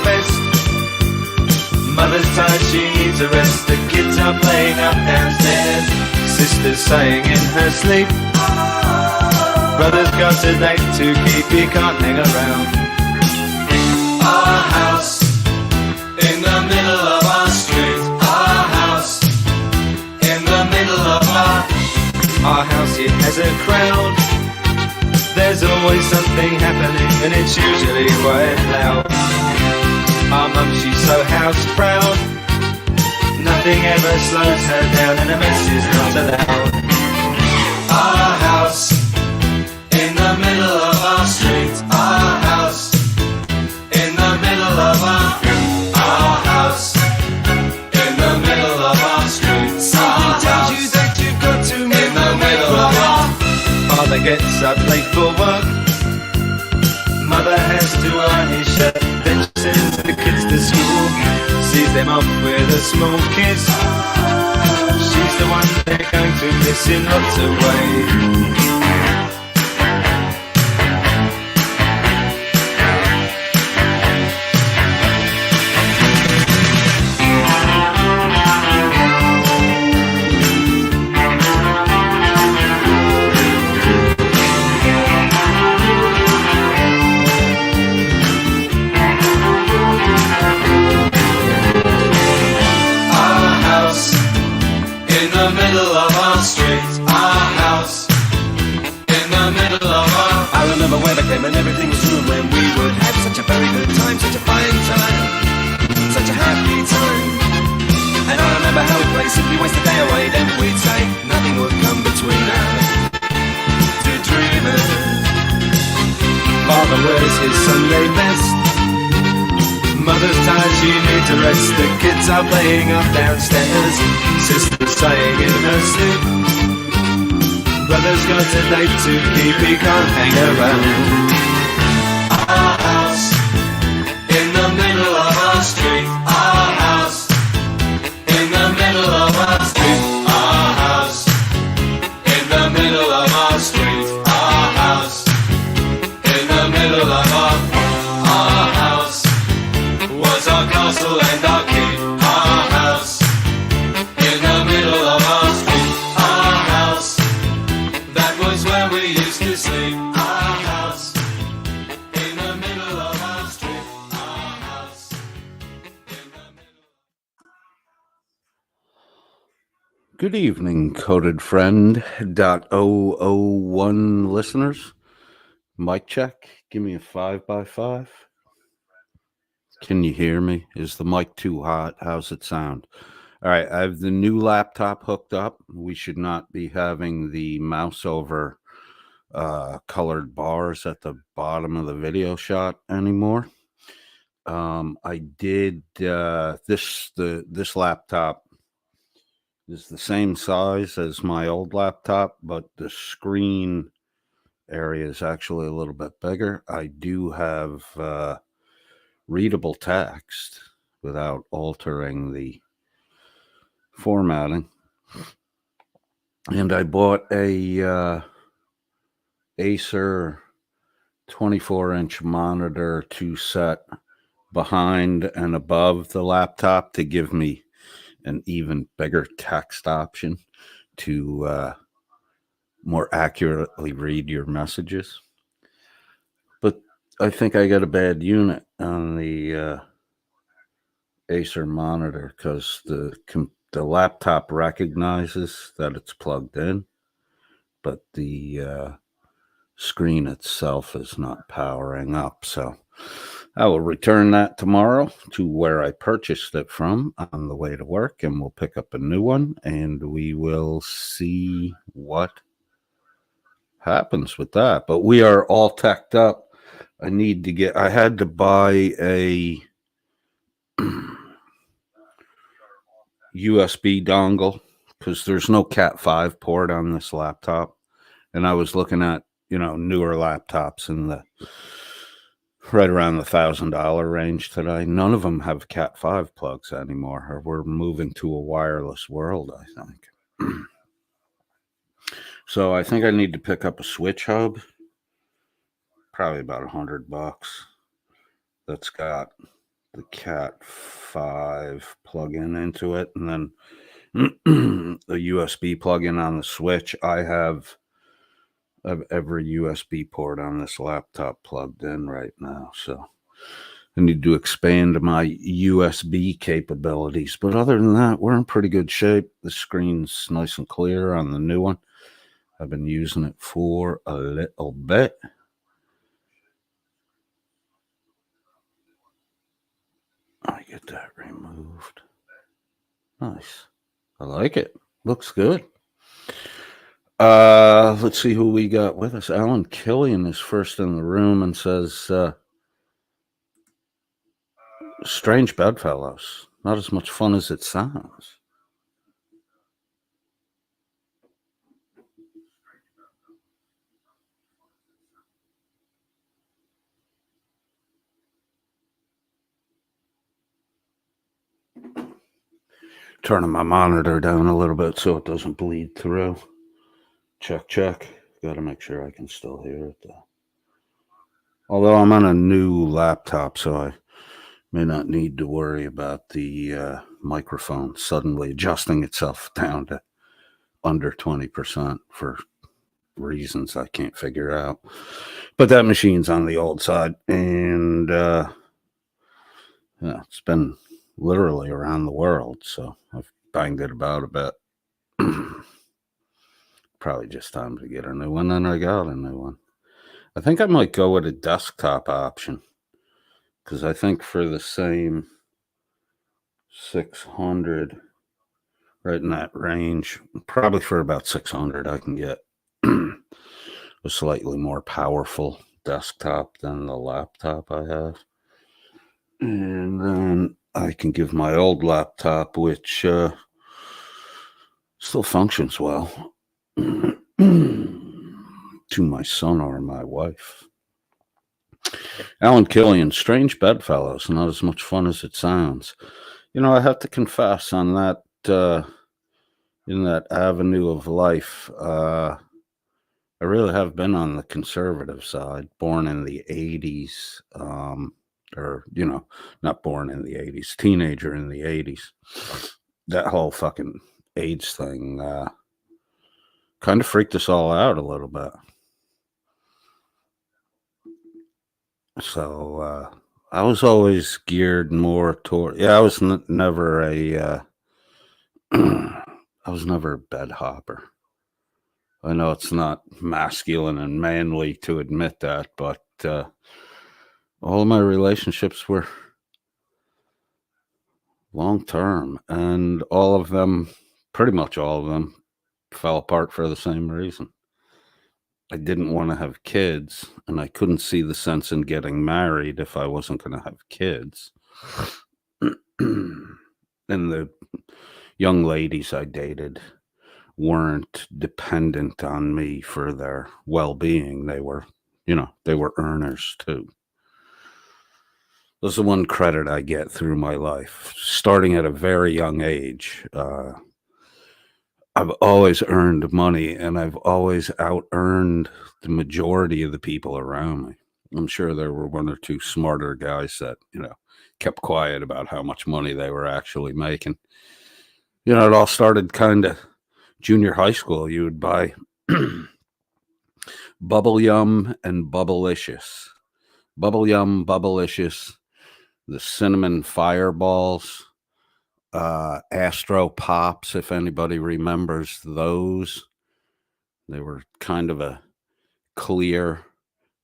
fest. Mother's tired, she needs a rest. The kids are playing up downstairs. Sister's sighing in her sleep. Brother's got a date to keep, he can't hang around. Our house in the middle of our street. Our house in the middle of our house, it has a crowd. There's always something happening and it's usually quite loud. Our mum, she's so house proud. Nothing ever slows her down and a mess is not allowed. Our house in the middle of our street. Our house in the middle of our house in the middle of our street. Something tells you that you've got to move in the middle of our. Father gets up late for work. Mother has to iron his shirt. Then she sends the kids to school. Sees them off with a small kiss. She's the one they're going to miss in lots of ways. And everything was true when we would have such a very good time, such a fine time, such a happy time. And I remember how we'd play, simply waste the day away. Then we'd say nothing would come between us, two dreamers. Father wears his Sunday best. Mother's tired, she needs a rest. The kids are playing up downstairs. Sister's sighing in her sleep. Brother's got a date to keep, he can't hang around. Our house in the middle of our street. Our house in the middle of our street. Our house in the middle of our street. Our house in the middle of our house was our castle and our keep. Our house in the middle of our street. Our house, that was where we used to sleep. Our house in the middle of our street. Our house in the middle. Good evening, Coded Friend .001 listeners. Mic check. Give me a 5x5. Can you hear me? Is the mic too hot? How's it sound? All right, I have the new laptop hooked up. We should not be having the mouse over colored bars at the bottom of the video shot anymore. I did this laptop is the same size as my old laptop, but the screen area is actually a little bit bigger. I do have readable text without altering the formatting. And I bought a Acer 24-inch monitor to set behind and above the laptop to give me an even bigger text option to more accurately read your messages. But I think I got a bad unit on the Acer monitor because the laptop recognizes that it's plugged in, but the screen itself is not powering up. So I will return that tomorrow to where I purchased it from on the way to work, and we'll pick up a new one, and we will see what happens with that. But we are all teched up. I had to buy a USB dongle because there's no Cat 5 port on this laptop. And I was looking at, newer laptops in the right around the $1,000 range today. None of them have Cat 5 plugs anymore. We're moving to a wireless world, I think. So I think I need to pick up a switch hub, probably about $100. That's got the Cat 5 plug-in into it, and then a USB plug-in on the switch. I have every USB port on this laptop plugged in right now, so I need to expand my USB capabilities. But other than that, we're in pretty good shape. The screen's nice and clear on the new one. I've been using it for a little bit. I get that removed. Nice. I like it. Looks good. Let's see who we got with us. Alan Killian is first in the room and says, strange bedfellows. Not as much fun as it sounds. Turning my monitor down a little bit so it doesn't bleed through. Check. Got to make sure I can still hear it though. Although I'm on a new laptop, so I may not need to worry about the microphone suddenly adjusting itself down to under 20% for reasons I can't figure out. But that machine's on the old side, and it's been literally around the world, so I've banged it about a bit. Probably just time to get a new one, and I got a new one. I think I might go with a desktop option, because I think for the same 600, right in that range, probably for about 600, I can get a slightly more powerful desktop than the laptop I have. And then I can give my old laptop, which still functions well, to my son or my wife. Alan Killian, strange bedfellows, not as much fun as it sounds. You know, I have to confess on that, in that avenue of life, I really have been on the conservative side, born in the 80s, or, you know, not born in the 80s, teenager in the 80s. That whole fucking AIDS thing kind of freaked us all out a little bit. So I was always geared more toward, I was never a, I was never a bed hopper. I know it's not masculine and manly to admit that, but all of my relationships were long term, and all of them, pretty much all of them, fell apart for the same reason. I didn't want to have kids, and I couldn't see the sense in getting married if I wasn't going to have kids. And the young ladies I dated weren't dependent on me for their well-being. They were, they were earners too. That's the one credit I get through my life. Starting at a very young age, I've always earned money, and I've always out-earned the majority of the people around me. I'm sure there were one or two smarter guys that, kept quiet about how much money they were actually making. It all started kind of junior high school. You would buy Bubble Yum and Bubblicious. Bubble Yum, Bubblicious, the cinnamon fireballs, Astro Pops, if anybody remembers those. They were kind of a clear,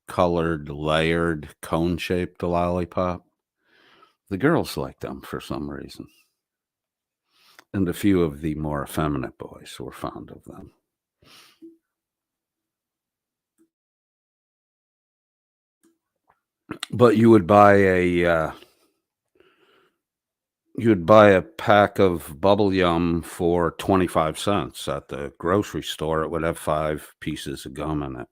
colored, layered, cone-shaped lollipop. The girls liked them for some reason. And a few of the more effeminate boys were fond of them. But you would buy a pack of Bubble Yum for 25 cents at the grocery store. It would have 5 pieces of gum in it.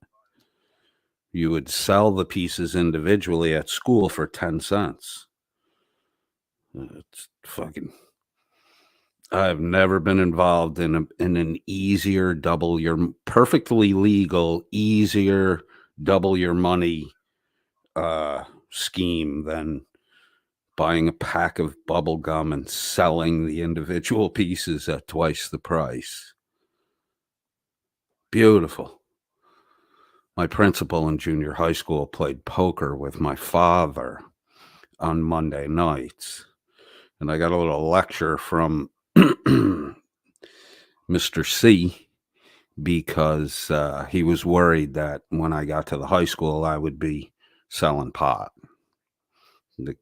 You would sell the pieces individually at school for 10 cents. It's fucking... I've never been involved in an easier perfectly legal, easier double your money scheme than buying a pack of bubble gum and selling the individual pieces at twice the price. Beautiful. My principal in junior high school played poker with my father on Monday nights. And I got a little lecture from Mr. C because he was worried that when I got to the high school, I would be selling pot.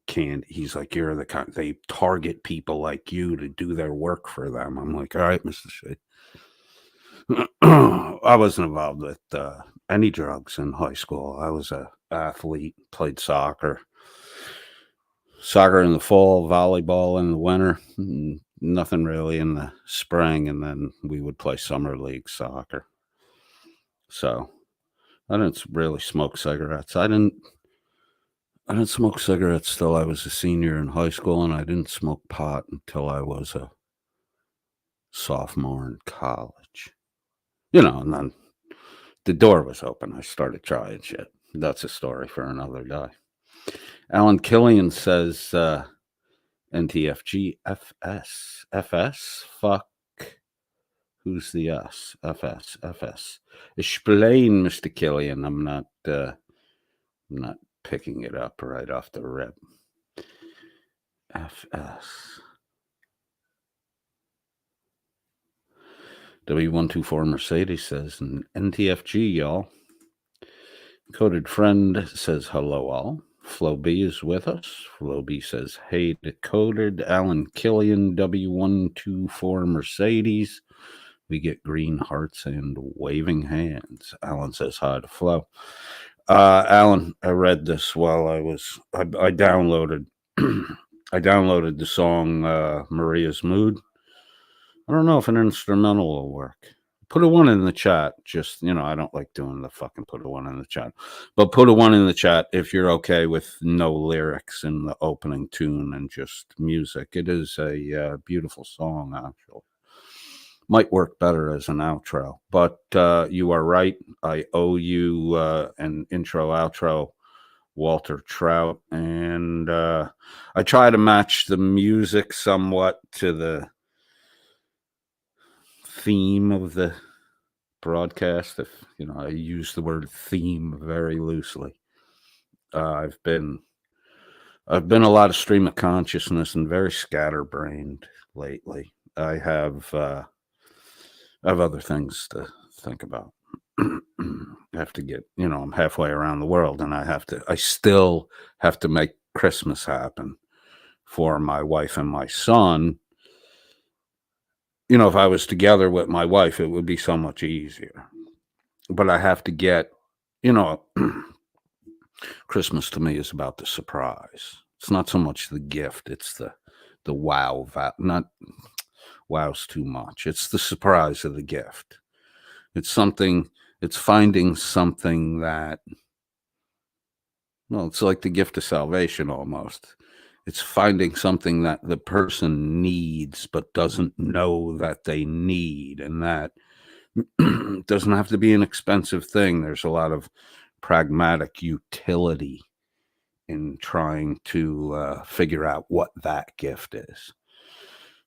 He's like, you're the kind, they target people like you to do their work for them. I'm like, all right, Mr. C. I wasn't involved with any drugs in high school. I was an athlete, played soccer in the fall, volleyball in the winter, nothing really in the spring, and then we would play summer league soccer. So I didn't really smoke cigarettes. I didn't smoke cigarettes till I was a senior in high school, and I didn't smoke pot until I was a sophomore in college. And then the door was open. I started trying shit. That's a story for another day. Alan Killian says, NTFG FS, fuck. Who's the S? FS. Explain, Mr. Killian. I'm not picking it up right off the rip. FS. W124 Mercedes says, NTFG, y'all. Coded Friend says, hello, all. Flo B is with us. Flo B says, hey, Decoded. Alan Killian, W124 Mercedes. We get green hearts and waving hands. Alan says hi to Flo. Alan, I read this while I downloaded the song Maria's Mood. I don't know if an instrumental will work. Put a one in the chat. Just, I don't like doing the fucking put a one in the chat. But put a one in the chat if you're okay with no lyrics in the opening tune and just music. It is a beautiful song, actually. Might work better as an outro. But you are right. I owe you an intro-outro, Walter Trout. And I try to match the music somewhat to the theme of the broadcast. If I use the word theme very loosely. I've been a lot of stream of consciousness and very scatterbrained lately. I have other things to think about. I have to get, I'm halfway around the world, and I still have to make Christmas happen for my wife and my son. If I was together with my wife, it would be so much easier. But I have to get, Christmas to me is about the surprise. It's not so much the gift. It's the wow. Not wow's too much. It's the surprise of the gift. It's finding something that, it's like the gift of salvation almost. It's finding something that the person needs but doesn't know that they need, and that doesn't have to be an expensive thing. There's a lot of pragmatic utility in trying to figure out what that gift is.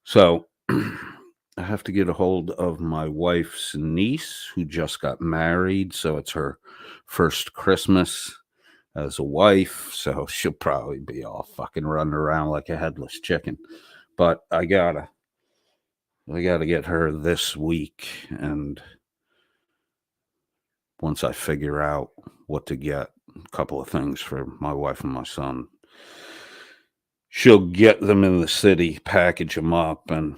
So I have to get a hold of my wife's niece who just got married. So it's her first Christmas as a wife. So she'll probably be all fucking running around like a headless chicken. But I gotta get her this week. And once I figure out what to get, a couple of things for my wife and my son, she'll get them in the city, package them up, and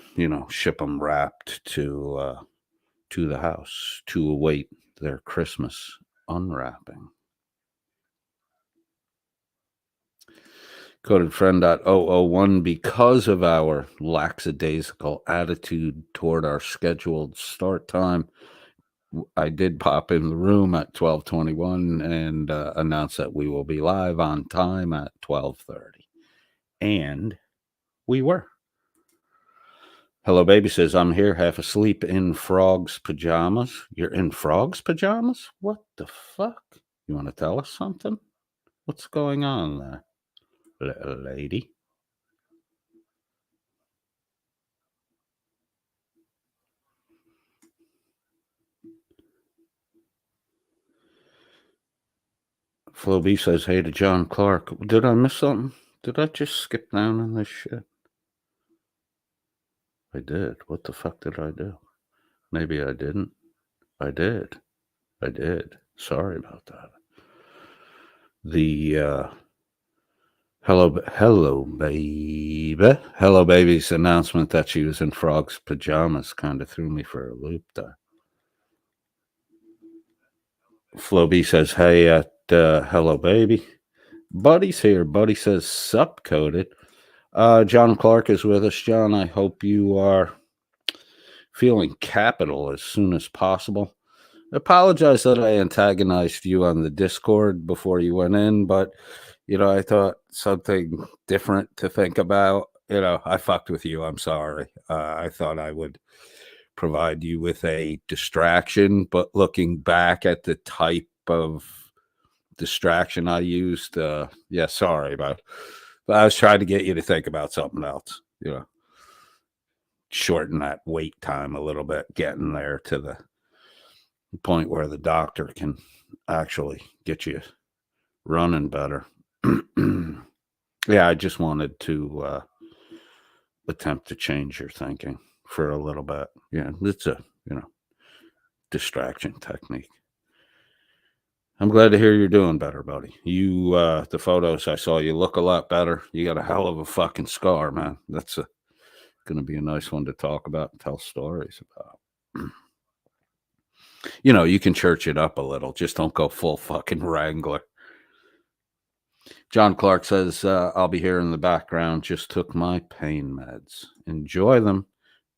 ship them wrapped to the house to await their Christmas unwrapping. Coded Friend.001, because of our lackadaisical attitude toward our scheduled start time, I did pop in the room at 12:21 and announce that we will be live on time at 12:30. And we were. Hello Baby says, I'm here half asleep in frog's pajamas. You're in frog's pajamas? What the fuck? You want to tell us something? What's going on there, little lady? Flo B says, hey to John Clark. Did I miss something? Did I just skip down on this shit? I did. What the fuck did I do? Maybe I didn't. I did. Sorry about that. The hello baby's announcement that she was in Frog's pajamas kind of threw me for a loop there. Flo B says, hey at hello baby. Buddy's here. Buddy says, sup coded. John Clark is with us. John, I hope you are feeling capital as soon as possible. I apologize that I antagonized you on the Discord before you went in, but, I thought something different to think about. I fucked with you. I'm sorry. I thought I would provide you with a distraction, but looking back at the type of distraction I used, sorry about it. But I was trying to get you to think about something else, shorten that wait time a little bit, getting there to the point where the doctor can actually get you running better. Yeah, I just wanted to attempt to change your thinking for a little bit. Yeah, it's a, distraction technique. I'm glad to hear you're doing better, buddy. You, the photos I saw, you look a lot better. You got a hell of a fucking scar, man. That's going to be a nice one to talk about and tell stories about. You can church it up a little. Just don't go full fucking Wrangler. John Clark says, I'll be here in the background. Just took my pain meds. Enjoy them.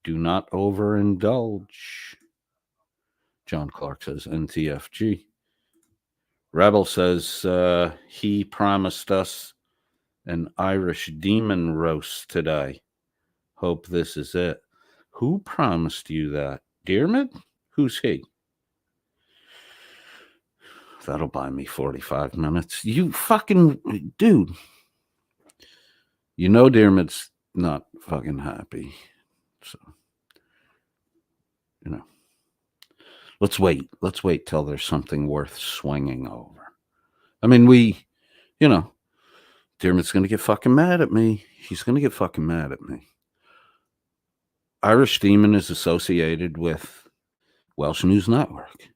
Do not overindulge. John Clark says, NTFG. Rebel says, he promised us an Irish demon roast today. Hope this is it. Who promised you that? Dearmid? Who's he? That'll buy me 45 minutes. You fucking dude. Dearmid's not fucking happy. So, let's wait. Let's wait till there's something worth swinging over. I mean, Dearmid's going to get fucking mad at me. He's going to get fucking mad at me. Irish Demon is associated with Welsh News Network.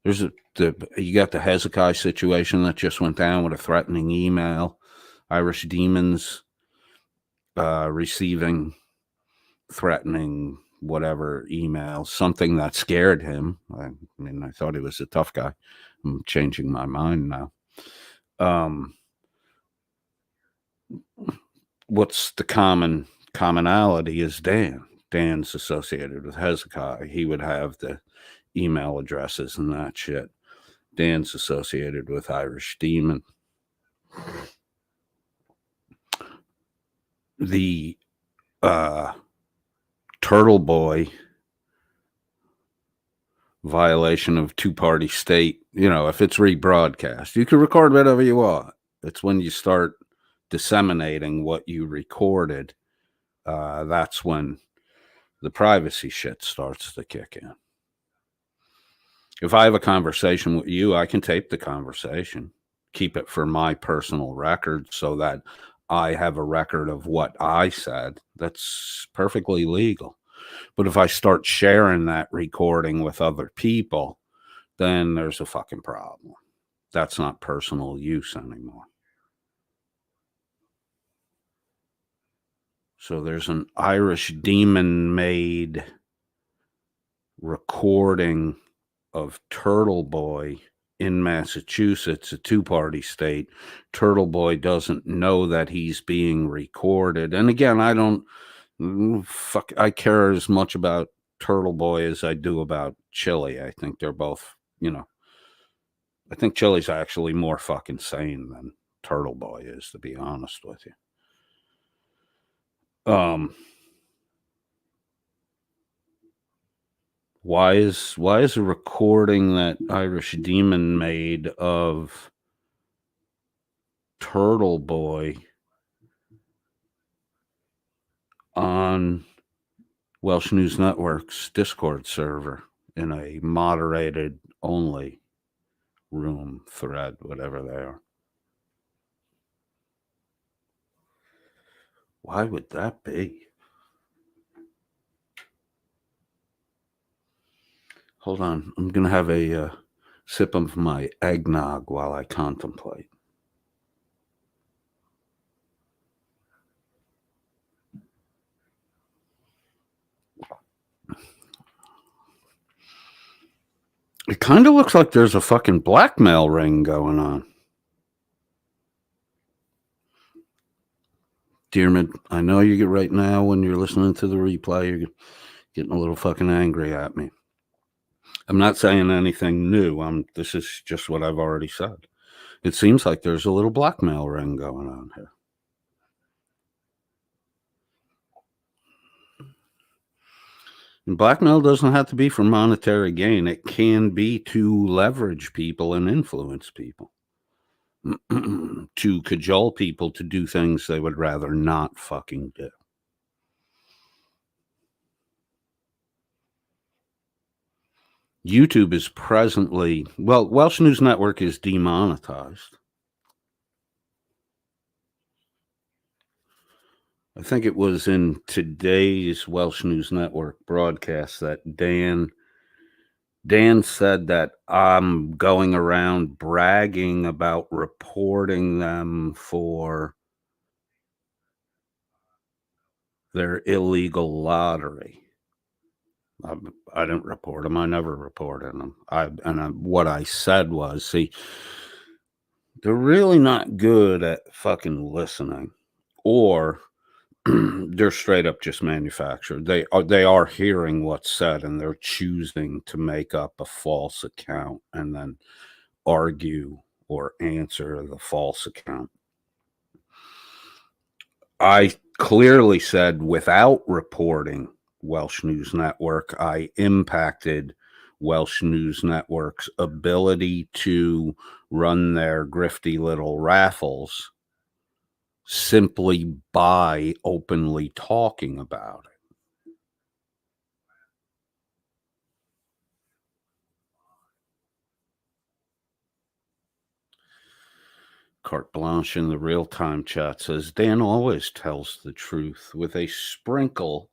You got the Hezekiah situation that just went down with a threatening email. Irish Demons receiving threatening whatever email, something that scared him. I mean, I thought he was a tough guy. I'm changing my mind now. What's the commonality is Dan. Dan's associated with Hezekiah. He would have the email addresses and that shit. Dan's associated with Irish Demon. The Turtle Boy violation of two-party state, if it's rebroadcast, you can record whatever you want. It's when you start disseminating what you recorded, that's when the privacy shit starts to kick in. If I have a conversation with you, I can tape the conversation, keep it for my personal record so that I have a record of what I said. That's perfectly legal. But if I start sharing that recording with other people, then there's a fucking problem. That's not personal use anymore. So there's an Irish Demon made recording of Turtle Boy in Massachusetts, a two-party state. Turtle Boy doesn't know that he's being recorded. And again, I care as much about Turtle Boy as I do about Chili. I think they're both, I think Chili's actually more fucking sane than Turtle Boy is, to be honest with you. Why is a recording that Irish Demon made of Turtle Boy on Welsh News Network's Discord server in a moderated only room, thread, whatever they are. Why would that be? Hold on. I'm going to have a sip of my eggnog while I contemplate. It kind of looks like there's a fucking blackmail ring going on. Dearman, I know you get right now when you're listening to the replay, you're getting a little fucking angry at me. I'm not saying anything new. This is just what I've already said. It seems like there's a little blackmail ring going on here. And blackmail doesn't have to be for monetary gain. It can be to leverage people and influence people, to cajole people to do things they would rather not fucking do. YouTube is presently, well, Welsh News Network is demonetized. I think it was in today's Welsh News Network broadcast that Dan said that I'm going around bragging about reporting them for their illegal lottery. I didn't report them. I never reported them. What I said was, see, they're really not good at fucking listening, or they're straight up just manufactured. They are hearing what's said and they're choosing to make up a false account and then argue or answer the false account. I clearly said without reporting Welsh News Network, I impacted Welsh News Network's ability to run their grifty little raffles simply by openly talking about it. Carte Blanche in the real-time chat says, Dan always tells the truth with a sprinkle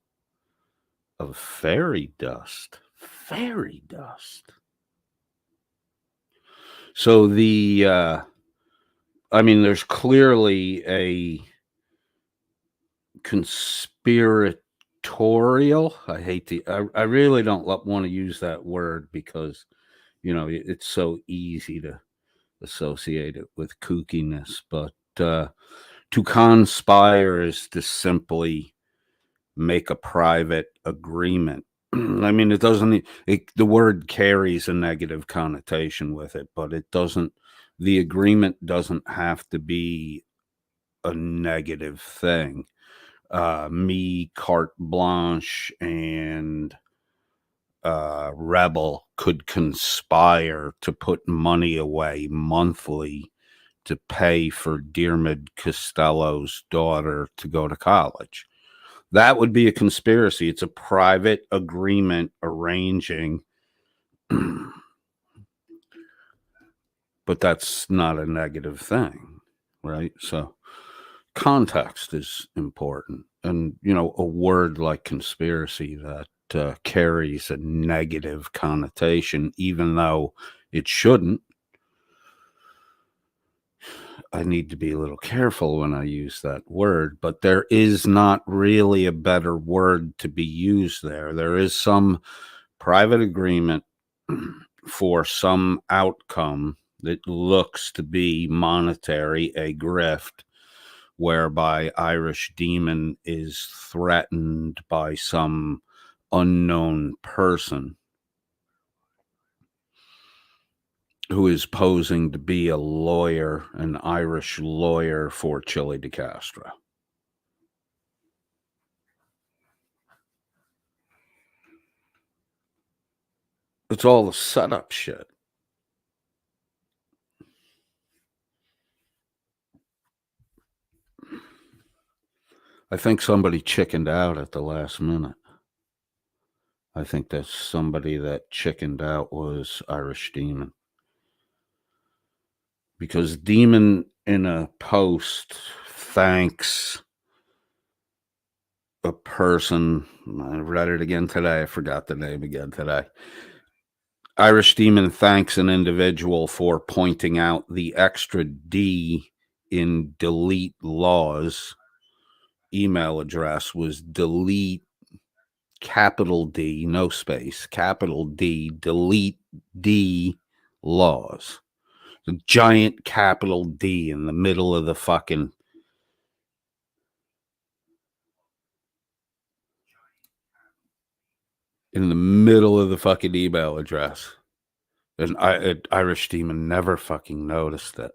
of fairy dust. Fairy dust. So there's clearly a conspiratorial. I really don't want to use that word because, it's so easy to associate it with kookiness. But to conspire is to simply make a private agreement. It doesn't, the word carries a negative connotation with it, but the agreement doesn't have to be a negative thing. Me, Carte Blanche, and Rebel could conspire to put money away monthly to pay for Diarmid Costello's daughter to go to college. That would be a conspiracy. It's a private agreement arranging, but that's not a negative thing, right? So context is important. And, a word like conspiracy that carries a negative connotation, even though it shouldn't. I need to be a little careful when I use that word, but there is not really a better word to be used there. There is some private agreement for some outcome that looks to be monetary, a grift, whereby Irish Demon is threatened by some unknown person who is posing to be a lawyer, an Irish lawyer for Chile de Castro. It's all the setup shit. I think somebody chickened out at the last minute. I think that somebody that chickened out was Irish Demon. because Demon in a post thanks a person. I read it again today. I forgot the name again today. Irish Demon thanks an individual for pointing out the extra D in delete laws. Email address was delete capital D, no space, capital D, delete D laws. The giant capital D in the middle of the fucking email address. And Irish Demon never fucking noticed it.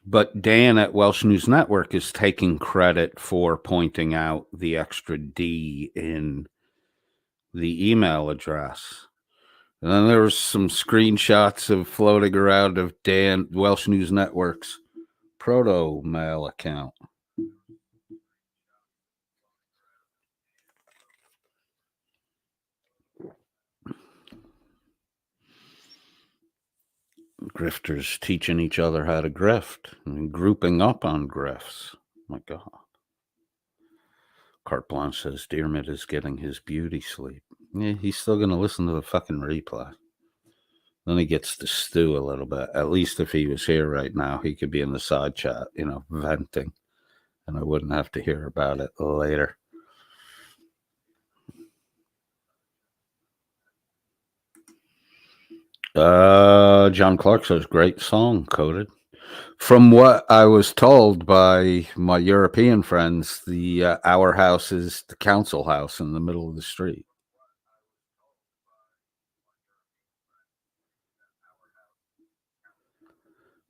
But Dan at Welsh News Network is taking credit for pointing out the extra D in the email address. And then there was some screenshots of floating around of Dan Welsh News Network's proto mail account. Grifters teaching each other how to grift and grouping up on grifts. My God. Carte Blanche says Dearmid is getting his beauty sleep. Yeah, he's still going to listen to the fucking replay. Then he gets to stew a little bit. At least if he was here right now, he could be in the side chat, venting. And I wouldn't have to hear about it later. John Clark says, great song, Coded. From what I was told by my European friends, our house is the council house in the middle of the street.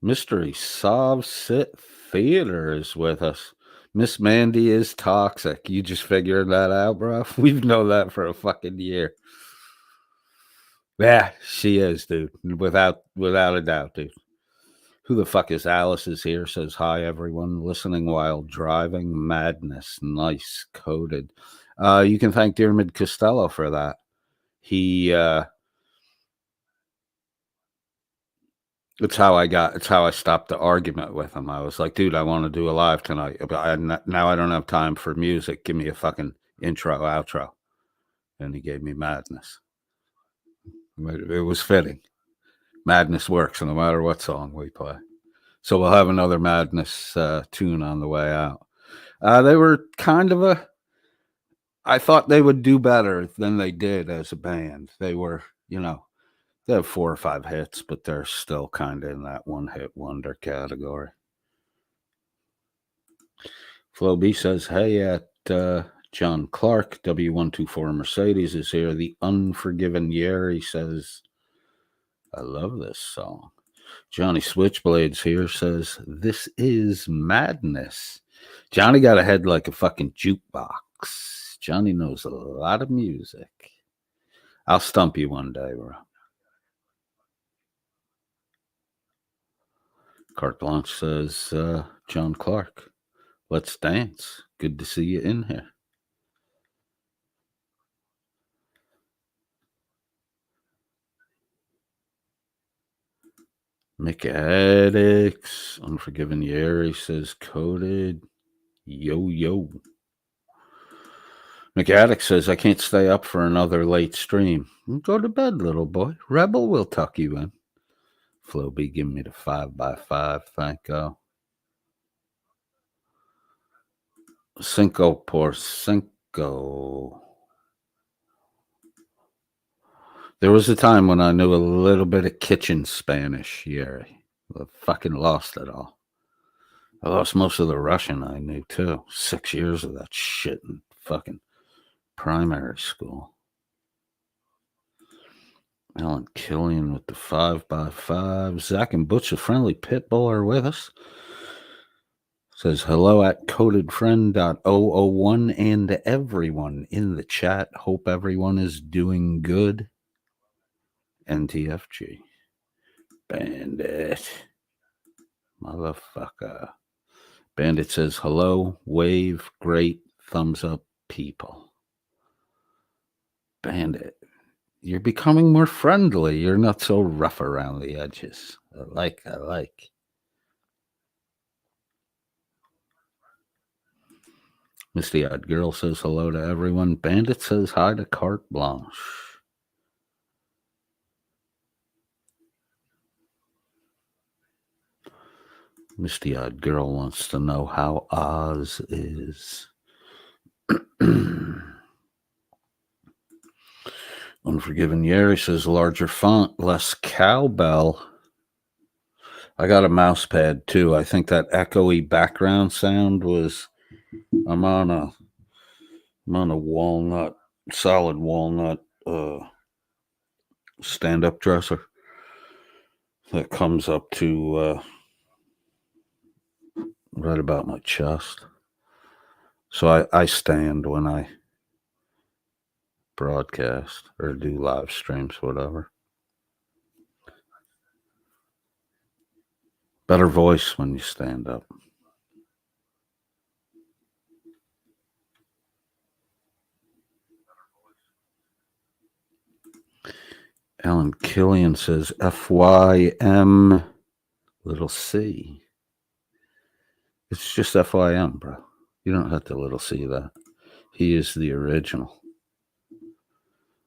Mystery Sob Sit Theater is with us. Miss Mandy is toxic. You just figured that out, bro? We've known that for a fucking year. Yeah, she is, dude. Without a doubt, dude. Who the fuck is Alice is here? Says, hi, everyone. Listening while driving. Madness. Nice. Coded. You can thank Dearmid Costello for that. It's how I stopped the argument with him. I was like, dude, I want to do a live tonight. Now I don't have time for music. Give me a fucking intro, outro. And he gave me Madness. It was fitting. Madness works no matter what song we play. So we'll have another Madness tune on the way out. They were kind of I thought they would do better than they did as a band. They were, they have 4 or 5 hits, but they're still kind of in that one-hit wonder category. Flo B says, hey, at John Clark, W124 Mercedes is here. The Unforgiven Yeri says, I love this song. Johnny Switchblades here says, this is madness. Johnny got a head like a fucking jukebox. Johnny knows a lot of music. I'll stump you one day, bro. Carte Blanche says, John Clark, let's dance. Good to see you in here. Mick Addicts, Unforgiven Yeri says, coded. Yo. Mick Addicts says, I can't stay up for another late stream. Go to bed, little boy. Rebel will tuck you in. Flo B, give me the 5x5. Thank God. Cinco por cinco. There was a time when I knew a little bit of kitchen Spanish, Yeri. I fucking lost it all. I lost most of the Russian I knew, too. 6 years of that shit in fucking primary school. Alan Killian with the 5x5. Zach and Butch, a friendly pit bull, are with us. Says hello at codedfriend.001 and everyone in the chat. Hope everyone is doing good. NTFG. Bandit. Motherfucker. Bandit says hello, wave, great, thumbs up, people. Bandit. You're becoming more friendly. You're not so rough around the edges. I like. Misty Eyed Girl says hello to everyone. Bandit says hi to Carte Blanche. Misty Eyed Girl wants to know how Oz is. Unforgiven Yeri says larger font, less cowbell. I got a mouse pad too. I think that echoey background sound was. I'm on a walnut, solid walnut stand-up dresser that comes up to right about my chest. So I stand when I broadcast or do live streams, whatever. Better voice when you stand up. Alan Killian says FYM little c. It's just FYM, bro. You don't have to little c that. He is the original.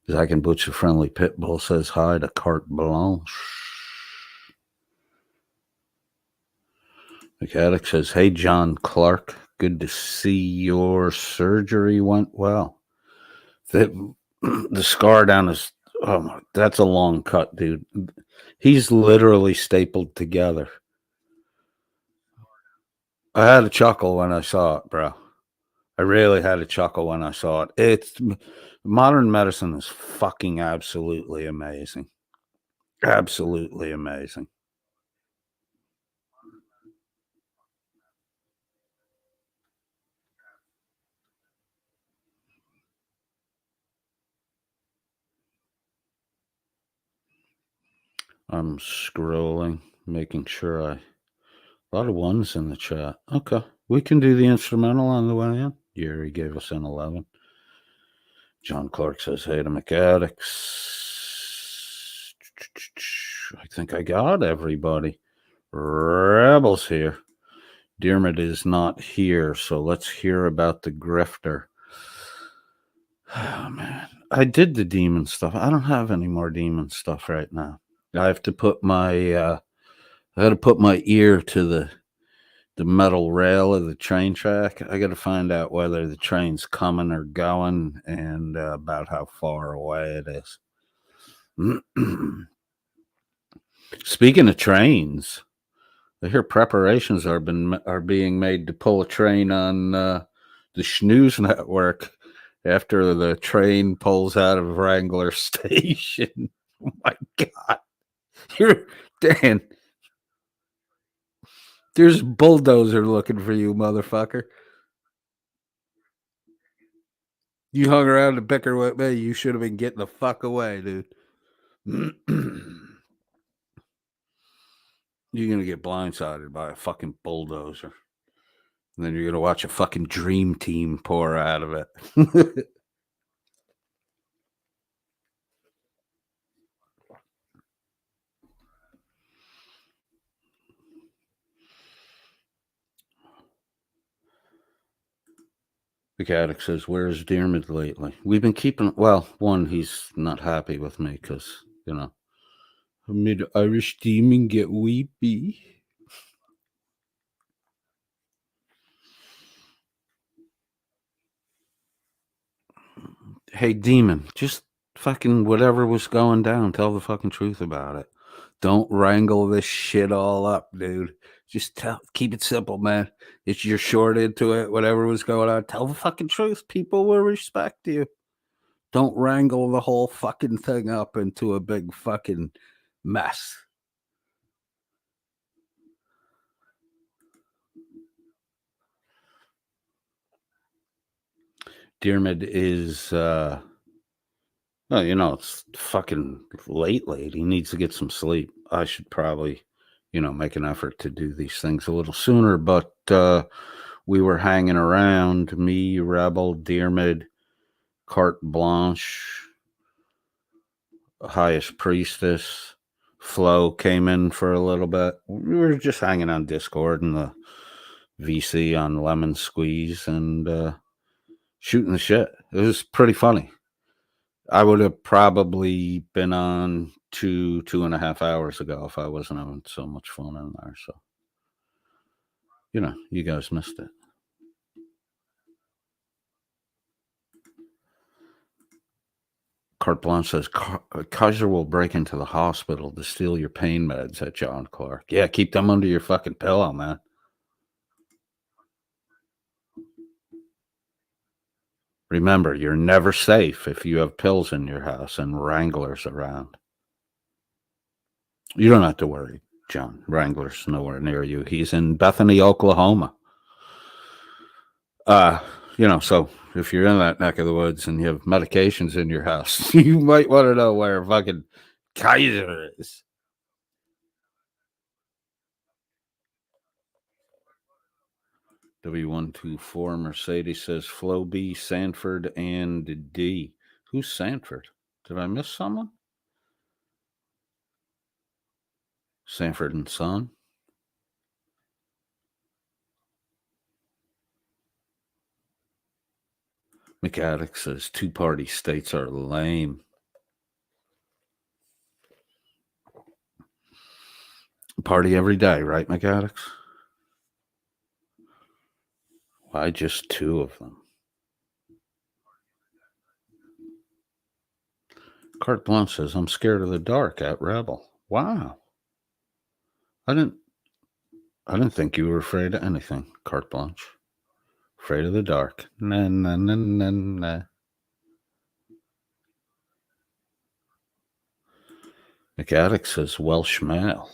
Zach and Butch, the friendly pit bull, says hi to Carte Blanche. McAddick says, hey, John Clark, good to see your surgery went well. The scar down his, that's a long cut, dude. He's literally stapled together. I had a chuckle when I saw it, bro. I really had a chuckle when I saw it. It's modern medicine is fucking absolutely amazing. Absolutely amazing. I'm scrolling, making sure a lot of ones in the chat. Okay. We can do the instrumental on the way in. Jerry gave us an 11. John Clark says, hey to McAddicks. I think I got everybody. Rebels here. Dermot is not here, so let's hear about the grifter. Oh, man. I did the demon stuff. I don't have any more demon stuff right now. I have to put my I got to put my ear to the metal rail of the train track. I got to find out whether the train's coming or going and about how far away it is. Speaking of trains, I hear preparations are being made to pull a train on the Snooze network after the train pulls out of Wrangler station. Oh my God. Dan. There's a bulldozer looking for you, motherfucker. You hung around to bicker with me. You should have been getting the fuck away, dude. You're gonna get blindsided by a fucking bulldozer. And then you're gonna watch a fucking dream team pour out of it. McAddick says, where's Dermot lately? We've been keeping, well, one, he's not happy with me because, you know, I made Irish demon get weepy. Hey, demon, just fucking whatever was going down, tell the fucking truth about it. Don't wrangle this shit all up, dude. Just keep it simple, man. If you're short into it, whatever was going on, tell the fucking truth. People will respect you. Don't wrangle the whole fucking thing up into a big fucking mess. Dermot is, well, you know, it's fucking late. He needs to get some sleep. I should probably, you know, make an effort to do these things a little sooner, but we were hanging around, me, Rebel, Dermot, Carte Blanche, highest priestess Flo came in for a little bit. We were just hanging on Discord and the VC on Lemon Squeeze and shooting the shit. It was pretty funny. I would have probably been on 2.5 hours ago if I wasn't having so much fun in there. So, you guys missed it. Carte Blanche says, Kaiser will break into the hospital to steal your pain meds at John Clark. Yeah, keep them under your fucking pillow, man. Remember, you're never safe if you have pills in your house and Wranglers around. You don't have to worry, John. Wrangler's nowhere near you. He's in Bethany, Oklahoma. So if you're in that neck of the woods and you have medications in your house, you might want to know where fucking Kaiser is. W124 Mercedes says Flo B, Sanford, and D. Who's Sanford? Did I miss someone? Sanford and Son. McAddick says two-party states are lame. Party every day, right, McAddick? Why just two of them? Carte Blanche says, I'm scared of the dark at Rebel. Wow. I didn't think you were afraid of anything, Carte Blanche. Afraid of the dark. Nah, nah, nah, nah, nah. McAddick says Welsh male.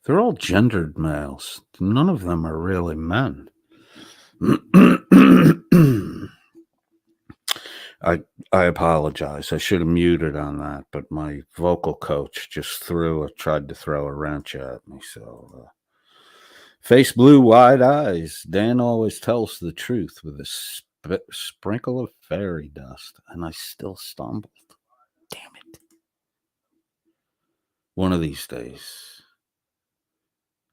They're all gendered males. None of them are really men. I apologize. I should have muted on that, but my vocal coach just tried to throw a wrench at me. So, face blue, wide eyes. Dan always tells the truth with a sprinkle of fairy dust, and I still stumbled. Damn it. One of these days.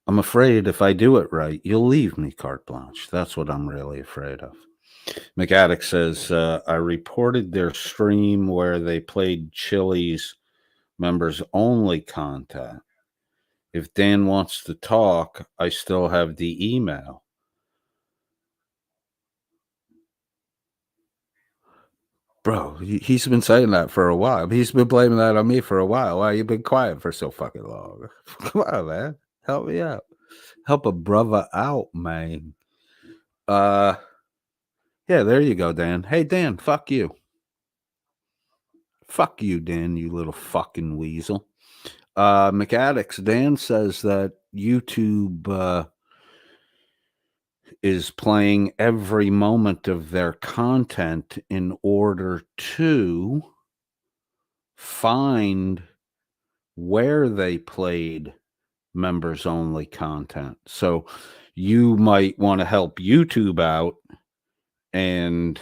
I'm afraid if I do it right, you'll leave me, Carte Blanche. That's what I'm really afraid of. McAddick says, I reported their stream where they played Chili's members only content. If Dan wants to talk, I still have the email. Bro, he's been saying that for a while. He's been blaming that on me for a while. Why you been quiet for so fucking long? Come on, man. Help me out. Help a brother out, man. Yeah, there you go, Dan. Hey, Dan, fuck you. Fuck you, Dan, you little fucking weasel. McAddicks, Dan says that YouTube is playing every moment of their content in order to find where they played members only content. So you might want to help YouTube out and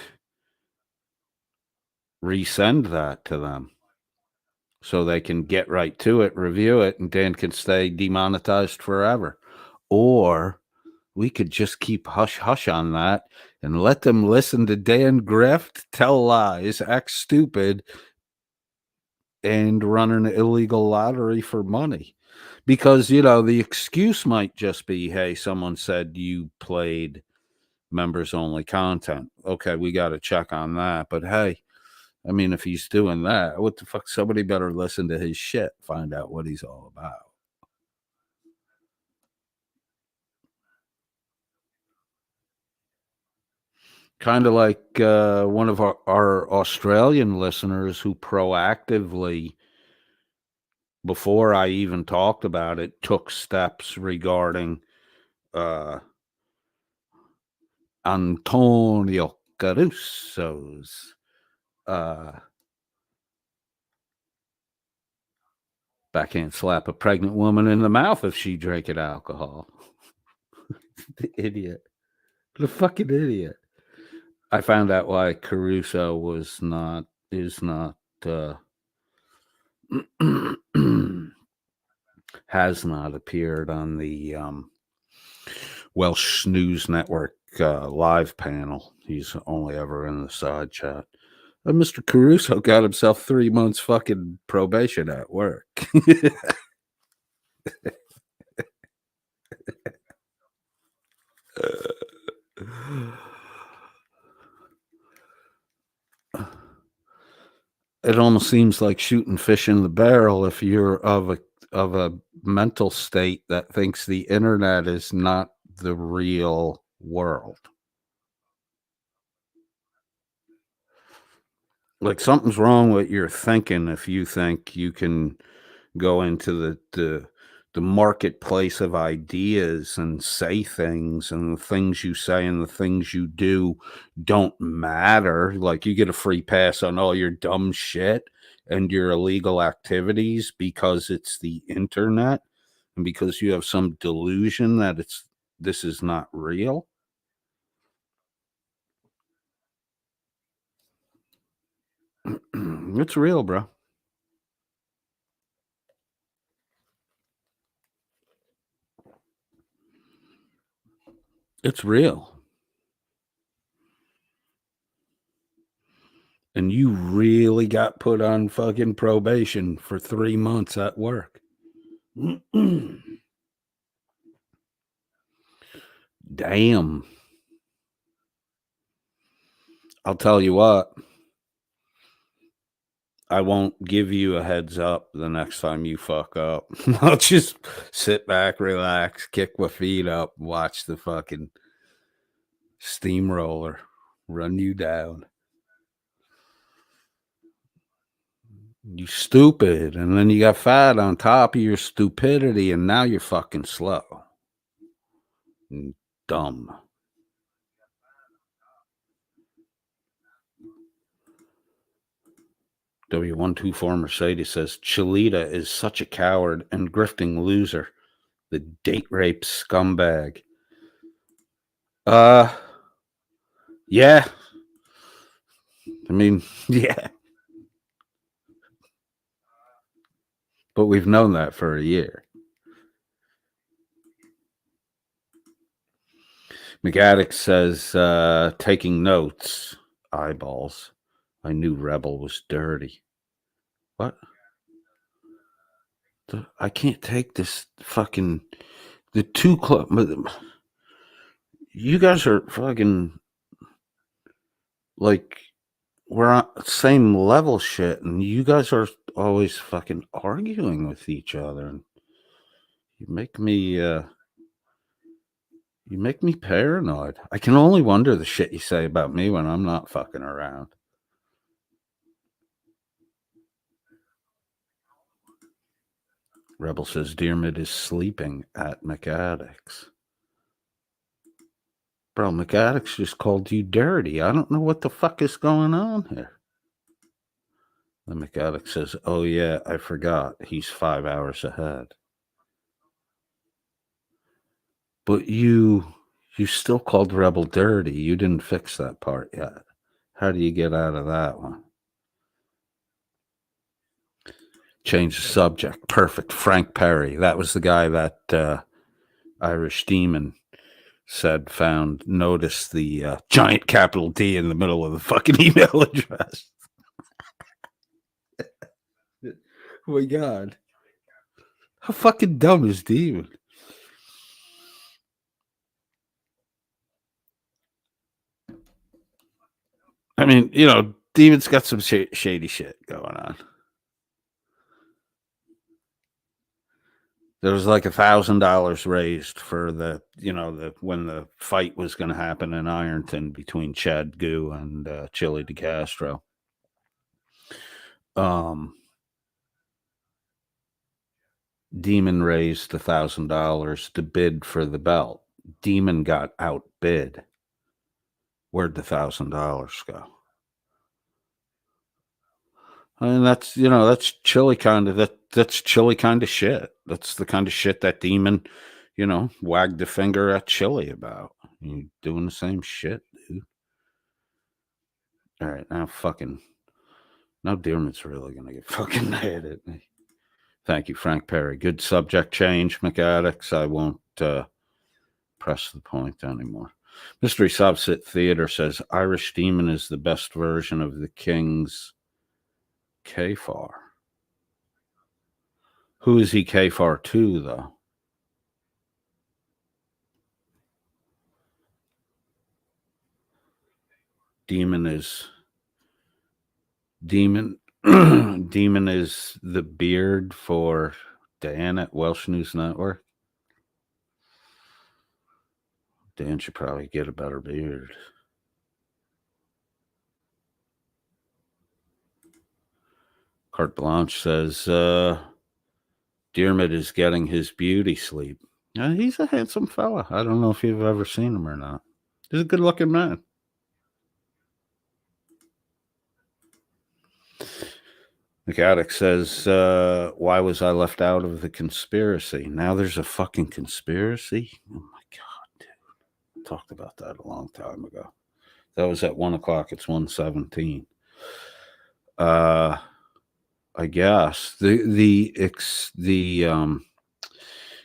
resend that to them so they can get right to it, review it, and Dan can stay demonetized forever. Or we could just keep hush-hush on that and let them listen to Dan grift, tell lies, act stupid, and run an illegal lottery for money. Because, the excuse might just be, hey, someone said you played members-only content. Okay, we got to check on that. But, hey, I mean, if he's doing that, what the fuck? Somebody better listen to his shit, find out what he's all about. Kind of like one of our Australian listeners who proactively, before I even talked about it, took steps regarding Antonio Caruso's backhand slap a pregnant woman in the mouth if she drank alcohol. The idiot. The fucking idiot. I found out why Caruso is not has not appeared on the Welsh Snooze Network live panel. He's only ever in the side chat. Mr. Caruso got himself 3 months fucking probation at work. It almost seems like shooting fish in the barrel if you're of a mental state that thinks the internet is not the real world. Like something's wrong with your thinking if you think you can go into the marketplace of ideas and say things, and the things you say and the things you do don't matter. Like you get a free pass on all your dumb shit and your illegal activities because it's the internet and because you have some delusion that this is not real. It's real, bro. It's real. And you really got put on fucking probation for 3 months at work. Damn. I'll tell you what. I won't give you a heads up the next time you fuck up. I'll just sit back, relax, kick my feet up, watch the fucking steamroller run you down. You stupid. And then you got fat on top of your stupidity, and now you're fucking slow. And dumb. W124 Mercedes says Cholita is such a coward and grifting loser. The date rape scumbag. Yeah. I mean, yeah. But we've known that for a year. McAddick says, taking notes. Eyeballs. I knew Rebel was dirty. What? I can't take this fucking... The two club... You guys are fucking... Like... We're on same level shit, and you guys are always fucking arguing with each other. And you make me paranoid. I can only wonder the shit you say about me when I'm not fucking around. Rebel says Dearmid is sleeping at McAddick's. Bro, McAddick's just called you dirty. I don't know what the fuck is going on here. The McAddick says, oh yeah, I forgot. He's 5 hours ahead. But you still called Rebel dirty. You didn't fix that part yet. How do you get out of that one? Change the subject. Perfect. Frank Perry. That was the guy that Irish Demon said noticed the giant capital D in the middle of the fucking email address. Oh my God. How fucking dumb is Demon? I mean, Demon's got some shady shit going on. There was like $1,000 raised for when the fight was going to happen in Ironton between Chad Goo and Chili DeCastro. Demon raised $1,000 to bid for the belt. Demon got outbid. Where'd the $1,000 go? I mean, that's Chili kind of that's Chili kind of shit. That's the kind of shit that Demon, wagged the finger at Chili about. You doing the same shit, dude. All right, now fucking Now Dearman's really going to get fucking mad at me. Thank you, Frank Perry. Good subject change, McAddicts. I won't press the point anymore. Mystery Subset Theater says Irish Demon is the best version of the King's Kfar. Who is he Kfar to, though? Demon is the beard for Dan at Welsh News Network. Dan should probably get a better beard. Carte Blanche says Diarmid is getting his beauty sleep. He's a handsome fella. I don't know if you've ever seen him or not. He's a good-looking man. McAddick says, why was I left out of the conspiracy? Now there's a fucking conspiracy? Oh, my God, dude. I talked about that a long time ago. That was at 1 o'clock. It's 1:17. I guess the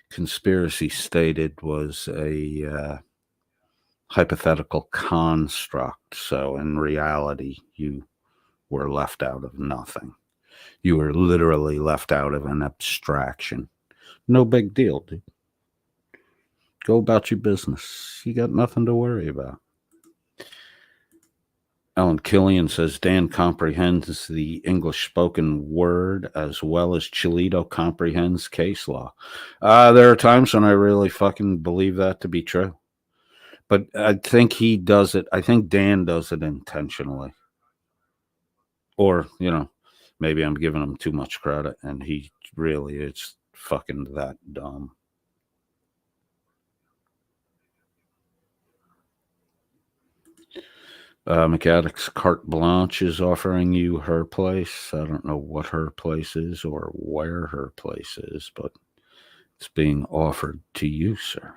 conspiracy stated was a hypothetical construct. So in reality, you were left out of nothing. You were literally left out of an abstraction. No big deal, dude. Go about your business. You got nothing to worry about. Alan Killian says Dan comprehends the English spoken word as well as Chilito comprehends case law. There are times when I really fucking believe that to be true. But I think he does it. I think Dan does it intentionally. Or, maybe I'm giving him too much credit and he really is fucking that dumb. McAddick's Carte Blanche is offering you her place. I don't know what her place is or where her place is, but it's being offered to you, sir.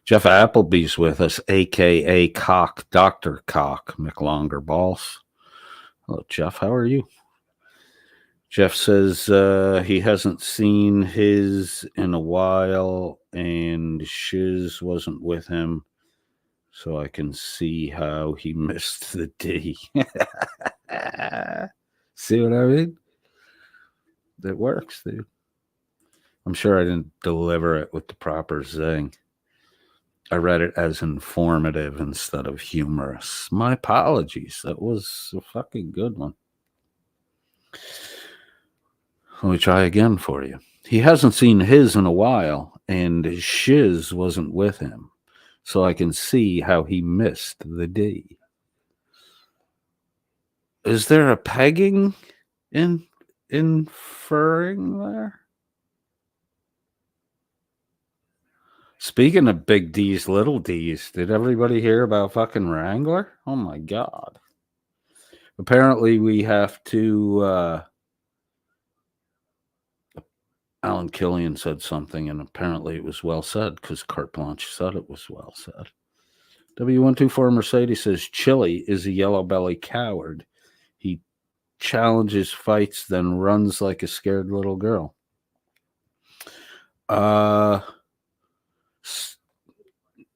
Jeff Appleby's with us, a.k.a. Cock, Dr. Cock, McLonger Balls. Hello, Jeff. How are you? Jeff says he hasn't seen his in a while and Shiz wasn't with him, so I can see how he missed the D. See what I mean? It works, dude. I'm sure I didn't deliver it with the proper zing. I read it as informative instead of humorous. My apologies. That was a fucking good one. Let me try again for you. He hasn't seen his in a while, and Shiz wasn't with him, so I can see how he missed the D. Is there a pegging inferring there? Speaking of big D's, little D's, did everybody hear about fucking Wrangler? Oh my God. Apparently we have to, Alan Killian said something, and apparently it was well said because Carte Blanche said it was well said. W124 Mercedes says Chili is a yellow belly coward. He challenges fights, then runs like a scared little girl.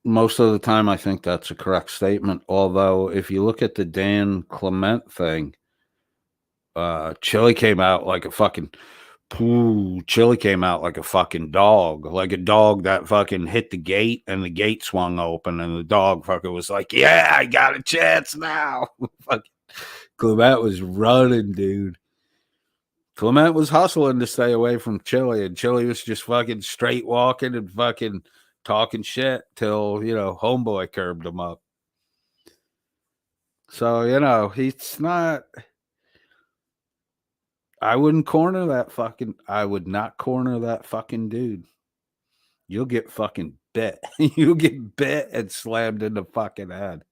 Most of the time, I think that's a correct statement. Although, if you look at the Dan Clement thing, Chili came out like a fucking Chili came out like a fucking dog, like a dog that fucking hit the gate and the gate swung open and the dog fucking was like, yeah, I got a chance now. Fucking Clement was running, dude. Clement was hustling to stay away from Chili, and Chili was just fucking straight walking and fucking talking shit till, homeboy curbed him up. So, he's not... I would not corner that fucking dude. You'll get fucking bit. You'll get bit and slammed in the fucking head.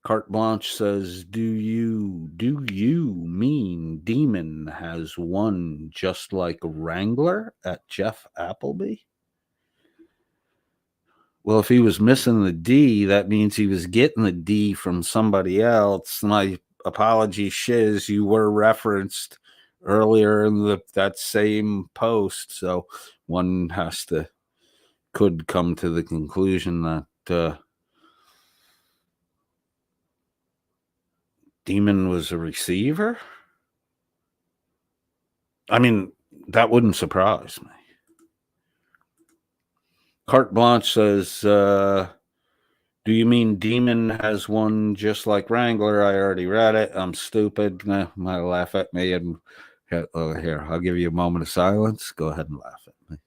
Carte Blanche says, do you mean Demon has won just like Wrangler at Jeff Appleby? Well, if he was missing the D, that means he was getting the D from somebody else. My apology, Shiz. You were referenced earlier in that same post, so one could come to the conclusion that Demon was a receiver. I mean, that wouldn't surprise me. Carte Blanche says, do you mean Demon has one just like Wrangler? I already read it. I'm stupid. Nah, might laugh at me. And here, I'll give you a moment of silence. Go ahead and laugh at me.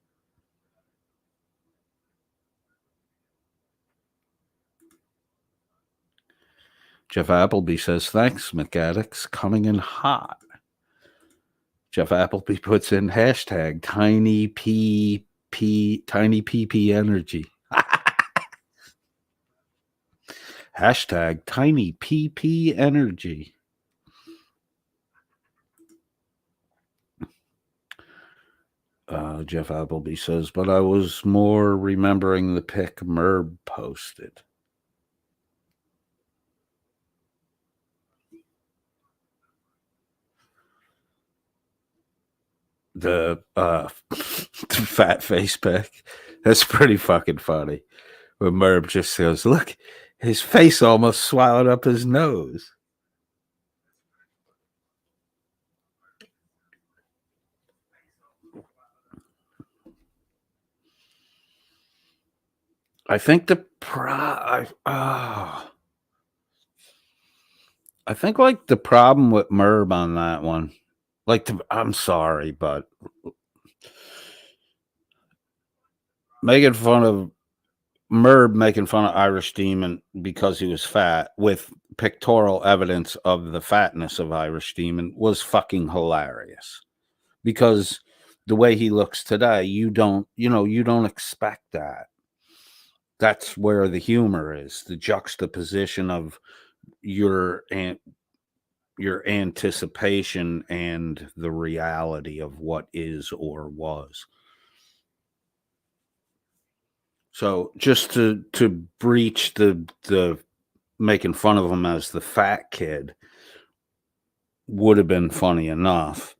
Jeff Appleby says, thanks, McAddicts. Coming in hot. Jeff Appleby puts in hashtag tiny PP energy. Hashtag tiny PP energy. Jeff Appleby says, but I was more remembering the pic Merb posted. The fat face pic. That's pretty fucking funny. When Merb just goes, look, his face almost swallowed up his nose. I think I think like the problem with Merb on that one, I'm sorry, but making fun of Irish Demon because he was fat with pictorial evidence of the fatness of Irish Demon was fucking hilarious. Because the way he looks today, you don't expect that. That's where the humor is, the juxtaposition of your anticipation and the reality of what is or was. So just to breach the making fun of him as the fat kid would have been funny enough.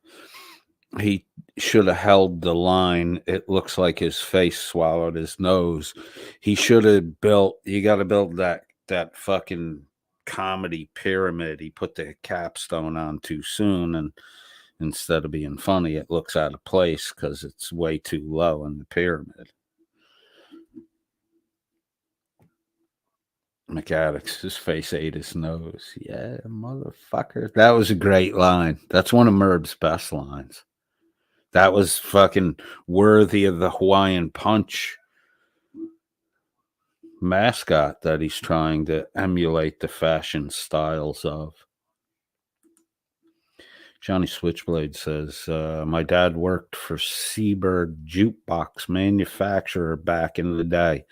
He should have held the line. It looks like his face swallowed his nose. He should have you got to build that fucking comedy pyramid. He put the capstone on too soon, and instead of being funny, it looks out of place because it's way too low in the pyramid. McAddicts, his face ate his nose. Yeah, motherfucker. That was a great line. That's one of Merb's best lines. That was fucking worthy of the Hawaiian Punch mascot that he's trying to emulate the fashion styles of. Johnny Switchblade says, my dad worked for Seabird Jukebox Manufacturer back in the day.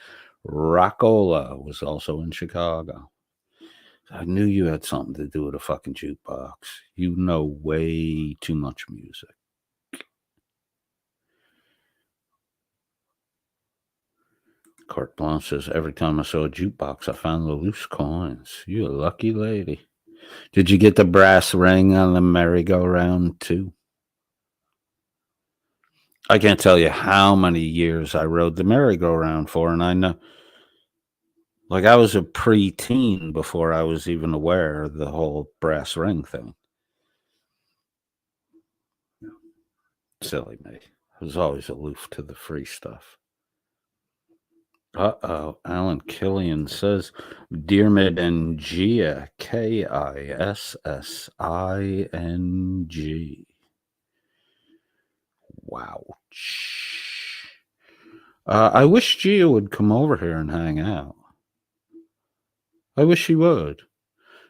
Rockola was also in Chicago. I knew you had something to do with a fucking jukebox. You know way too much music. Carte Blanche says, every time I saw a jukebox, I found the loose coins. You a lucky lady. Did you get the brass ring on the merry-go-round too? I can't tell you how many years I rode the merry-go-round for, and I know, like, I was a preteen before I was even aware of the whole brass ring thing. Silly me. I was always aloof to the free stuff. Alan Killian says, Diarmid and Gia, Kissing. Wow. I wish Gia would come over here and hang out. I wish she would.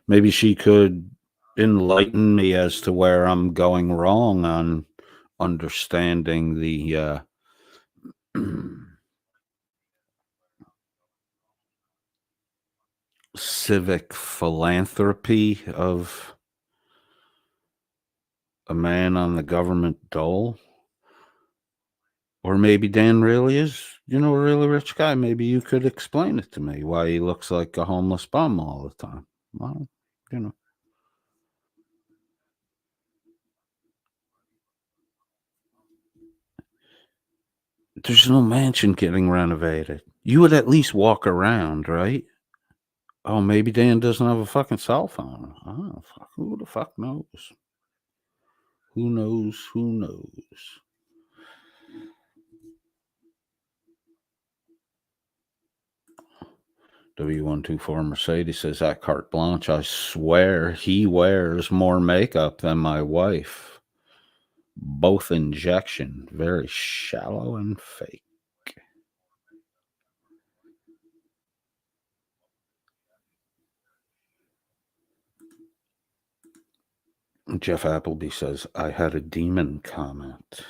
Maybe she could enlighten me as to where I'm going wrong on understanding the civic philanthropy of a man on the government dole, Or maybe Dan really is, a really rich guy. Maybe you could explain it to me why he looks like a homeless bum all the time. Well, there's no mansion getting renovated. You would at least walk around, right? Oh, maybe Dan doesn't have a fucking cell phone. Oh, fuck. Who the fuck knows? Who knows? Who knows? W124 Mercedes says at carte blanche, I swear he wears more makeup than my wife. Both injection, very shallow and fake. Jeff Appleby says, I had a demon comment.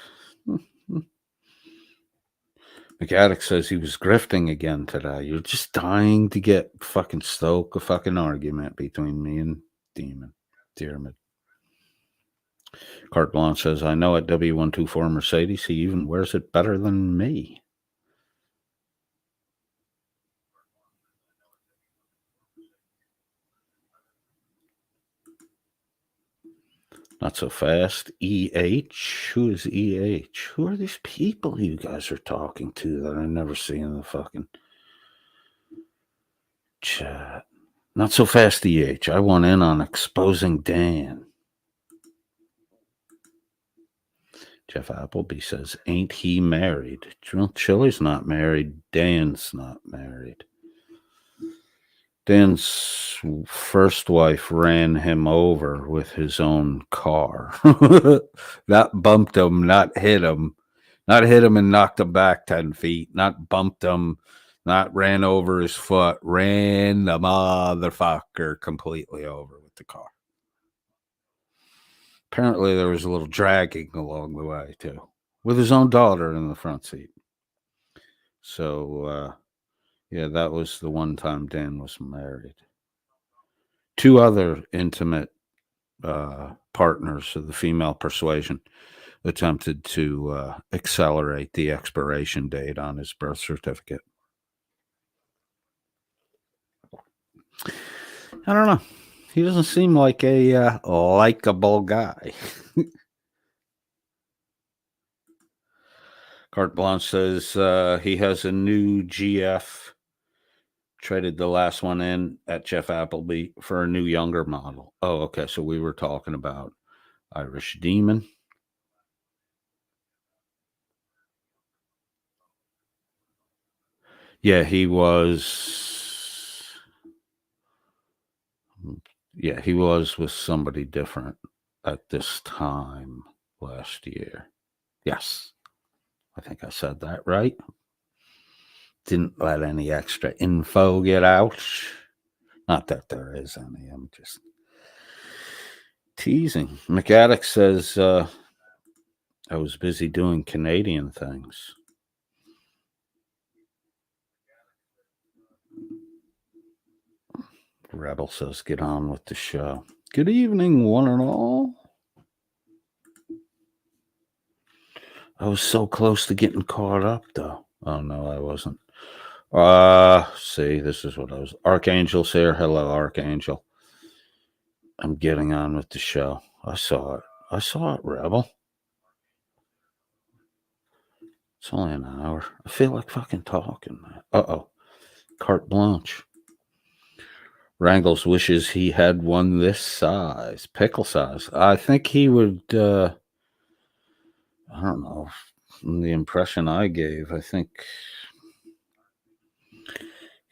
McAddick says he was grifting again today. You're just dying to get stoke a fucking argument between me and Demon. Dearmid. Carte Blanche says, I know at W124 Mercedes, he even wears it better than me. Not so fast. EH? Who is EH? Who are these people you guys are talking to that I never see in the fucking chat? Not so fast, EH. I want in on exposing Dan. Jeff Appleby says, ain't he married? Chili's not married. Dan's not married. Dan's first wife ran him over with his own car. Not bumped him, not hit him. Not hit him and knocked him back 10 feet. Not bumped him, not ran over his foot. Ran the motherfucker completely over with the car. Apparently there was a little dragging along the way, too. With his own daughter in the front seat. So, yeah, that was the one time Dan was married. 2 other intimate partners of the female persuasion attempted to accelerate the expiration date on his birth certificate. I don't know. He doesn't seem like a likable guy. Carte Blanche says he has a new GF. Traded the last one in at Jeff Appleby for a new younger model. Oh, okay. So we were talking about Irish Demon. Yeah, he was. Yeah, he was with somebody different at this time last year. Yes. I think I said that right. Didn't let any extra info get out. Not that there is any. I'm just teasing. McAddick says I was busy doing Canadian things. Rebel says, get on with the show. Good evening, one and all. I was so close to getting caught up, though. Oh, no, I wasn't. See, this is what I was. Archangel's here. Hello, Archangel. I'm getting on with the show. I saw it, Rebel. It's only an hour. I feel like fucking talking, man. Uh-oh. Carte Blanche. Wrangles wishes he had one this size. Pickle size. I think he would, I don't know. From the impression I gave, I think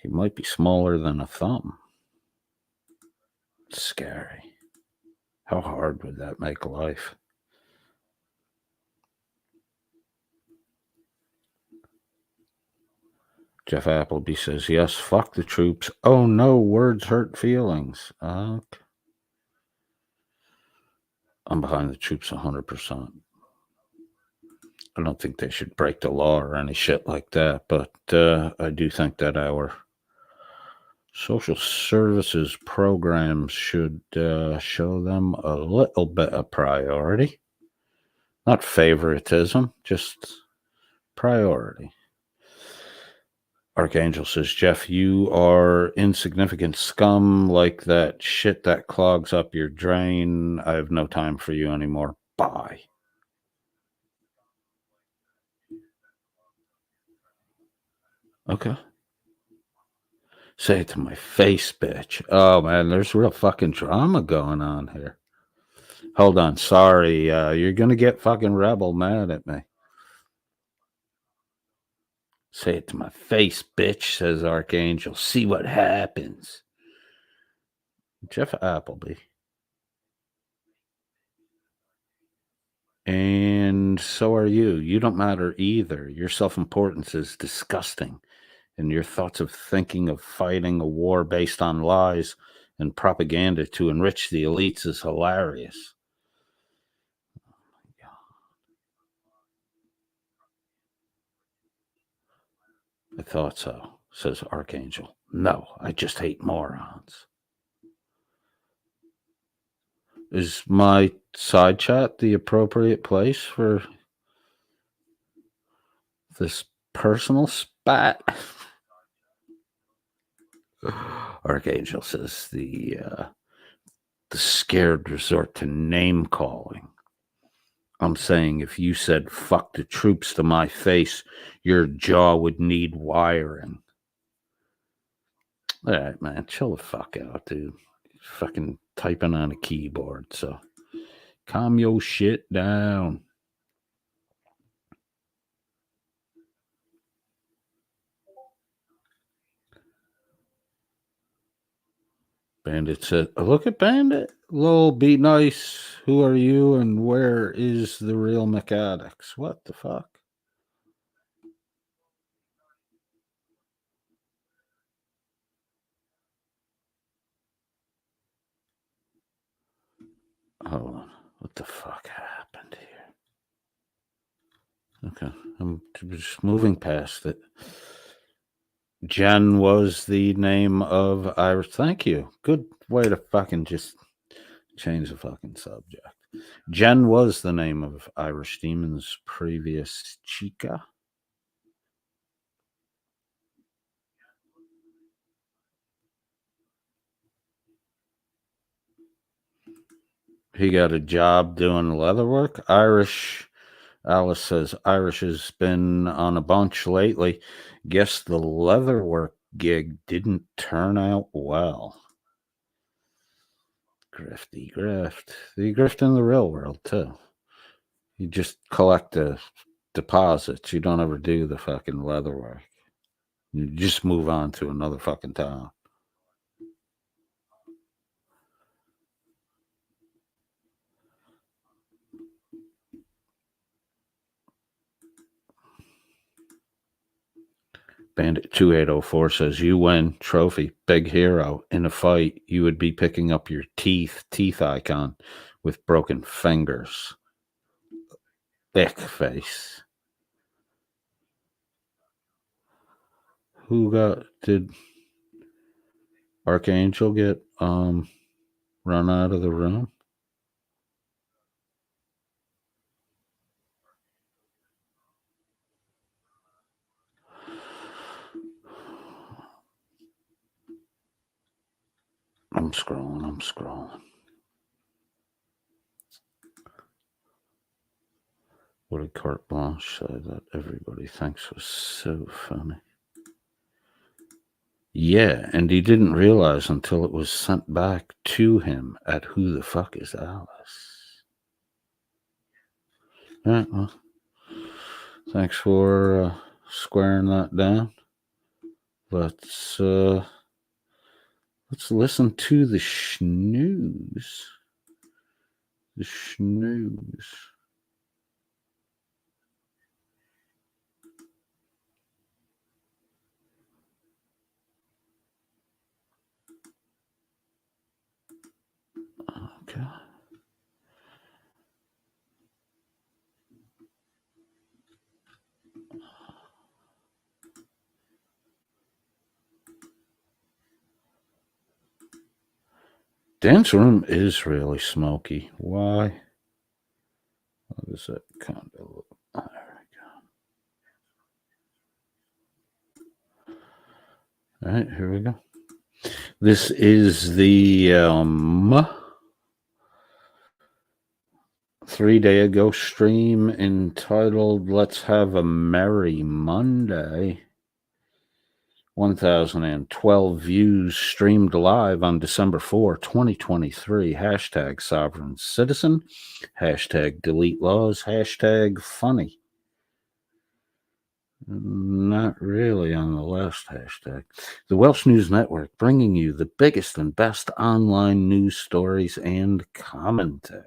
he might be smaller than a thumb. Scary. How hard would that make life? Jeff Appleby says, yes, fuck the troops. Oh, no, words hurt feelings. I'm behind the troops 100%. I don't think they should break the law or any shit like that, but I do think that our social services programs should show them a little bit of priority. Not favoritism, just priority. Archangel says, Jeff, you are insignificant scum like that shit that clogs up your drain. I have no time for you anymore. Bye. Okay. Say it to my face, bitch. Oh, man, there's real fucking drama going on here. Hold on. Sorry. You're going to get fucking Rebel mad at me. Say it to my face, bitch, says Archangel. See what happens. Jeff Appleby. And so are you. You don't matter either. Your self-importance is disgusting. And your thoughts of thinking of fighting a war based on lies and propaganda to enrich the elites is hilarious. I thought so, says Archangel. No, I just hate morons. Is my side chat the appropriate place for this personal spat? Archangel says the scared resort to name calling. I'm saying if you said fuck the troops to my face, your jaw would need wiring. All right, man, chill the fuck out, dude. Fucking typing on a keyboard, so calm your shit down. Bandit said, look at Bandit. Lol, be nice. Who are you and where is the real mechanics? What the fuck? Hold on. What the fuck happened here? Okay. I'm just moving past it. Jen was the name of Irish. Thank you. Good way to fucking just change the fucking subject. Jen was the name of Irish Demon's previous chica. He got a job doing leather work. Irish, Alice says, Irish has been on a bunch lately. Guess the leather work gig didn't turn out well. Grifty grift. You grift in the real world, too. You just collect the deposits. You don't ever do the fucking leather work. You just move on to another fucking town. Bandit 2804 says, you win, trophy, big hero. In a fight, you would be picking up your teeth icon with broken fingers. Thick face. Did Archangel get run out of the room? I'm scrolling. What did Carte Blanche say that everybody thinks was so funny? Yeah, and he didn't realize until it was sent back to him at Who the Fuck is Alice? All right, well, thanks for squaring that down. Let's listen to the snooze. The snooze. Okay. Dan's room is really smoky. Why? What does that kind of look? There we go. All right, here we go. This is the 3-day ago stream entitled Let's Have a Merry Monday. 1,012 views streamed live on December 4, 2023. Hashtag sovereign citizen. Hashtag delete laws. Hashtag funny. Not really on the last hashtag. The Welsh News Network bringing you the biggest and best online news stories and commentary.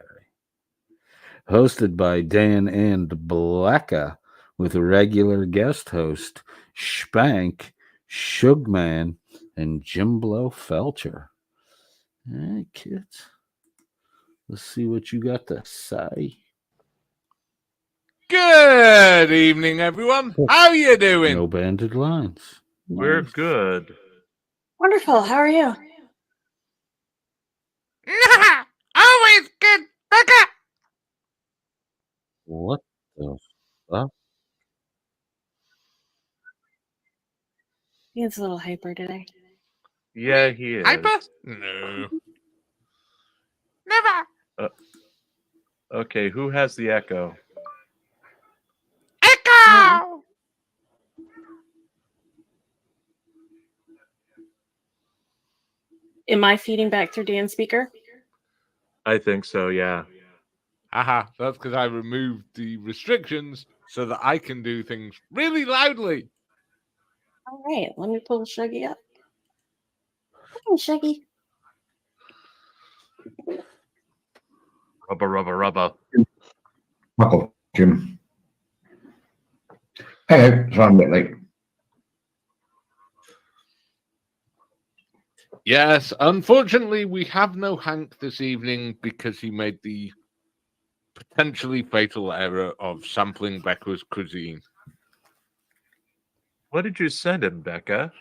Hosted by Dan and Blacka, with a regular guest host, Spank, Shugman, and Jimblo Felcher. All right, kids. Let's see what you got to say. Good evening, everyone. How are you doing? No banded lines. We're Nice. good. Wonderful. How are you? Always good, Becca. What the fuck? He's a little hyper today. Yeah, he is. Hyper? No. Never. Okay, who has the echo? Echo. Am I feeding back through Dan's speaker? I think so, yeah. Aha, that's because I removed the restrictions so that I can do things really loudly. All right, let me pull Shuggy up. Come on, Shuggy. Rubber. Michael, Jim. Hello, so I'm a bit late. Yes, unfortunately, we have no Hank this evening because he made the potentially fatal error of sampling Becca's cuisine. What did you send him, Becca?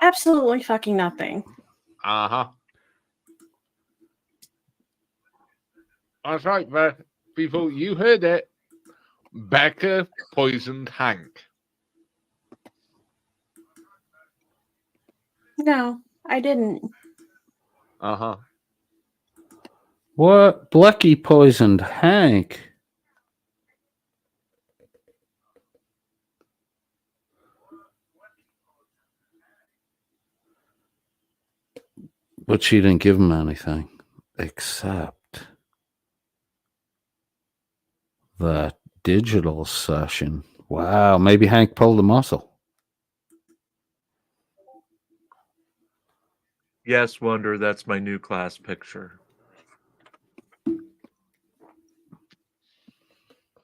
Absolutely fucking nothing. Uh-huh. That's right, people. You heard it. Becca poisoned Hank. No, I didn't. Uh-huh. What? Blecky poisoned Hank. But she didn't give him anything except that digital session. Wow, maybe Hank pulled a muscle. Yes, Wonder, that's my new class picture.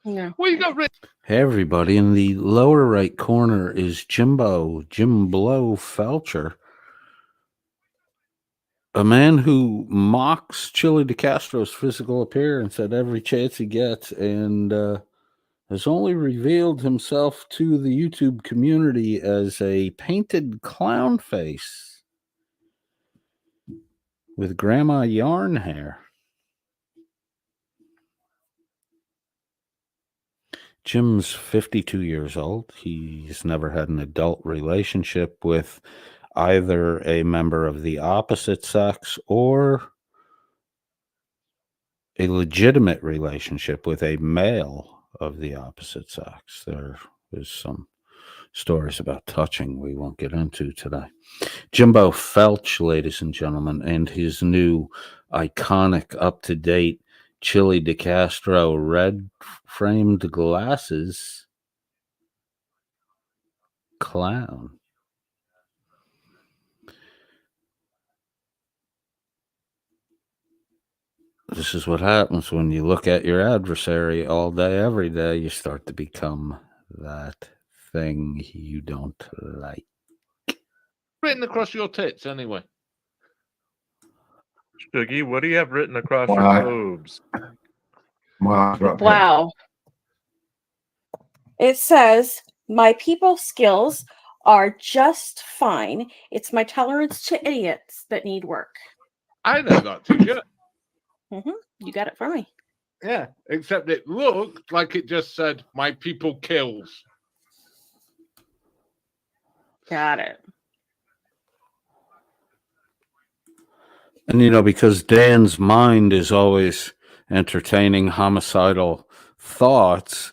No. Well, you got rid. Hey, everybody. In the lower right corner is Jimblo Felcher, a man who mocks Chili DeCastro's physical appearance at every chance he gets, and has only revealed himself to the YouTube community as a painted clown face with grandma yarn hair. Jim's 52 years old. He's never had an adult relationship with either a member of the opposite sex or a legitimate relationship with a male of the opposite sex. There is some stories about touching we won't get into today. Jimbo Felch, ladies and gentlemen, and his new iconic, up-to-date Chili DeCastro red-framed glasses clown. This is what happens when you look at your adversary all day, every day. You start to become that thing you don't like. Written across your tits, anyway. Shuggy, what do you have written across Why? your boobs? Wow. It says, my people skills are just fine. It's my tolerance to idiots that need work. I know that t-shirt. You got it for me. Yeah, except it looked like it just said, my people kills. Got it. And, you know, because Dan's mind is always entertaining homicidal thoughts,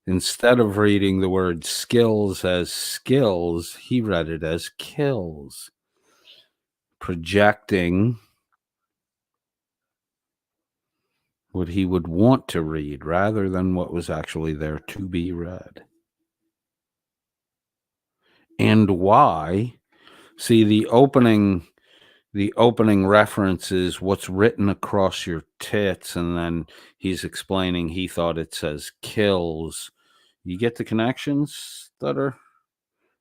instead of reading the word skills as skills, he read it as kills, projecting what he would want to read rather than what was actually there to be read. And why? See, the opening reference is what's written across your tits, and then he's explaining he thought it says kills. You get the connections that are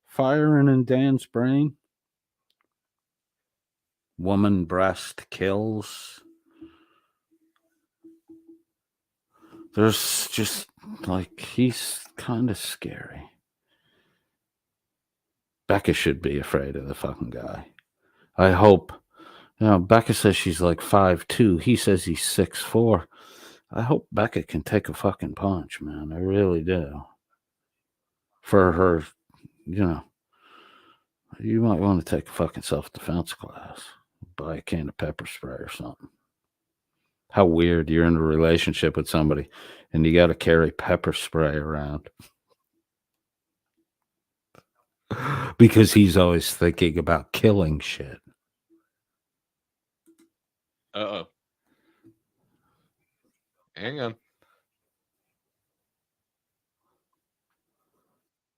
firing in Dan's brain? Woman breast kills. There's just like, he's kind of scary. Becca should be afraid of the fucking guy. I hope. You know, Becca says she's like 5'2". He says he's 6'4". I hope Becca can take a fucking punch, man. I really do. For her, you know, you might want to take a fucking self-defense class. Buy a can of pepper spray or something. How weird, you're in a relationship with somebody and you got to carry pepper spray around. Because he's always thinking about killing shit. Uh-oh. Hang on.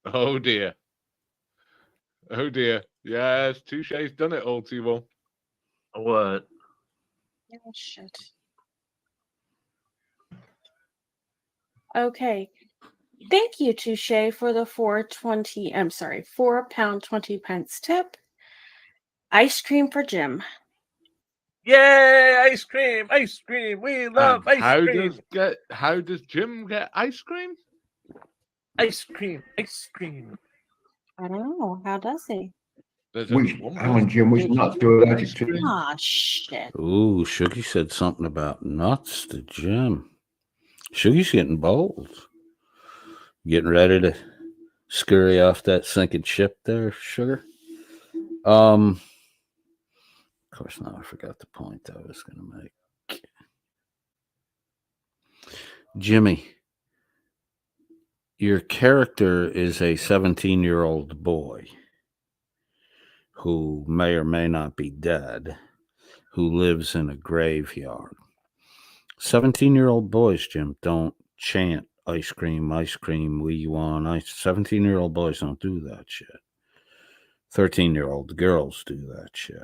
Oh, dear. Oh, dear. Yes, Touche's done it all too well. What? Oh, shit. Okay. Thank you, Touche, for the £4.20 tip. Ice cream for Jim. Yay! Ice cream! Ice cream! We love And ice cream! how does Jim get ice cream? Ice cream! Ice cream! I don't know. How does he? There's Which, only one hang on, person Jim, which who nuts can do get allergic ice to? cream. Ah, shit. Ooh, Shuggy said something about nuts to Jim. Shuggy's getting bold. Getting ready to scurry off that sinking ship there, Sugar. Of course, now I forgot the point I was going to make. Jimmy, your character is a 17-year-old boy who may or may not be dead, who lives in a graveyard. 17-year-old boys, Jim, don't chant ice cream, we want ice. 17-year-old boys don't do that shit. 13-year-old girls do that shit.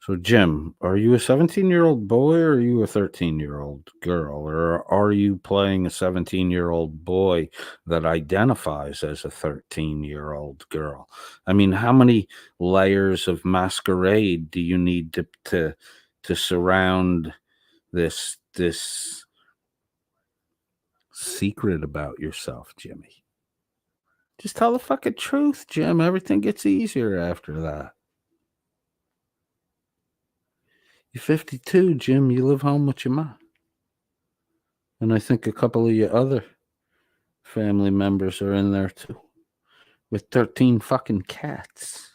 So, Jim, are you a 17-year-old boy or are you a 13-year-old girl? Or are you playing a 17-year-old boy that identifies as a 13-year-old girl? I mean, how many layers of masquerade do you need to surround this secret about yourself, Jimmy? Just tell the fucking truth, Jim. Everything gets easier after that. You're 52, Jim. You live home with your mom. And I think a couple of your other family members are in there too. With 13 fucking cats.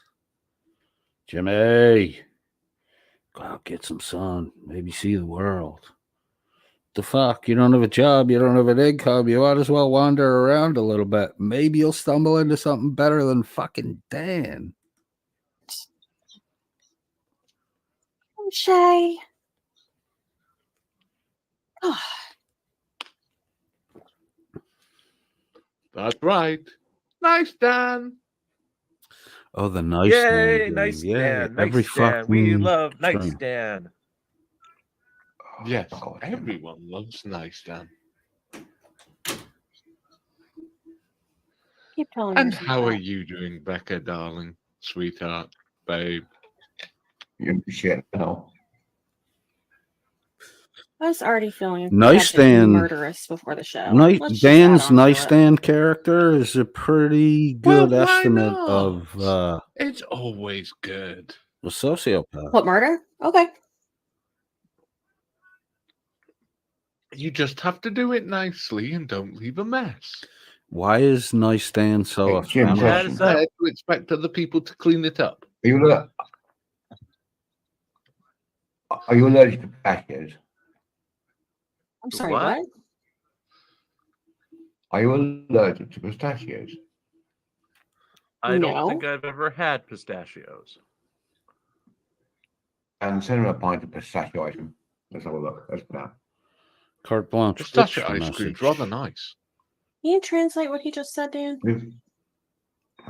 Jimmy, go out, get some sun. Maybe see the world. The fuck? You don't have a job. You don't have an income. You might as well wander around a little bit. Maybe you'll stumble into something better than fucking Dan. Touche. Oh, That's right. Nice, Dan. Oh, the nice Yay! Dan. Nice Yay. Dan! Every Nice Dan! We fucking love nice stream. Dan! Yes, Oh, Jim. everyone loves nice, Dan. keep telling And yourself how are that. you doing, Becca, darling, sweetheart, babe? You shit now. I was already feeling Nice goddamn Dan. murderous before the show. Let's just add Dan's on to nice it. Dan character is a pretty Well, good why estimate not? of It's always good. a sociopath. What, murder? Okay. You just have to do it nicely and don't leave a mess. Why is nice Dan so Hey, Jim, effeminate? question. Yes, Fair to expect other people to clean it up. Are Are you allergic to pistachios? I'm sorry, What? what? Are you allergic to pistachios? I don't No. think I've ever had pistachios. And send him a pint of pistachio ice cream. Let's have a look. Let's go now. Carte blanche. Pistachio what's ice the cream's message? rather nice. Can you translate what he just said, Dan?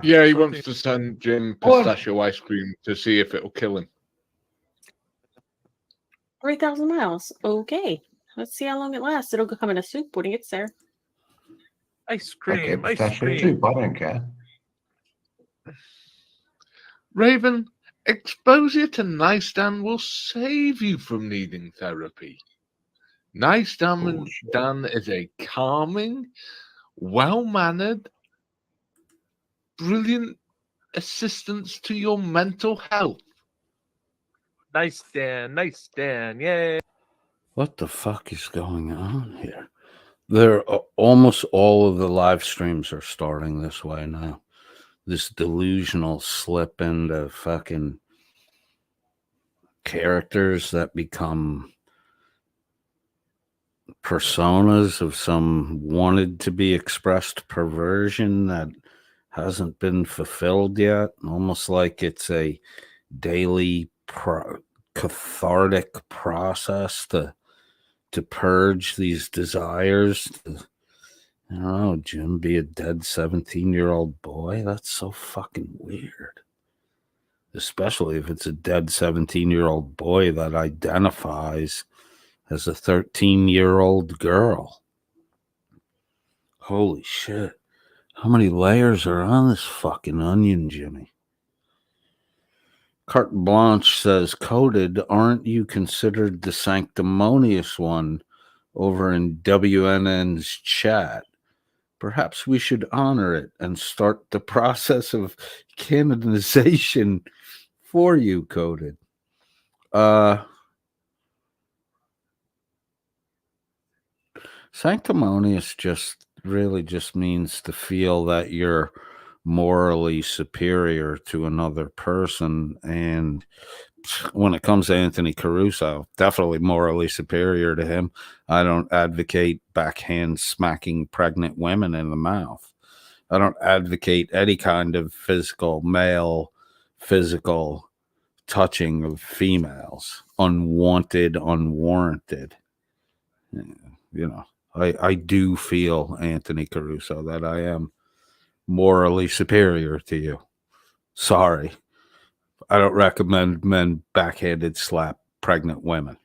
Yeah, he Something- wants to send Jim What? pistachio ice cream to see if it'll kill him. 3,000 miles. Okay. Let's see how long it lasts. It'll come in a soup when it gets there. Ice Okay, cream, ice pistachio cream. soup. I don't care. Raven, exposure to Nice Dan will save you from needing therapy. Nice Dan, Bullshit. Dan is a calming, well-mannered, brilliant assistance to your mental health. Nice Dan, yay. What the fuck is going on here? Almost all of the live streams are starting this way now. This delusional slip into fucking characters that become personas of some wanted to be expressed perversion that hasn't been fulfilled yet. Almost like it's a daily cathartic process to purge these desires. I don't know, Jim, be a dead 17-year-old boy. That's so fucking weird. Especially if it's a dead 17-year-old boy that identifies as a 13-year-old girl. Holy shit. How many layers are on this fucking onion, Jimmy? Carte Blanche says, Coded, aren't you considered the sanctimonious one over in WNN's chat? Perhaps we should honor it and start the process of canonization for you, Coded. Sanctimonious just really just means to feel that you're morally superior to another person. And when it comes to Anthony Caruso, definitely morally superior to him. I don't advocate backhand smacking pregnant women in the mouth. I don't advocate any kind of physical touching of females, unwanted, unwarranted. You know, I do feel, Anthony Caruso, that I am morally superior to you. Sorry. I don't recommend men backhanded slap pregnant women.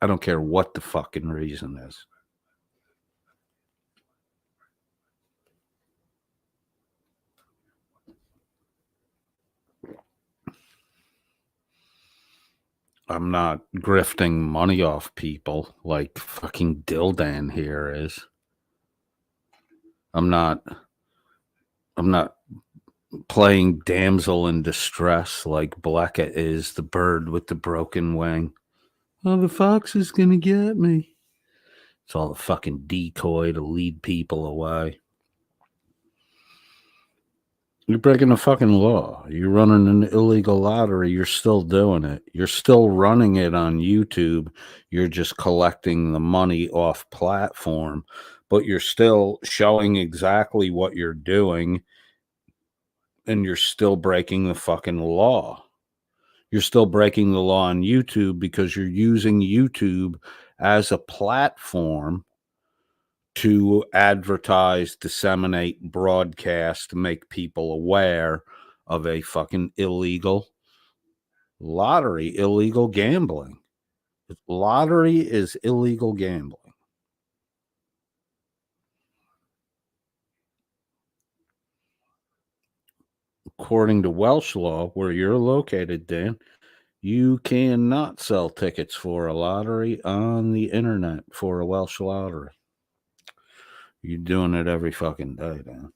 I don't care what the fucking reason is. I'm not grifting money off people like fucking Dildan here is. I'm not playing damsel in distress like Bleka is, the bird with the broken wing. Oh, the fox is gonna get me. It's all a fucking decoy to lead people away. You're breaking the fucking law. You're running an illegal lottery. You're still doing it. You're still running it on YouTube. You're just collecting the money off platform, but you're still showing exactly what you're doing, and you're still breaking the fucking law. You're still breaking the law on YouTube because you're using YouTube as a platform to advertise, disseminate, broadcast, make people aware of a fucking illegal lottery, illegal gambling. Lottery is illegal gambling. According to Welsh law, where you're located, Dan, you cannot sell tickets for a lottery on the internet for a Welsh lottery. You're doing it every fucking day, Dan.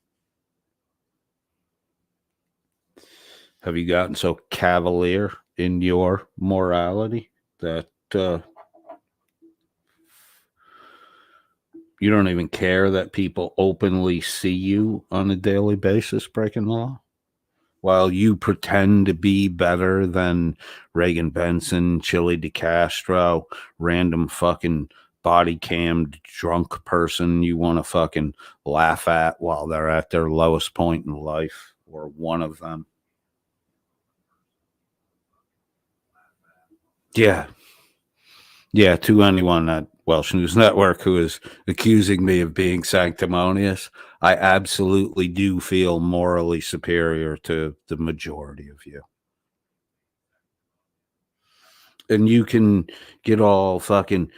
Have you gotten so cavalier in your morality that you don't even care that people openly see you on a daily basis breaking the law? while you pretend to be better than Reagan Benson, Chili DeCastro, random fucking body cammed drunk person you want to fucking laugh at while they're at their lowest point in life, or one of them. Yeah. Yeah, to anyone at Welsh News Network who is accusing me of being sanctimonious, I absolutely do feel morally superior to the majority of you. And you can get all fucking,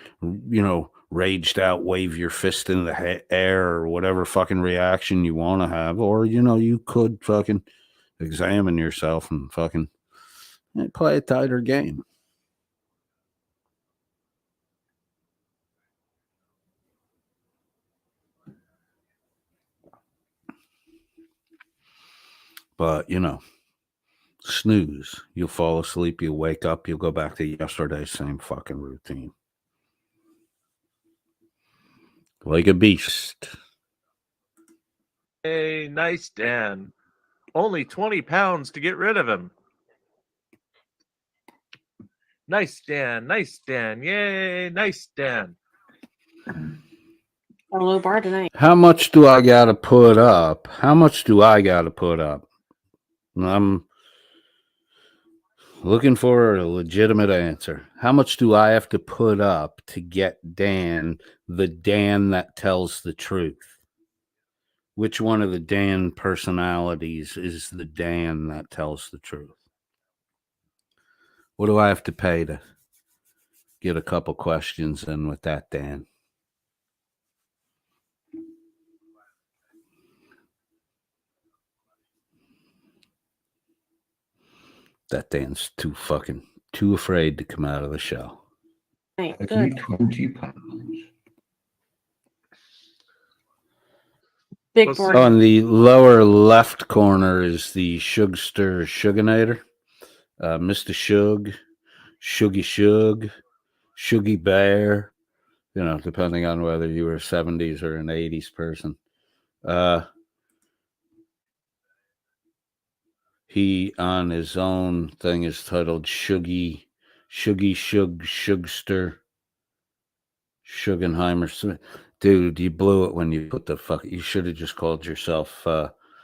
raged out, wave your fist in the air, or whatever fucking reaction you want to have. Or, you could fucking examine yourself and fucking play a tighter game. But, snooze. You'll fall asleep, you'll wake up, you'll go back to yesterday's same fucking routine. Like a beast. Hey, nice Dan. Only 20 pounds to get rid of him. Nice Dan, nice Dan. Yay, nice Dan. A low bar tonight. How much do I got to put up? How much do I got to put up? I'm looking for a legitimate answer. How much do I have to put up to get Dan, the Dan that tells the truth? Which one of the Dan personalities is the Dan that tells the truth? What do I have to pay to get a couple questions in with that Dan? That Dan's too afraid to come out of the shell. Right, It's only good. 20 pounds. Big Well, board. On the lower left corner is the Shugster Shuginator. Mr. Shug, Shuggy Shug, Shuggy Bear, depending on whether you were a 70s or an 80s person. He, on his own thing, is titled Shuggy Shug, Shugster, Schugenheimer. Dude, you blew it when you put you should have just called yourself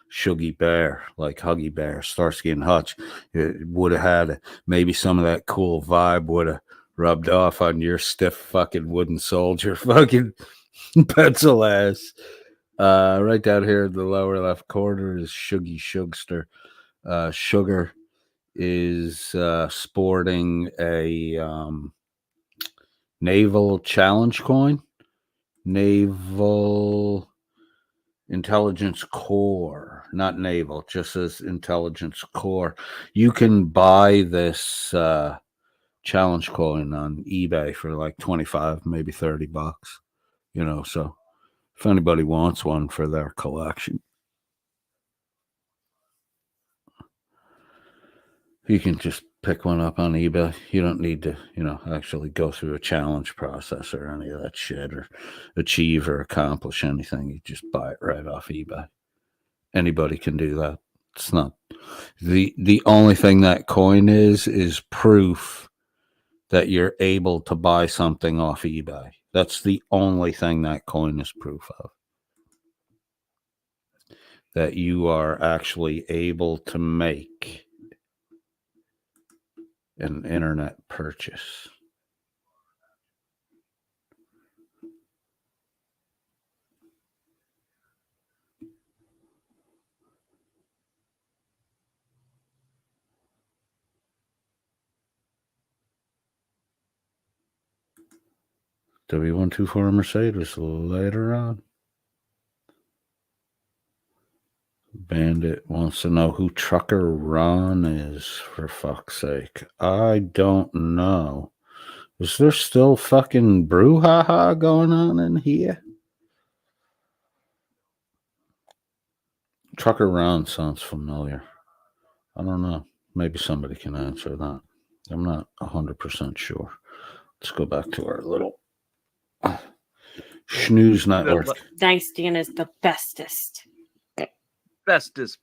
Shuggy Bear, like Huggy Bear, Starsky and Hutch. It would have had maybe some of that cool vibe would have rubbed off on your stiff fucking wooden soldier fucking pencil ass. Right down here in the lower left corner is Shuggy Shugster. Sugar is sporting a naval challenge coin. Naval Intelligence Corps, not naval, just as Intelligence Corps. You can buy this challenge coin on eBay for like 25, maybe $30, so if anybody wants one for their collection, you can just pick one up on eBay. You don't need to, actually go through a challenge process or any of that shit or achieve or accomplish anything. You just buy it right off eBay. Anybody can do that. It's not the only thing that coin is proof that you're able to buy something off eBay. That's the only thing that coin is proof of. That you are actually able to make an internet purchase. W124 Mercedes later on. Bandit wants to know who Trucker Ron is, for fuck's sake. I don't know. Is there still fucking brouhaha going on in here? Trucker Ron sounds familiar. I don't know. Maybe somebody can answer that. I'm not 100% sure. Let's go back to our little Snooze Network. Nice Dan is the bestest. Bestest.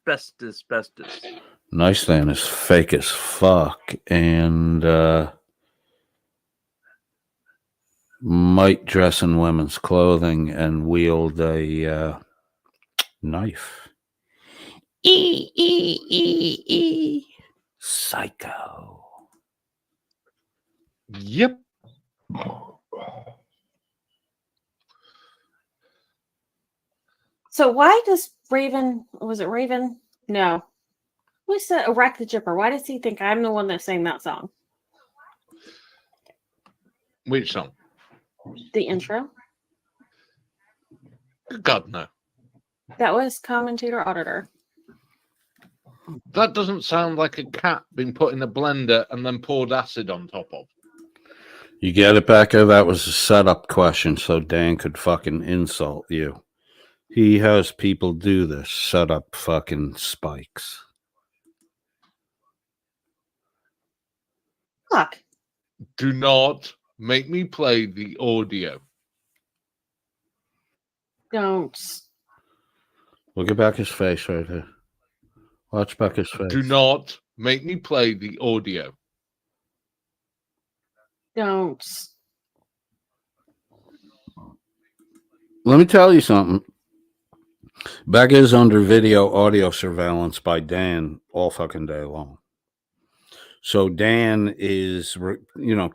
Nightstand is fake as fuck and might dress in women's clothing and wield a knife. Psycho. Yep. So why does Raven? Was it Raven? No. Who said Wreck the Jipper? Why does he think I'm the one that sang that song? Which song? The intro. God, no. That was Commentator Auditor. That doesn't sound like a cat being put in a blender and then poured acid on top of. You get it, Becca? That was a setup question so Dan could fucking insult you. He has people do this, set up fucking spikes. Fuck. Do not make me play the audio. Don't. Look at Becca's face right here. Watch Becca's face. Do not make me play the audio. Don't. Let me tell you something. Becca is under video audio surveillance by Dan all fucking day long. So Dan is,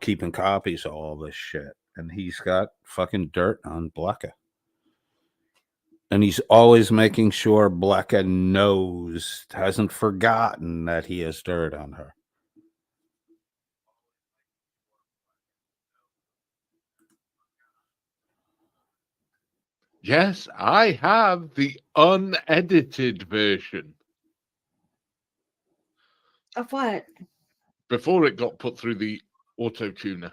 keeping copies of all this shit. And he's got fucking dirt on Becca. And he's always making sure Becca knows, hasn't forgotten that he has dirt on her. Yes, I have the unedited version. Of what? Before it got put through the auto tuner.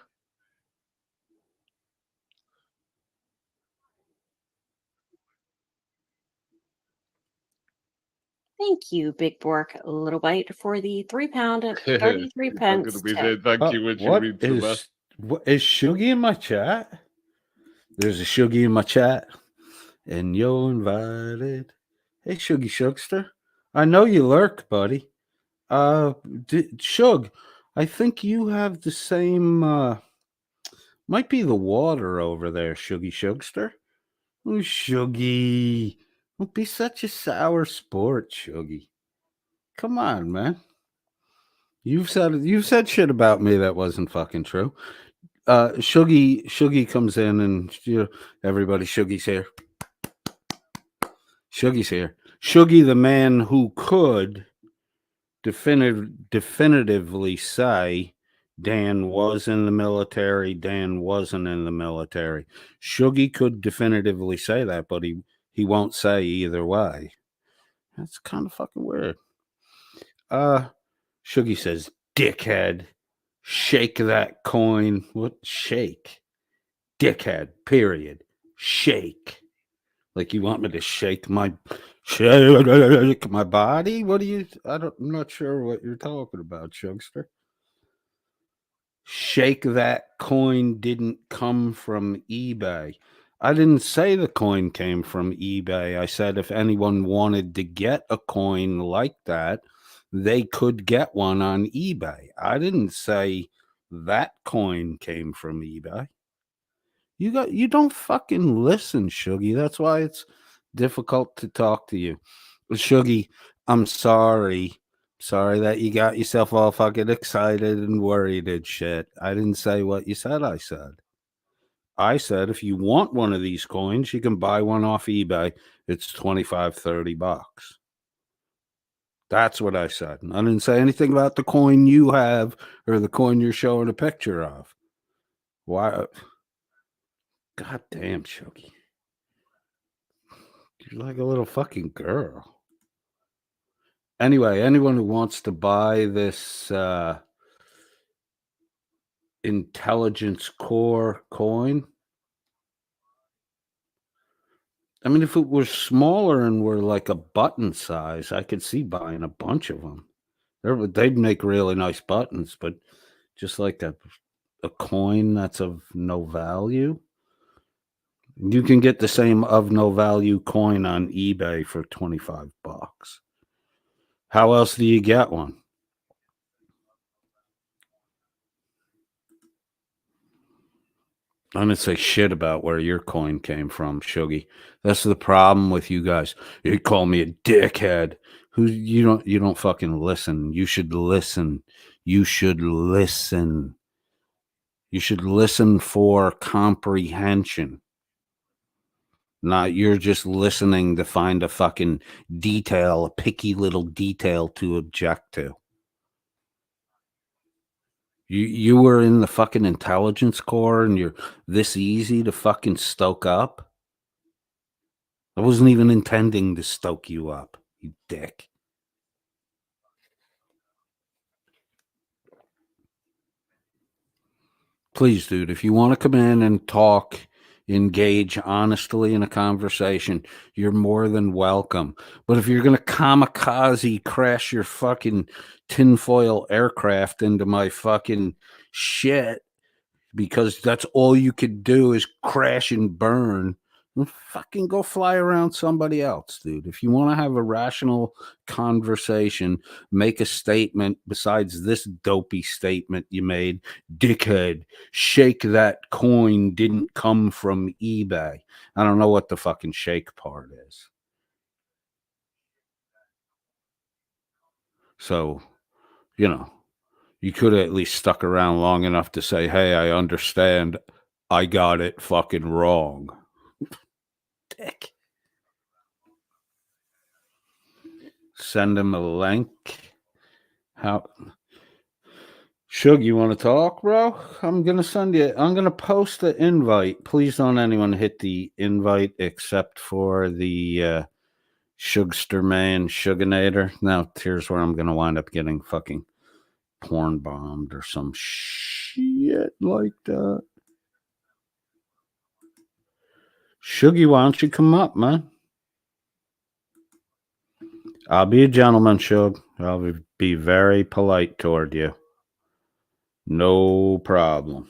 Thank you, Big Bork Little Bite, for the £3 and 33 I'm pence. going to be tip. saying thank you when she What reads the is Shuggy in my chat? There's a Shuggy in my chat. And you're invited. Hey, Shuggy Shugster. I know you lurk, buddy. Shug, I think you have the same, might be the water over there, Shuggy Shugster. Oh, Shuggy. Don't be such a sour sport, Shuggy. Come on, man. You've said shit about me that wasn't fucking true. Shuggy comes in and everybody, Shuggy's here. Shuggy's here. Shuggy, the man who could definitively say Dan was in the military, Dan wasn't in the military. Shuggy could definitively say that, but he won't say either way. That's kind of fucking weird. Shuggy says, dickhead, shake that coin. What? Shake. Dickhead, period. Shake. Like you want me to shake my body? What do you? I'm not sure what you're talking about, Shugster. Shake that coin didn't come from eBay. I didn't say the coin came from eBay. I said if anyone wanted to get a coin like that, they could get one on eBay. I didn't say that coin came from eBay. You don't fucking listen, Shuggy. That's why it's difficult to talk to you. Shuggy, I'm sorry. Sorry that you got yourself all fucking excited and worried and shit. I didn't say what you said I said. I said if you want one of these coins, you can buy one off eBay. It's $25-$30. That's what I said. I didn't say anything about the coin you have or the coin you're showing a picture of. Why? God damn, Shuggy. You're like a little fucking girl. Anyway, anyone who wants to buy this intelligence core coin, I mean, if it were smaller and were like a button size, I could see buying a bunch of them. They'd make really nice buttons, but just like a coin that's of no value. You can get the same of no value coin on eBay for $25. How else do you get one? I'm gonna say shit about where your coin came from, Shuggy. That's the problem with you guys. You call me a dickhead. Who you don't fucking listen. You should listen. You should listen. You should listen for comprehension. Not you're just listening to find a fucking detail, a picky little detail to object to. You were in the fucking intelligence corps and you're this easy to fucking stoke up? I wasn't even intending to stoke you up, you dick. Please, dude, if you want to come in and talk, engage honestly in a conversation, you're more than welcome. But if you're going to kamikaze crash your fucking tinfoil aircraft into my fucking shit because that's all you could do is crash and burn, well, fucking go fly around somebody else, dude. If you want to have a rational conversation, make a statement besides this dopey statement you made, dickhead, shake that coin didn't come from eBay. I don't know what the fucking shake part is. So, you know, you could have at least stuck around long enough to say, hey, I understand I got it fucking wrong. Dick. Send him a link. How? Shug, you want to talk, bro? I'm going to post the invite. Please don't anyone hit the invite except for the Shugster Man Shuganator. Now, here's where I'm going to wind up getting fucking porn bombed or some shit like that. Shuggy, why don't you come up, man? I'll be a gentleman, Shug. I'll be very polite toward you. No problem.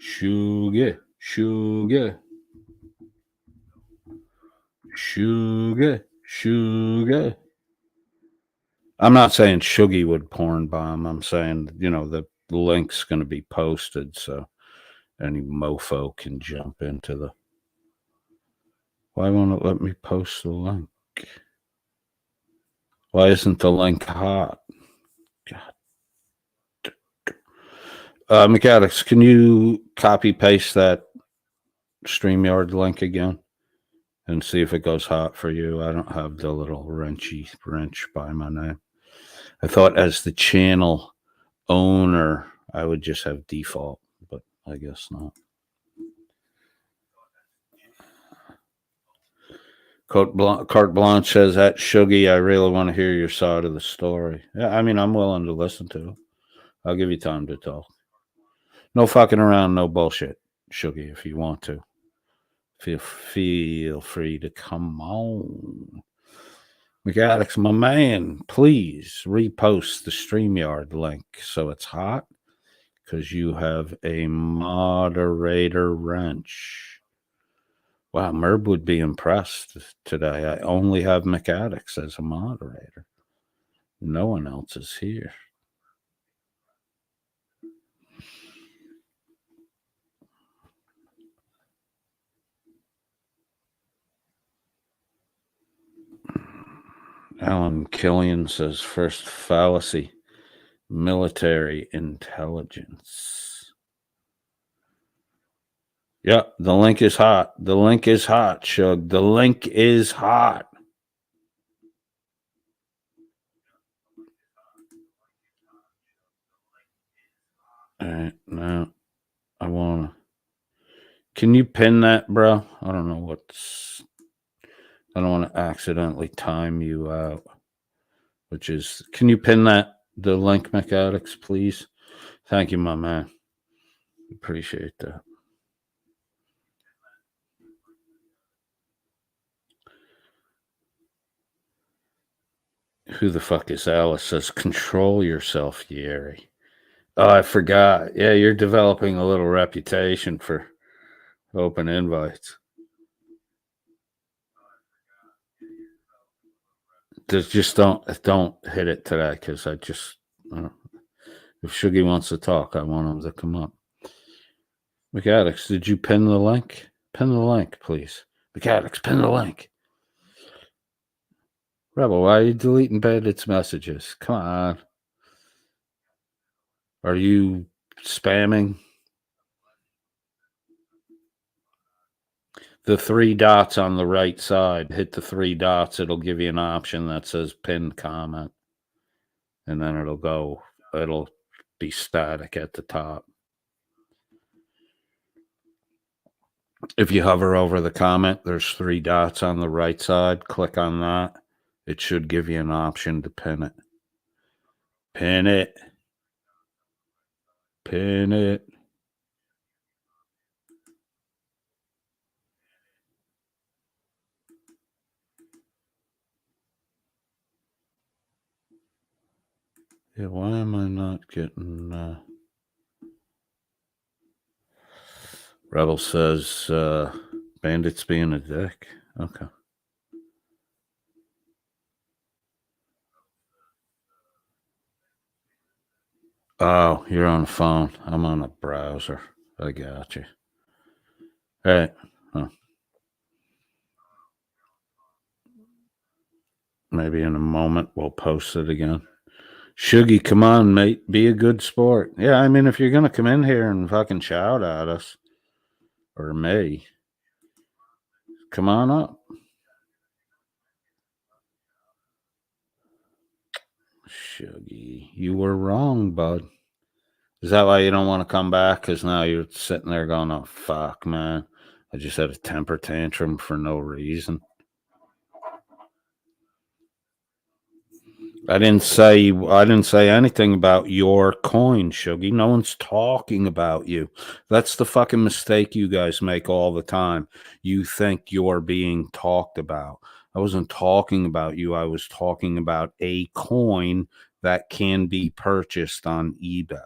Shuggy, Shuggy. Shuggy, Shuggy. I'm not saying Shuggy would porn bomb. I'm saying, you know, the link's going to be posted so any mofo can jump into the... Why won't it let me post the link? Why isn't the link hot? God. Mechanics, can you copy paste that StreamYard link again and see if it goes hot for you? I don't have the little wrench by my name. I thought as the channel owner, I would just have default, but I guess not. Carte Blanche says, that Shuggy, I really want to hear your side of the story. Yeah, I mean, I'm willing to listen to it. I'll give you time to talk. No fucking around, no bullshit, Shuggy, if you want to. Feel free to come on. Mechanics, my man, please repost the StreamYard link so it's hot because you have a moderator wrench. Wow, Merb would be impressed today. I only have Mechanics as a moderator. No one else is here. Alan Killian says, first fallacy, military intelligence. Yeah, the link is hot. The link is hot, Shug. The link is hot. All right, now I want to. Can you pin that, bro? I don't know what's. I don't want to accidentally time you out. Which is, can you pin that, the link, Mechanics, please? Thank you, my man. Appreciate that. Who the fuck is Alice? Says, control yourself, Yeri. Oh, I forgot. Yeah, you're developing a little reputation for open invites. Just don't hit it today because I just if Shuggy wants to talk, I want him to come up. Mechanics, did you pin the link? Pin the link, please. Mechanics, pin the link. Rebel, why are you deleting Bandit's messages? Come on. Are you spamming? The 3 dots on the right side. Hit the 3 dots. It'll give you an option that says pinned comment. And then it'll be static at the top. If you hover over the comment, there's 3 dots on the right side. Click on that. It should give you an option to pin it. Pin it. Pin it. Yeah, why am I not getting... Rebel says Bandit's being a dick. Okay. Oh, you're on the phone. I'm on a browser. I got you. All right. Huh. Maybe in a moment we'll post it again. Shuggy, come on, mate. Be a good sport. Yeah, I mean, if you're going to come in here and fucking shout at us, or me, come on up. Shuggy, you were wrong, bud. Is that why you don't want to come back? Because now you're sitting there going, oh, fuck, man. I just had a temper tantrum for no reason. I didn't say anything about your coin, Shuggy. No one's talking about you. That's the fucking mistake you guys make all the time. You think you're being talked about. I wasn't talking about you. I was talking about a coin that can be purchased on eBay.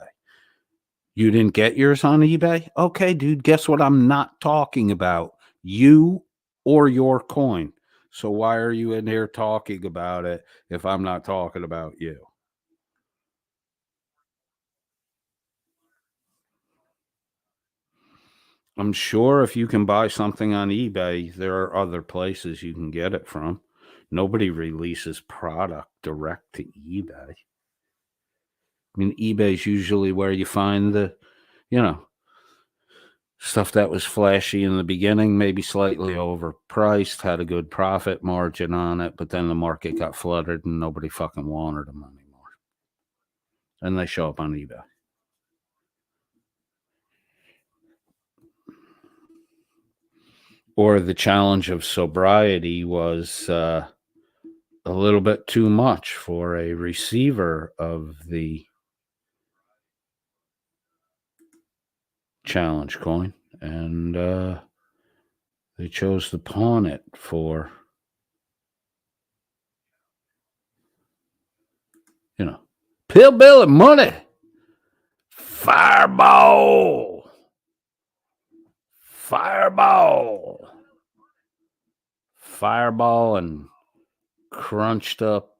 You didn't get yours on eBay? Okay, dude, guess what I'm not talking about? You or your coin. So why are you in here talking about it if I'm not talking about you? I'm sure if you can buy something on eBay, there are other places you can get it from. Nobody releases product direct to eBay. I mean, eBay's usually where you find the, stuff that was flashy in the beginning, maybe slightly overpriced, had a good profit margin on it, but then the market got flooded and nobody fucking wanted them anymore. And they show up on eBay. Or the challenge of sobriety was a little bit too much for a receiver of the challenge coin, and they chose to pawn it for, pillbilly money. Fireball and crunched up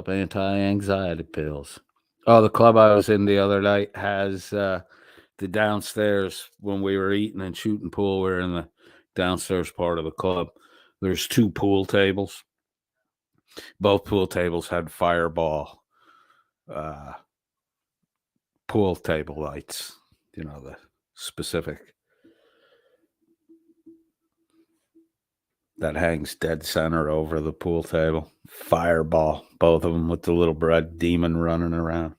anti-anxiety pills. Oh, the club I was in the other night has the downstairs. When we were eating and shooting pool, we were in the downstairs part of the club. There's 2 pool tables. Both pool tables had Fireball pool table lights, the specific that hangs dead center over the pool table. Fireball, both of them with the little red demon running around.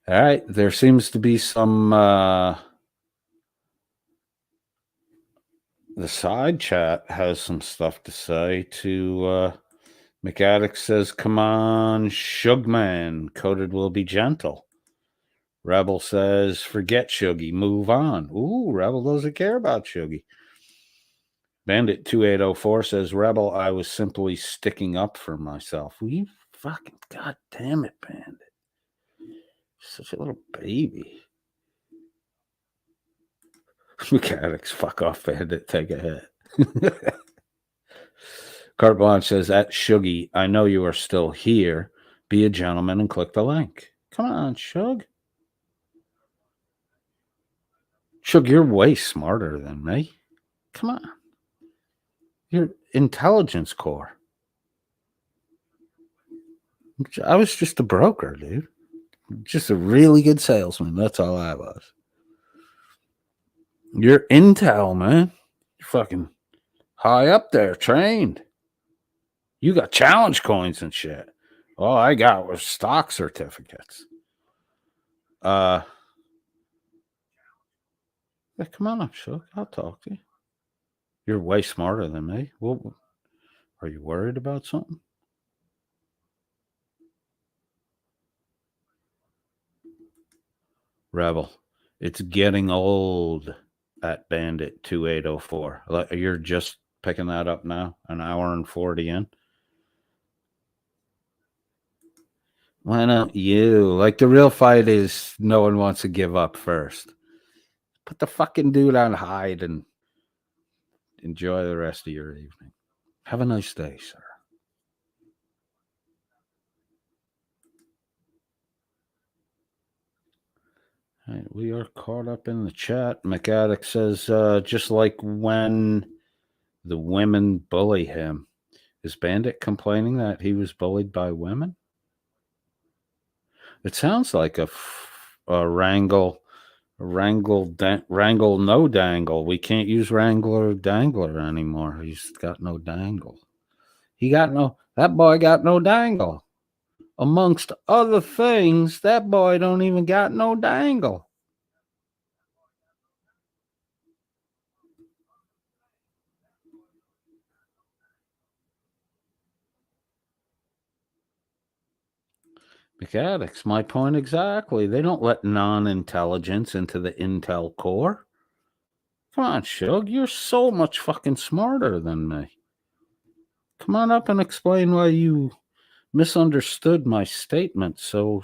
All right, there seems to be some the side chat has some stuff to say to McAddick says, come on, Shugman, coded will be gentle. Rebel says, forget Shuggy, move on. Ooh, Rebel doesn't care about Shuggy. Bandit 2804 says, Rebel, I was simply sticking up for myself. We fucking, god damn it, Bandit. Such a little baby. Mechanics, fuck off, Bandit. Take a hit. Carte Blanche says, at Shuggy, I know you are still here. Be a gentleman and click the link. Come on, Shug. Shug, you're way smarter than me. Come on. You're intelligence core. I was just a broker, dude. Just a really good salesman. That's all I was. You're intel, man. You're fucking high up there, trained. You got challenge coins and shit. All I got was stock certificates. Yeah, come on up, Shook. I'll talk to you. You're way smarter than me. Well, are you worried about something? Rebel, it's getting old at Bandit 2804. You're just picking that up now, an hour and 40 in. Why don't you? Like, the real fight is no one wants to give up first. Put the fucking dude on hide and enjoy the rest of your evening. Have a nice day, sir. All right, we are caught up in the chat. McAddick says, just like when the women bully him. Is Bandit complaining that he was bullied by women? It sounds like a Wrangler, no dangle. We can't use Wrangler dangler anymore. He's got no dangle. That boy got no dangle. Amongst other things, that boy don't even got no dangle. Mechanics, my point exactly. They don't let non-intelligence into the intel core. Come on, Shug, you're so much fucking smarter than me. Come on up and explain why you misunderstood my statement so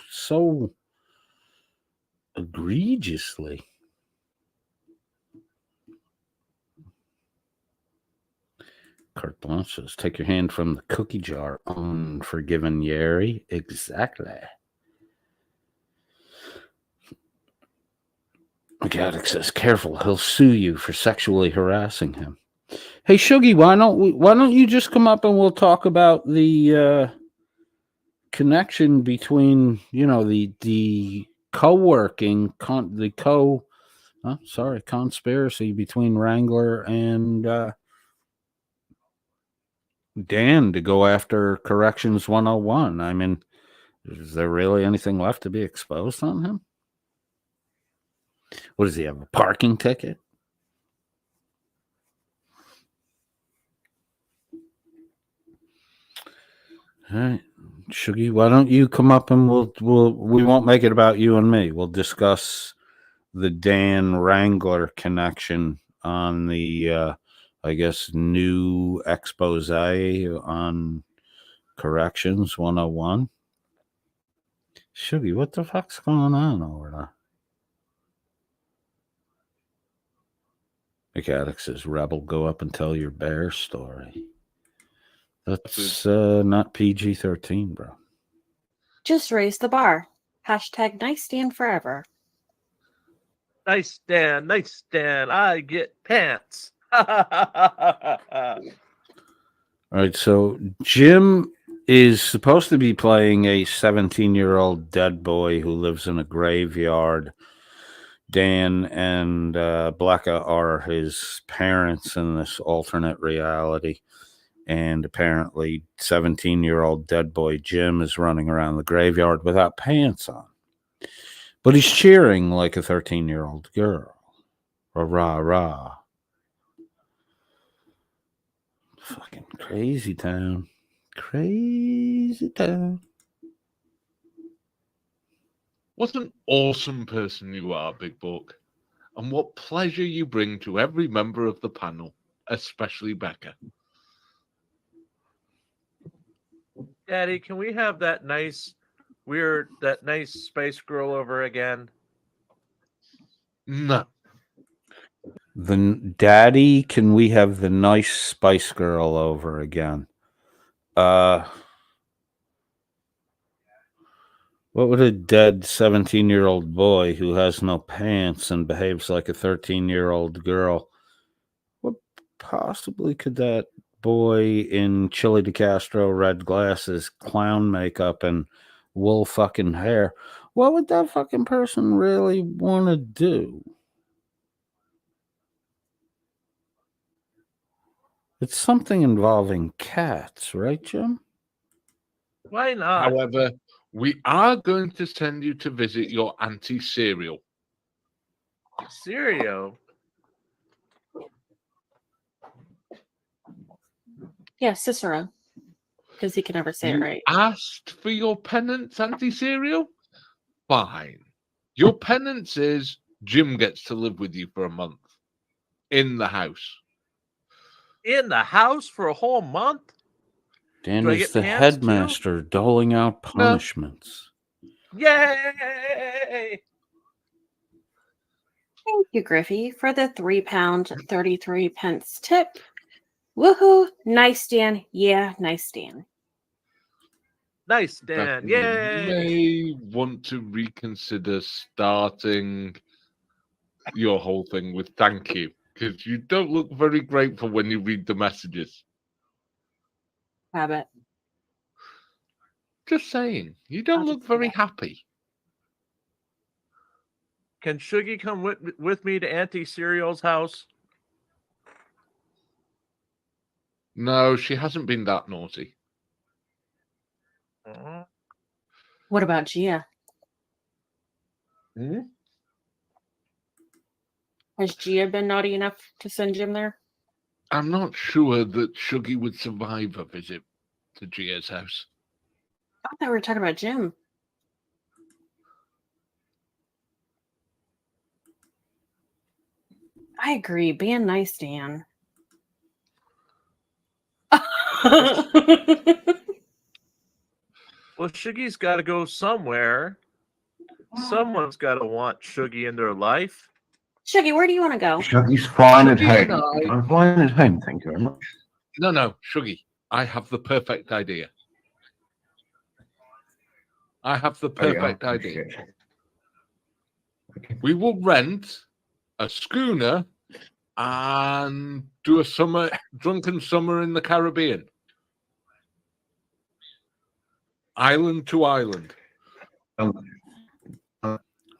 egregiously. Carte Blanche says, take your hand from the cookie jar, unforgiven Yeri. Exactly. Gaddick says, careful, he'll sue you for sexually harassing him. Hey, Shuggy, why don't you just come up and we'll talk about the connection between, the co-working, conspiracy between Wrangler and Dan to go after Corrections 101. I mean, is there really anything left to be exposed on him? What does he have, a parking ticket? All right, Shuggy, why don't you come up and we won't make it about you and me. We'll discuss the Dan Wrangler connection on the I guess new expose on Corrections 101. Shuggy, what the fuck's going on over there? Mechanic says, Rebel, go up and tell your bear story. That's not PG-13, bro. Just raise the bar. Hashtag nice Dan forever. Nice Dan, I get pants. All right, so Jim is supposed to be playing a 17-year-old dead boy who lives in a graveyard. Dan and Blecca are his parents in this alternate reality. And apparently 17-year-old dead boy Jim is running around the graveyard without pants on. But he's cheering like a 13-year-old girl. Rah, rah. Fucking crazy town. Crazy town. What an awesome person you are, Big Book. And what pleasure you bring to every member of the panel, especially Becca. Daddy, can we have that nice space girl over again? No. Daddy, can we have the nice Spice Girl over again? What would a dead 17-year-old boy who has no pants and behaves like a 13-year-old girl? What possibly could that boy in Chili de Castro red glasses, clown makeup, and wool fucking hair? What would that fucking person really want to do? It's something involving cats, right, Jim? Why not? However, we are going to send you to visit your Auntie Cereal. Cereal. Yeah, Cicero. Because he can never say it You right. asked for your penance, Auntie Cereal? Fine. Your penance is Jim gets to live with you for a month in the house. In the house for a whole month? Dan Do I is get the pants, headmaster doling out punishments. Yay! Thank you, Griffey, for the £3.33 tip. Woohoo! Nice, Dan. Yeah, nice, Dan. Nice, Dan. Becca, Yay! you may want to reconsider starting your whole thing with thank you, because you don't look very grateful when you read the messages. Habit. Just saying, you don't I'll look just do very that. happy. Can Shuggy come with me to Auntie Cereal's house? No, she hasn't been that naughty. What about Gia? Hmm? Has Gia been naughty enough to send Jim there? I'm not sure that Shuggy would survive a visit to Gia's house. I thought we were talking about Jim. I agree. Being nice, Dan. Well, Shuggy's got to go somewhere. Someone's got to want Shuggy in their life. Shuggy, where do you want to go? Shuggy's fine at Shuggy and home. I'm fine at home, thank you very much. No, Shuggy, I have the perfect idea. I have the perfect Oh, idea. shit. Okay. We will rent a schooner and do a drunken summer in the Caribbean. Island to island.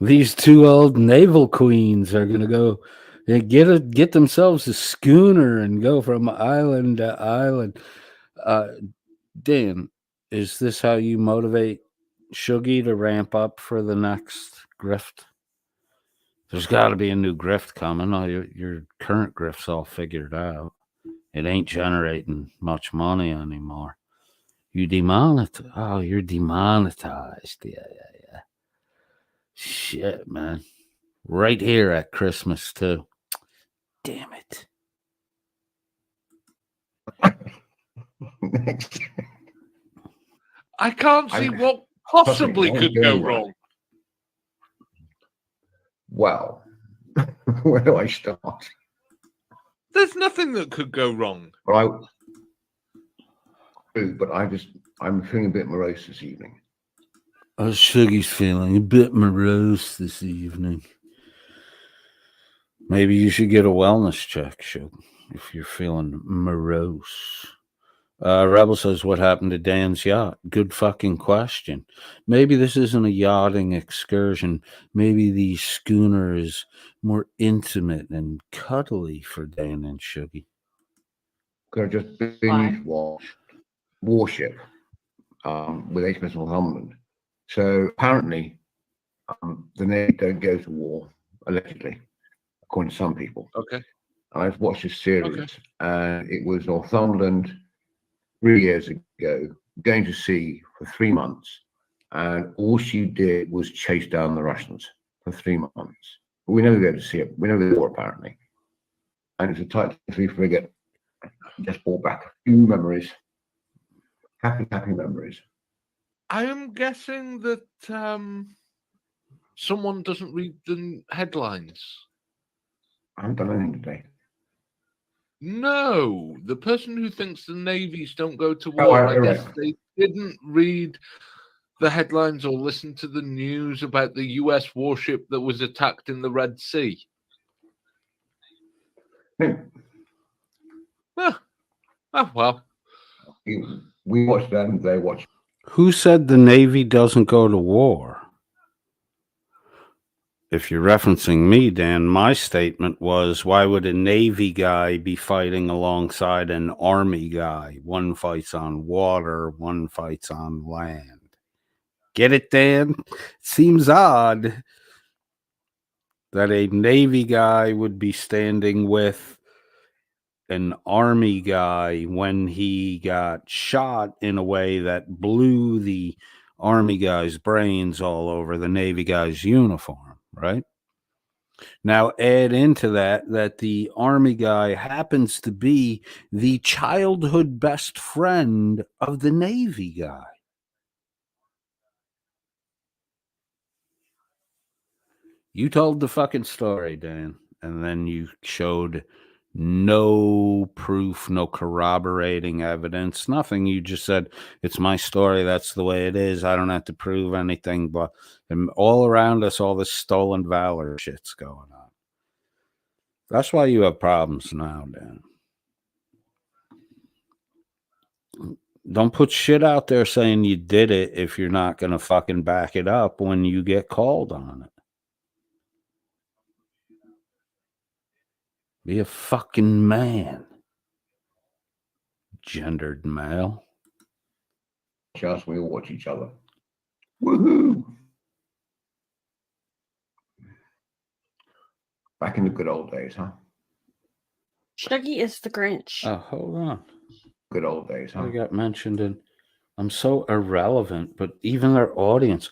These two old naval queens are gonna go get themselves a schooner and go from island to island. Dan, is this how you motivate Shuggy to ramp up for the next grift? There's got to be a new grift coming. Oh, your current grift's all figured out. It ain't generating much money anymore. You demonetized. Oh, you're demonetized. Yeah. Shit, man. Right here at Christmas, too. Damn it. I can't see what possibly could go wrong. Well, where do I start? There's nothing that could go wrong. But I'm feeling a bit morose this evening. Oh, Shuggy's feeling a bit morose this evening. Maybe you should get a wellness check, Shug, if you're feeling morose. Rebel says, what happened to Dan's yacht? Good fucking question. Maybe this isn't a yachting excursion. Maybe the schooner is more intimate and cuddly for Dan and Shuggy. Could have just binge watched Warship with HMS Northumberland. So apparently, the Navy don't go to war, allegedly, according to some people. Okay. And I've watched this series, and it was Northumberland 3 years ago, going to sea for 3 months, and all she did was chase down the Russians for 3 months. But we never go to sea. We never go to war, apparently. And it's a Type 3 frigate. Just brought back a few memories. Happy memories. I am guessing that someone doesn't read the headlines. I haven't done anything today. No, the person who thinks the navies don't go to Oh, war, I you're guess right. they didn't read the headlines or listen to the news about the US warship that was attacked in the Red Sea. Hmm. Oh well. We watched them, they watched. Who said the Navy doesn't go to war? If you're referencing me, Dan, my statement was, why would a Navy guy be fighting alongside an Army guy? One fights on water, one fights on land. Get it, Dan? Seems odd that a Navy guy would be standing with an Army guy when he got shot in a way that blew the Army guy's brains all over the Navy guy's uniform, right? Now add into that the Army guy happens to be the childhood best friend of the Navy guy. You told the fucking story, Dan, and then you showed no proof, no corroborating evidence, nothing. You just said, it's my story. That's the way it is. I don't have to prove anything. But and all around us, all this stolen valor shit's going on. That's why you have problems now, Dan. Don't put shit out there saying you did it if you're not going to fucking back it up when you get called on it. Be a fucking man. Gendered male. Us, we all watch each other. Woohoo! Back in the good old days, huh? Shuggy is the Grinch. Oh, hold on. Good old days, huh? I got mentioned in. I'm so irrelevant, but even our audience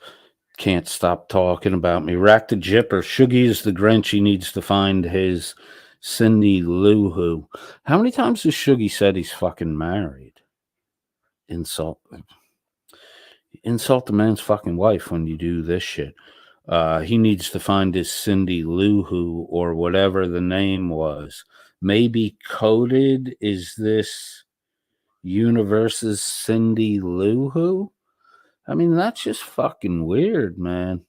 can't stop talking about me. Rack the Jipper. Shuggy is the Grinch. He needs to find his Cindy Lou Who. How many times has Shuggy said he's fucking married? Insult the man's fucking wife when you do this shit. He needs to find his Cindy Lou Who or whatever the name was. Maybe Coded is this universe's Cindy Lou Who? I mean, that's just fucking weird, man.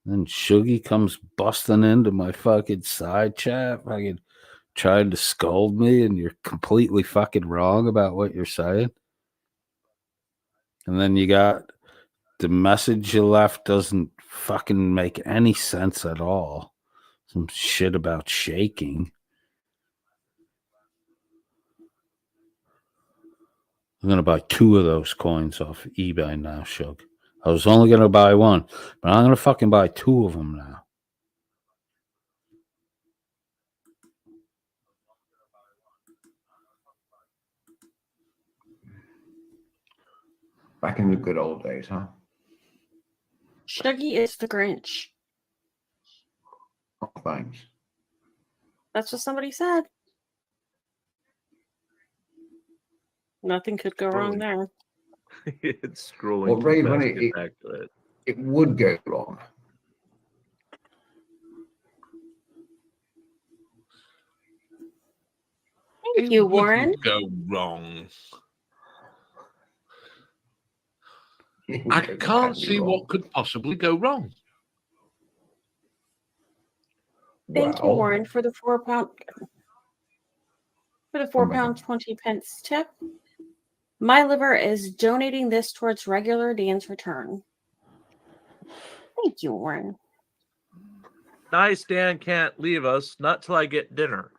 Then Shuggy comes busting into my fucking side chat, fucking trying to scold me, and you're completely fucking wrong about what you're saying. And then you got the message you left doesn't fucking make any sense at all. Some shit about shaking. I'm going to buy 2 of those coins off eBay now, Shug. I was only going to buy 1, but I'm going to fucking buy 2 of them now. Back in the good old days, huh? Shuggy is the Grinch. Oh, thanks. That's what somebody said. Nothing could go wrong there. It's scrolling. Well, too Raven, fast to get back to it. It would go wrong. Thank you, It Warren. wouldn't go wrong. It would I go can't badly see wrong. what could possibly go wrong. Thank you, Well, Warren, for the £4 20 pence tip. My liver is donating this towards regular Dan's return. Thank you, Warren. Nice Dan can't leave us, not till I get dinner.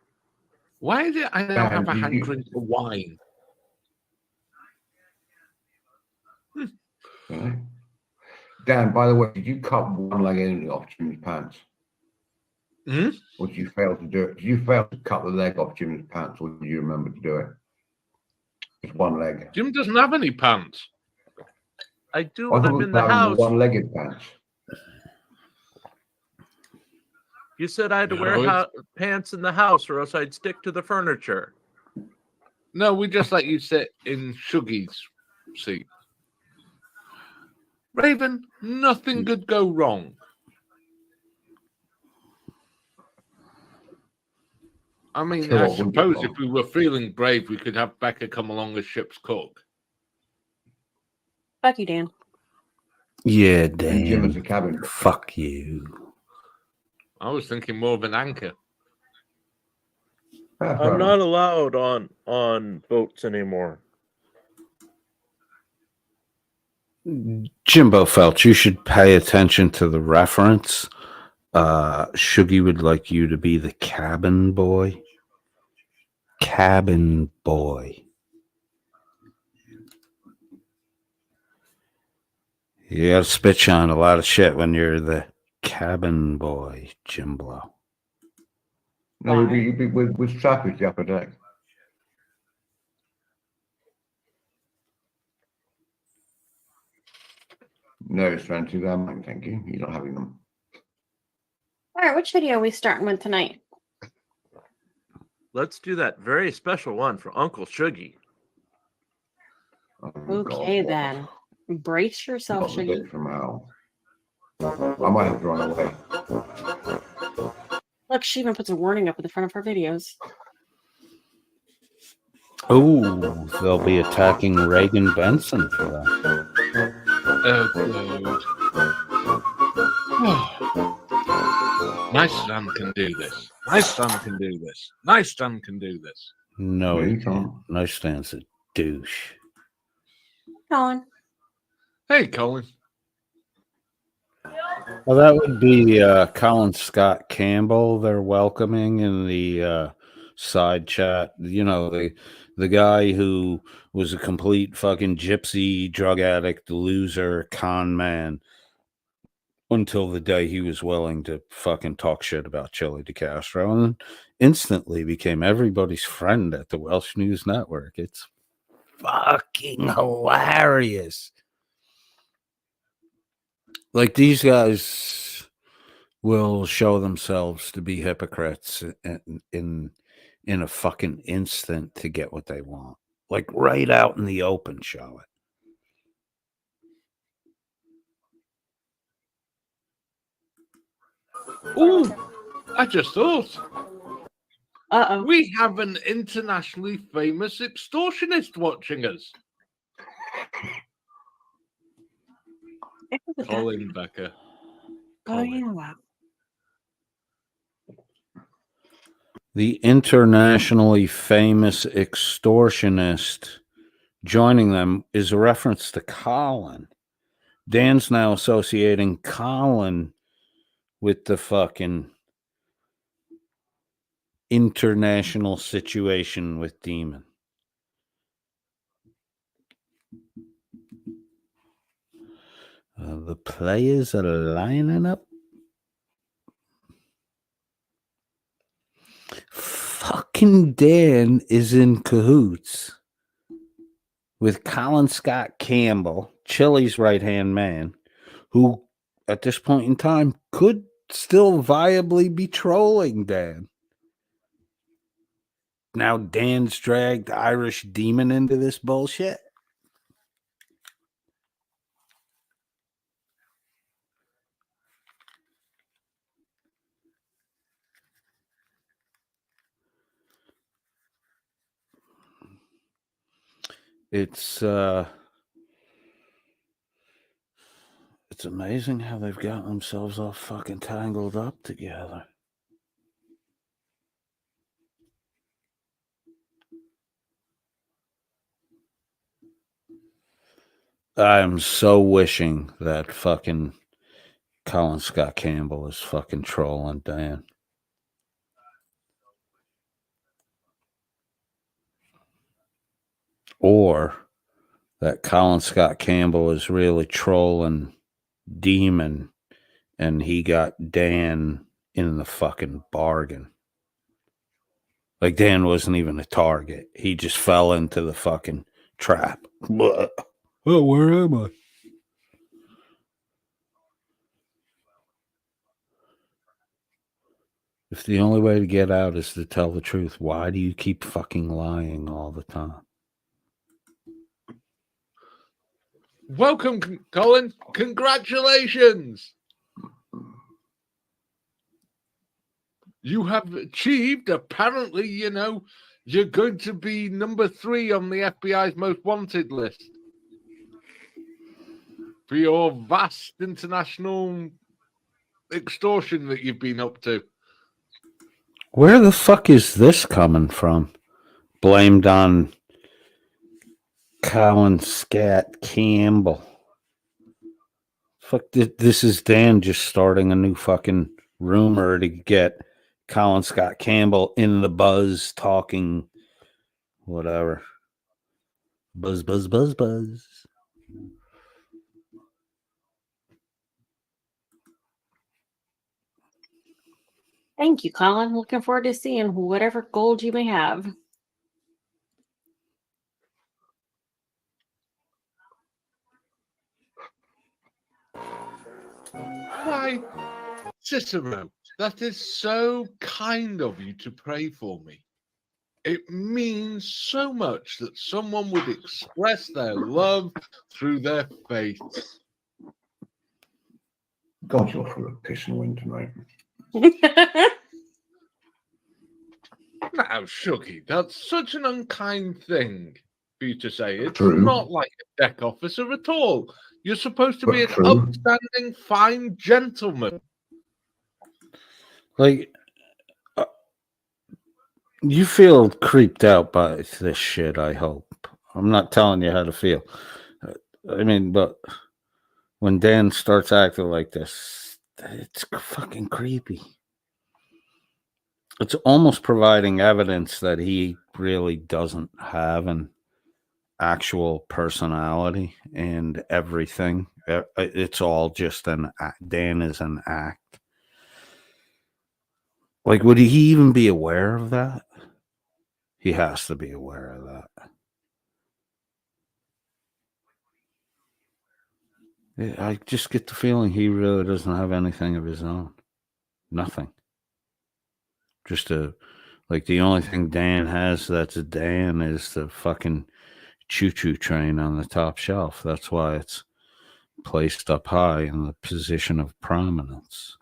Why is it I now have a Dan, hankering for wine? okay. Dan, by the way, did you cut one leg only off Jim's pants? Hmm? Or did you fail to do it? Did you fail to cut the leg off Jim's pants, or did you remember to do it? Just one leg. Jim doesn't have any pants. I do I when thought I'm we in the were having house. one-legged pants. You said I had to No, wear it's- pants in the house, or else I'd stick to the furniture. No, we just let you sit in Shuggy's seat. Raven, nothing could go wrong. I mean, Sure, I wouldn't it, suppose Bob? if we were feeling brave, we could have Becca come along as ship's cook. Fuck you, Dan. Yeah, And Jim as damn. a cabin. Fuck you. I was thinking more of an anchor. I'm not allowed on boats anymore. Jimbo Felch, you should pay attention to the reference. Shuggy would like you to be the cabin boy. Cabin boy. You gotta spit on a lot of shit when you're the cabin boy, Jimbo. No, you'd be with Strappy the upper deck. No, Stranty, them, thank you. You're not having them. All right, which video are we starting with tonight? Let's do that very special one for Uncle Shuggy. Oh, Okay, God, then. Brace yourself, Not the Shiggy. bit from Al. I might have to run away. Look, she even puts a warning up at the front of her videos. Oh, they'll be attacking Reagan Benson for that. Oh, my son can do this. My son can do this. My son can do this. No, No, he you can't. can't. No stands a douche. Colin. Hey, Colin. Well, that would be Colin Scott Campbell. They're welcoming in the side chat. You know, the guy who was a complete fucking gypsy, drug addict, loser, con man until the day he was willing to fucking talk shit about Chili DeCastro and instantly became everybody's friend at the Welsh News Network. It's fucking hilarious. Like, these guys will show themselves to be hypocrites in a fucking instant to get what they want. Like, right out in the open, show it. Ooh, I just thought. Uh-oh. We have an internationally famous extortionist watching us. Colin Becker. Oh, Colin. you know what? The internationally famous extortionist joining them is a reference to Colin. Dan's now associating Colin with the fucking international situation with Demon. The players are lining up. Fucking Dan is in cahoots with Colin Scott Campbell, Chili's right-hand man, who at this point in time could still viably be trolling Dan. Now Dan's dragged Irish Demon into this bullshit. It's amazing how they've gotten themselves all fucking tangled up together. I am so wishing that fucking Colin Scott Campbell is fucking trolling Dan. Or that Colin Scott Campbell is really trolling Demon and he got Dan in the fucking bargain. Like, Dan wasn't even a target. He just fell into the fucking trap. Oh, where am I? If the only way to get out is to tell the truth, why do you keep fucking lying all the time? Welcome, Colin. Congratulations. you have achieved. Apparently, you're going to be number 3 on the FBI's most wanted list for your vast international extortion that you've been up to. Where the fuck is this coming from? Blamed on Colin Scat Campbell. Fuck, this is Dan just starting a new fucking rumor to get Colin Scott Campbell in the buzz talking whatever. Buzz, buzz, buzz, buzz. Thank you, Colin. Looking forward to seeing whatever gold you may have. Why, Cicero, that is so kind of you to pray for me. It means so much that someone would express their love through their faith. God, you're full of piss and wind tonight. Now, Shuggy, that's such an unkind thing for you to say. It's True. not like a deck officer at all. You're supposed to be an True. upstanding, fine gentleman. Like, you feel creeped out by this shit, I hope. I'm not telling you how to feel. I mean, but when Dan starts acting like this, it's fucking creepy. It's almost providing evidence that he really doesn't have an actual personality and everything. It's all just Dan is an act. Like, would he even be aware of that? He has to be aware of that. I just get the feeling he really doesn't have anything of his own. Nothing. Just like the only thing Dan has that's a Dan is the fucking choo-choo train on the top shelf. That's why it's placed up high in the position of prominence.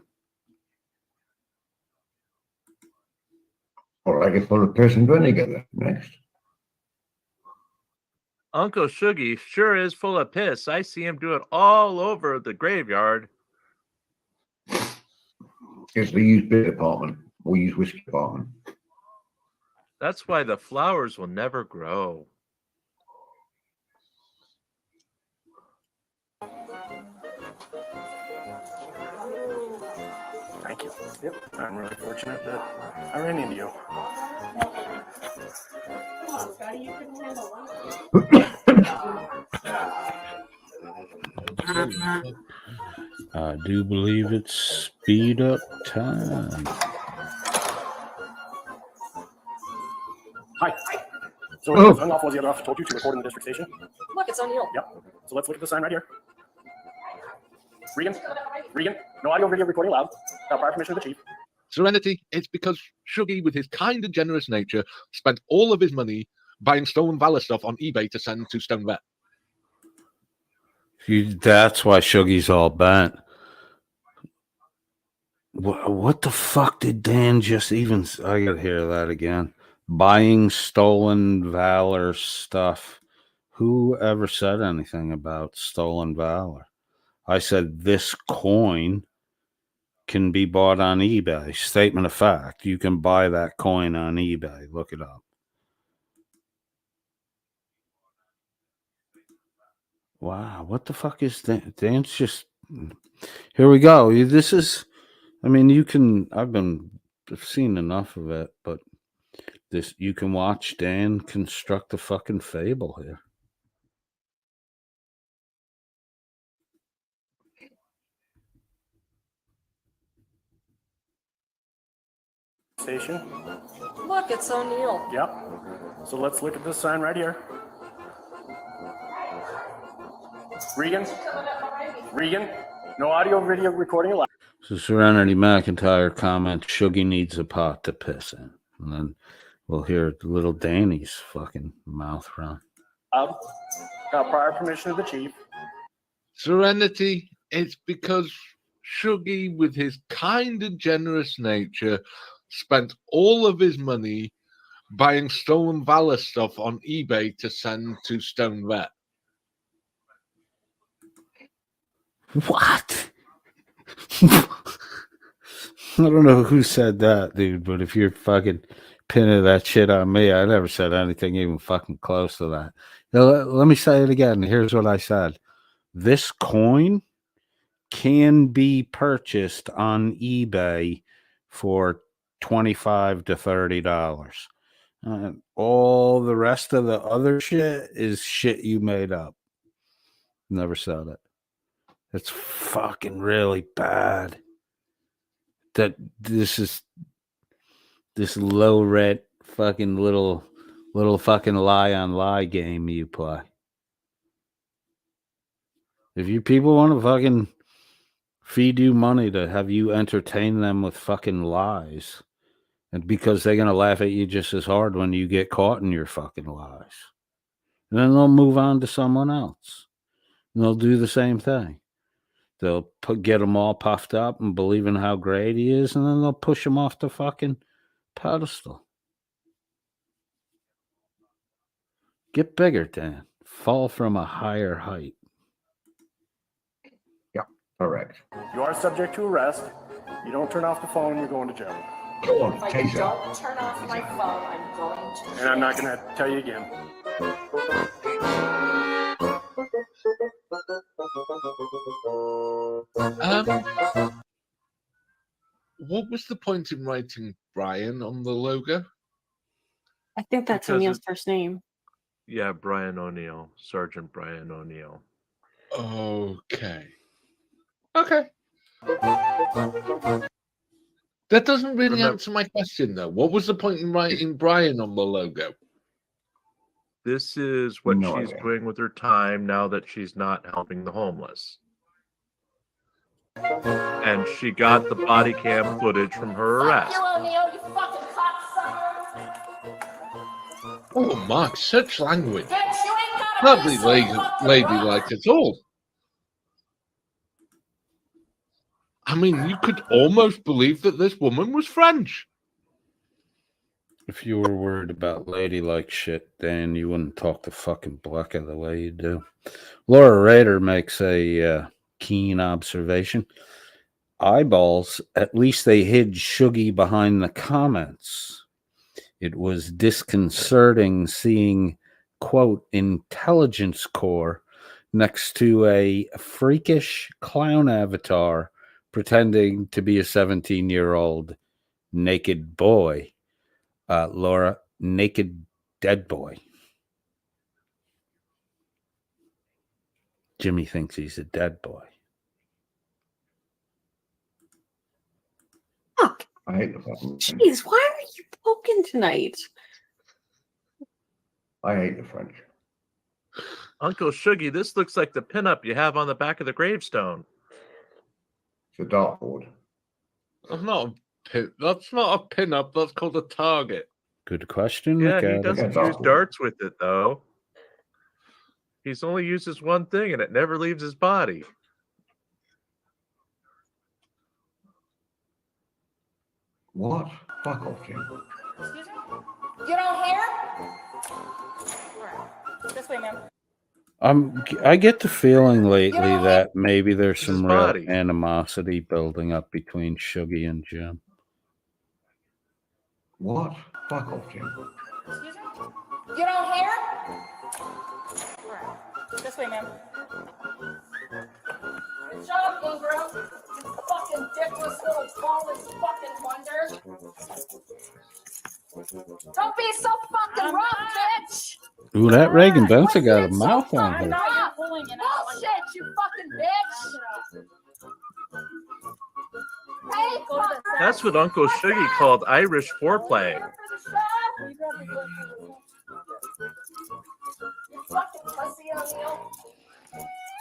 All right, I guess we'll piss and vinegar next. Uncle Shuggy sure is full of piss. I see him do it all over the graveyard. It's the used beer department or used whiskey department. That's why the flowers will never grow. Thank you. Yep, I'm really fortunate that I ran into you. I do believe it's speed up time. Hi. So as unlawful as the other officer told you to report in the district station? Look, it's O'Neill. Yep. So let's look at the sign right here. Regan, no audio video recording allowed. Without prior permission of the chief. Serenity, it's because Shuggy, with his kind and generous nature, spent all of his money buying stolen Valor stuff on eBay to send to Stone Vet. That's why Shuggy's all bent. What the fuck did Dan just even... I gotta hear that again. Buying stolen Valor stuff. Who ever said anything about stolen Valor? I said this coin can be bought on eBay. Statement of fact. You can buy that coin on eBay. Look it up. Wow, what the fuck is Dan? Dan's just... Here we go. This is... I mean, you can... I've seen enough of it, but this... You can watch Dan construct a fucking fable here. Station. Look, it's O'Neill. Yep. So let's look at this sign right here. Regan, no audio video recording allowed. So Serenity McIntyre comments, Shuggy needs a pot to piss in. And then we'll hear little Danny's fucking mouth run. Without prior permission of the chief. Serenity, it's because Shuggy, with his kind and generous nature, spent all of his money buying stolen Valor stuff on eBay to send to Stone Vet. What? I don't know who said that, dude, but if you're fucking pinning that shit on me, I never said anything even fucking close to that. Now, let me say it again. Here's what I said. This coin can be purchased on eBay for $25 to $30. All the rest of the other shit is shit you made up. Never said it. It's fucking really bad. That this low rent fucking little fucking lie on lie game you play. If you people want to fucking feed you money to have you entertain them with fucking lies, and because they're gonna laugh at you just as hard when you get caught in your fucking lies, and then they'll move on to someone else, and they'll do the same thing. They'll get him all puffed up and believing how great he is, and then they'll push him off the fucking pedestal. Get bigger, Dan. Fall from a higher height. Yeah, correct. You are subject to arrest. You don't turn off the phone, you're going to jail. Go on, If I take that. don't turn off my phone, I'm going to. And I'm not going to tell you again. What was the point in writing Brian on the logo? I think that's Because O'Neill's it- first name. Yeah, Brian O'Neill, Sergeant Brian O'Neill. Okay. Okay. That doesn't really Remember- answer my question, though. What was the point in writing Brian on the logo? This is what No she's idea. doing with her time now that she's not helping the homeless. And she got the body cam footage from her Fuck arrest. you, O'Neill, you fucking cocksucker! Oh, Mark, such language. Bitch, you ain't got a Hardly reason, fucking ladylike at all. I mean, you could almost believe that this woman was French. If you were worried about ladylike shit, Dan, you wouldn't talk to fucking Blecka the way you do. Laura Rader makes a keen observation. Eyeballs, at least they hid Shuggy behind the comments. It was disconcerting seeing, quote, intelligence core next to a freakish clown avatar pretending to be a 17-year-old naked boy. Laura, naked dead boy. Jimmy thinks he's a dead boy. Fuck. I hate the fucking French. Jeez, why are you poking tonight? I hate the French. Uncle Shuggy, this looks like the pinup you have on the back of the gravestone. It's a dartboard. That's not a pin-up. That's called a target. Good question, Yeah, he McAdams. doesn't Yeah, use dartboard. darts with it, though. He's only uses one thing, and it never leaves his body. What? Fuck off, Jim. Excuse me? You don't hear? Alright. This way, ma'am. I get the feeling lately You know, that maybe there's his some real body. animosity building up between Shuggy and Jim. What? Fuck off, Jim. Excuse me? You don't hear? Alright. This way, ma'am. Shut up, Ingram. You fucking dickless little ballless fucking wonder. Don't be so fucking rough, bitch! Ooh, that Reagan Benson Quit got a being mouth so on fucking her. rough. Bullshit, you fucking bitch! Hey, fucker! That's what Uncle Shuggy called Irish foreplay. You fucking pussy, O'Neill.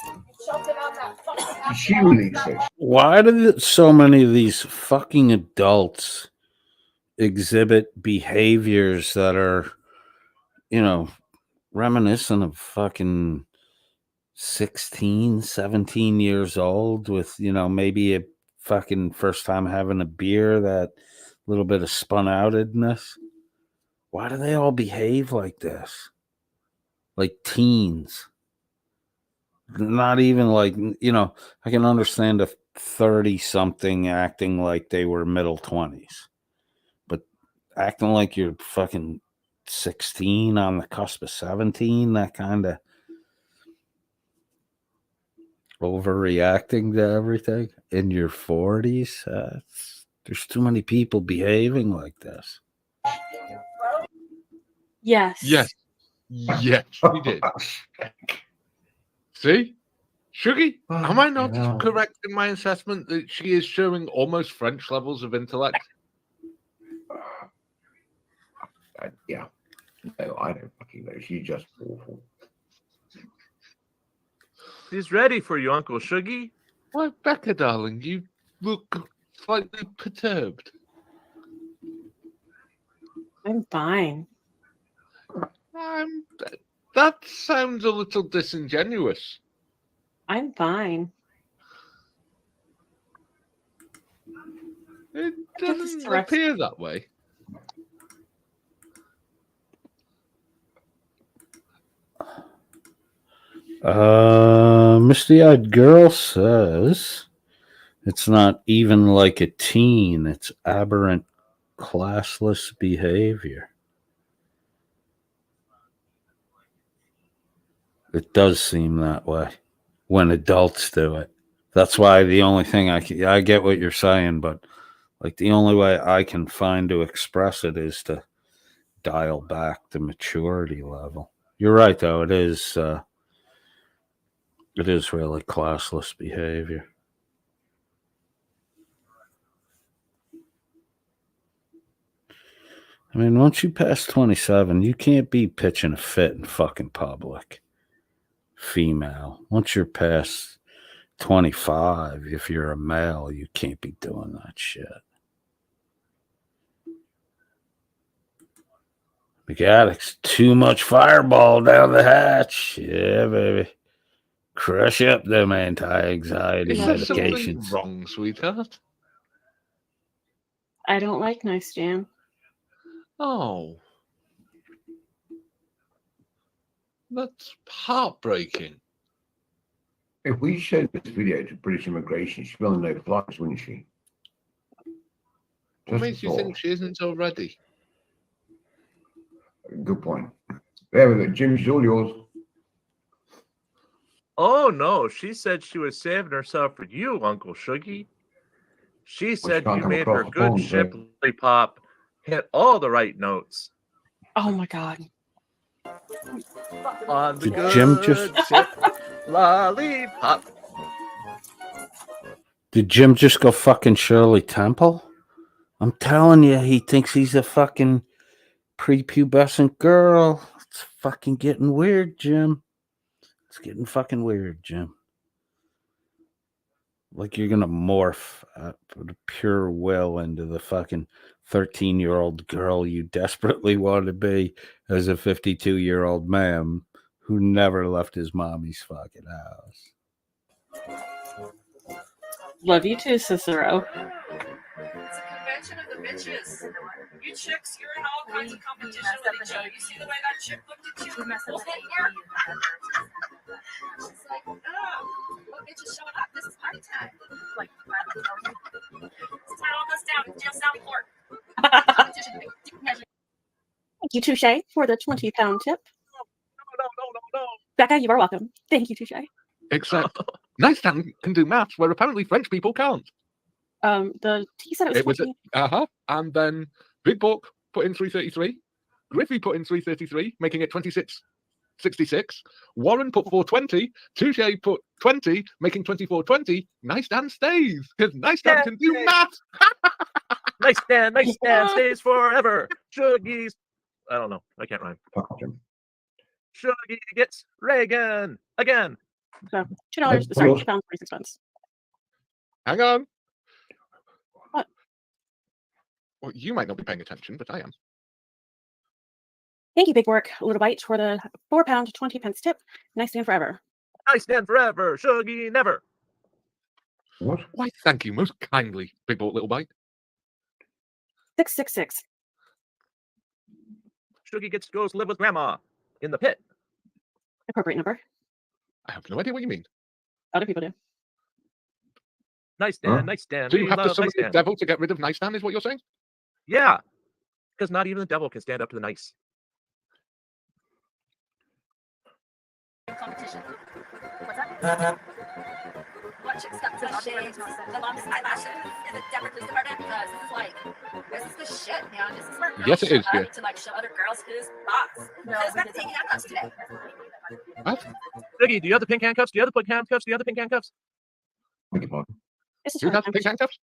You choking on that fucking Did she release it? Why do so many of these fucking adults exhibit behaviors that are, reminiscent of fucking 16, 17 years old with, maybe a fucking first time having a beer that little bit of spun outedness. Why do they all behave like this? Like teens. Not even like, I can understand a 30-something acting like they were middle 20s. But acting like you're fucking 16 on the cusp of 17, that kind of overreacting to everything in your 40s. There's too many people behaving like this. Yes. Yes. Yes, we did. See? Shuggy, am I not correct in my assessment that she is showing almost French levels of intellect? Yeah. No, I don't fucking know. She's just awful. She's ready for you, Uncle Shuggy. Why, Becca, darling, you look slightly perturbed. I'm fine. That sounds a little disingenuous. I'm fine. It Give this doesn't to Rex. appear that way. Misty-eyed girl says it's not even like a teen. It's aberrant, classless behavior. It does seem that way when adults do it. That's why the only thing I get what you're saying, but like the only way I can find to express it is to dial back the maturity level. You're right, though. It is really classless behavior. I mean, once you pass 27, you can't be pitching a fit in fucking public. Female. Once you're past 25, if you're a male, you can't be doing that shit. McAddick's too much fireball down the hatch. Yeah, baby. Crush up them anti-anxiety Is there something medications. wrong, sweetheart? I don't like nice jam. Oh. That's heartbreaking. If we showed this video to British immigration, she'd be on no flights, wouldn't she? What makes you think she isn't already? Good point. There we go. Jim, she's all yours. Oh, no. She said she was saving herself for you, Uncle Shuggy. She said can't you come made her across the good phone, so- shipley pop hit all the right notes. Oh my god. On the Did good Jim just- ship lollipop. Did Jim just go fucking Shirley Temple? I'm telling you, he thinks he's a fucking prepubescent girl. It's fucking getting weird, Jim. It's getting fucking weird, Jim. Like you're gonna morph with pure will into the fucking 13-year-old girl you desperately want to be as a 52-year-old man who never left his mommy's fucking house. Love you too, Cicero. It's a convention of the bitches. You chicks, you're in all kinds of competition with each other. You see the way that chick looked at you? Well, she's like, oh, what bitch is showing up? This is party time. Like, it's time all goes down. Jail South Court. Competition, big measure. Thank you, Touche, for the 20-pound tip. No. Becca, you are welcome. Thank you, Touche. Except, nice Dan can do maths where apparently French people can't. He said it was It was 14. and then Big Book put in 333, Griffey put in 333, making it 2666. Warren put 420, Touche put 20, making 2420. Nice Dan stays because Nice Dan can do maths. Nice Dan stays forever. Shuggy's. I don't know. I can't rhyme. Fuck Jim. Shuggy gets Reagan again. So $2. Sorry, £2.46. Hang on. What? Well, you might not be paying attention, but I am. Thank you, Big Work, Little Bite, for the £4 20 pence tip. Nice Dan forever. Nice Dan forever. Shuggy never. What? Why, thank you most kindly, Big Book Little Bite. 666. Shuggy goes to live with Grandma in the pit. Appropriate number. I have no idea what you mean. Other people do. Nice Dan, Huh? nice Dan. Do you We have to love summon nice the Dan. devil to get rid of Nice Dan, is what you're saying? Yeah, because not even the devil can stand up to the nice. Competition. What's that? What chick's got the shades, the longest eyelashes, and the Denver Police Department? Because this is the shit, man. This is where girls Yes, it show is, up dear. to like show other girls who's boss. Who's got the pink handcuffs today? What? Shuggy, do you have the pink handcuffs? Do you have the pink handcuffs? Do you have the pink handcuffs? Beg your pardon. This is Who her has time. pink handcuffs?